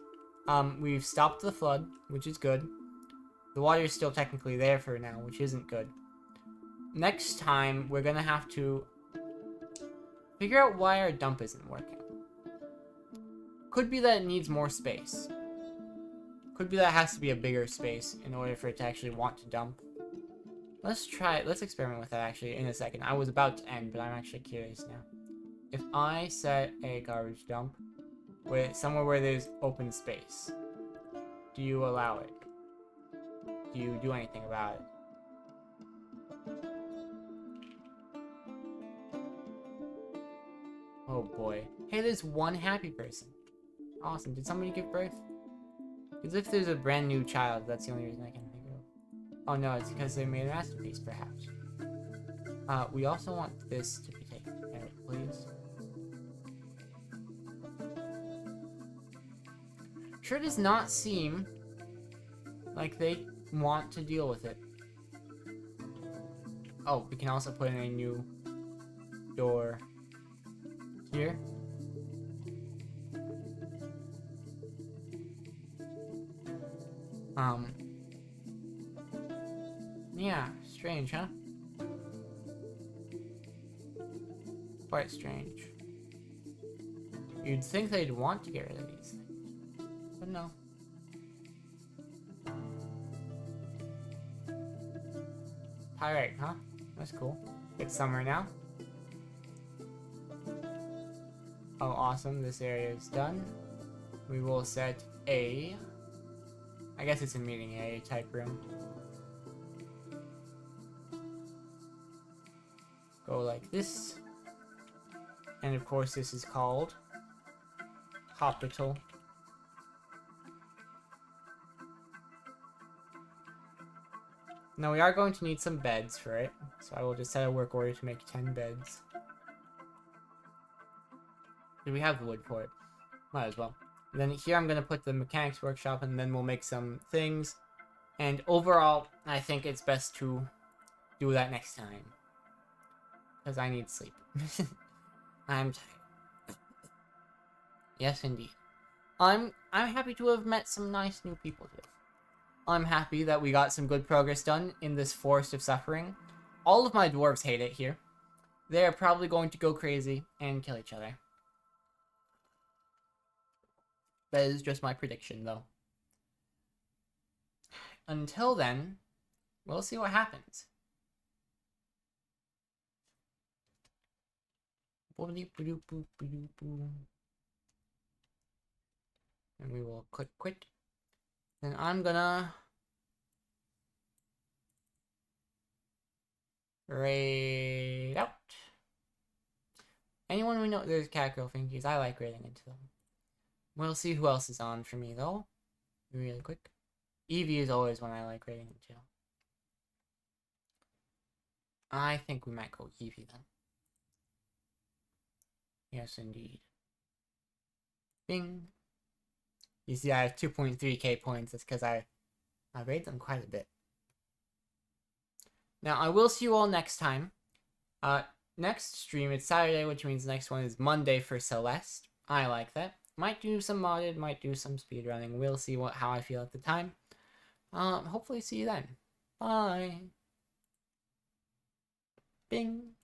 We've stopped the flood, which is good. The water is still technically there for now, which isn't good. Next time, we're gonna have to figure out why our dump isn't working. Could be that it needs more space. Could be that it has to be a bigger space in order for it to actually want to dump. Let's experiment with that actually in a second. I was about to end, but I'm actually curious now. If I set a garbage dump somewhere where there's open space, do you allow it? Do you do anything about it? Oh boy. Hey, there's one happy person. Awesome. Did somebody give birth? Because if there's a brand new child, that's the only reason I can think of. Oh no, it's because they made a masterpiece, perhaps. We also want this to be taken care of, please. Sure does not seem like they want to deal with it. Oh, we can also put in a new door here. Yeah, strange, huh? Quite strange. You'd think they'd want to get rid of these things, but no. Pyrite, huh? That's cool. It's summer now. Oh, awesome. This area is done. We will set a... I guess it's a meeting area type room. Go like this. And of course this is called Hospital. Now we are going to need some beds for it. So I will just set a work order to make 10 beds. Do we have the wood for it? Might as well. And then here I'm going to put the mechanics workshop, and then we'll make some things. And overall, I think it's best to do that next time. Because I need sleep. I'm tired. Yes, indeed. I'm happy to have met some nice new people today. I'm happy that we got some good progress done in this forest of suffering. All of my dwarves hate it here. They are probably going to go crazy and kill each other. That is just my prediction, though. Until then, we'll see what happens. And we will click quit. Then I'm gonna raid out. Anyone we know, there's Catgirl Finkies. I like raiding into them. We'll see who else is on for me though. Really quick. Eevee is always one I like raiding into. I think we might go Eevee then. Yes, indeed. Bing. You see, I have 2.3k points. That's because I raid them quite a bit. Now, I will see you all next time. Next stream, it's Saturday, which means the next one is Monday for Celeste. I like that. Might do some modded, might do some speedrunning. We'll see how I feel at the time. Hopefully see you then. Bye. Bing.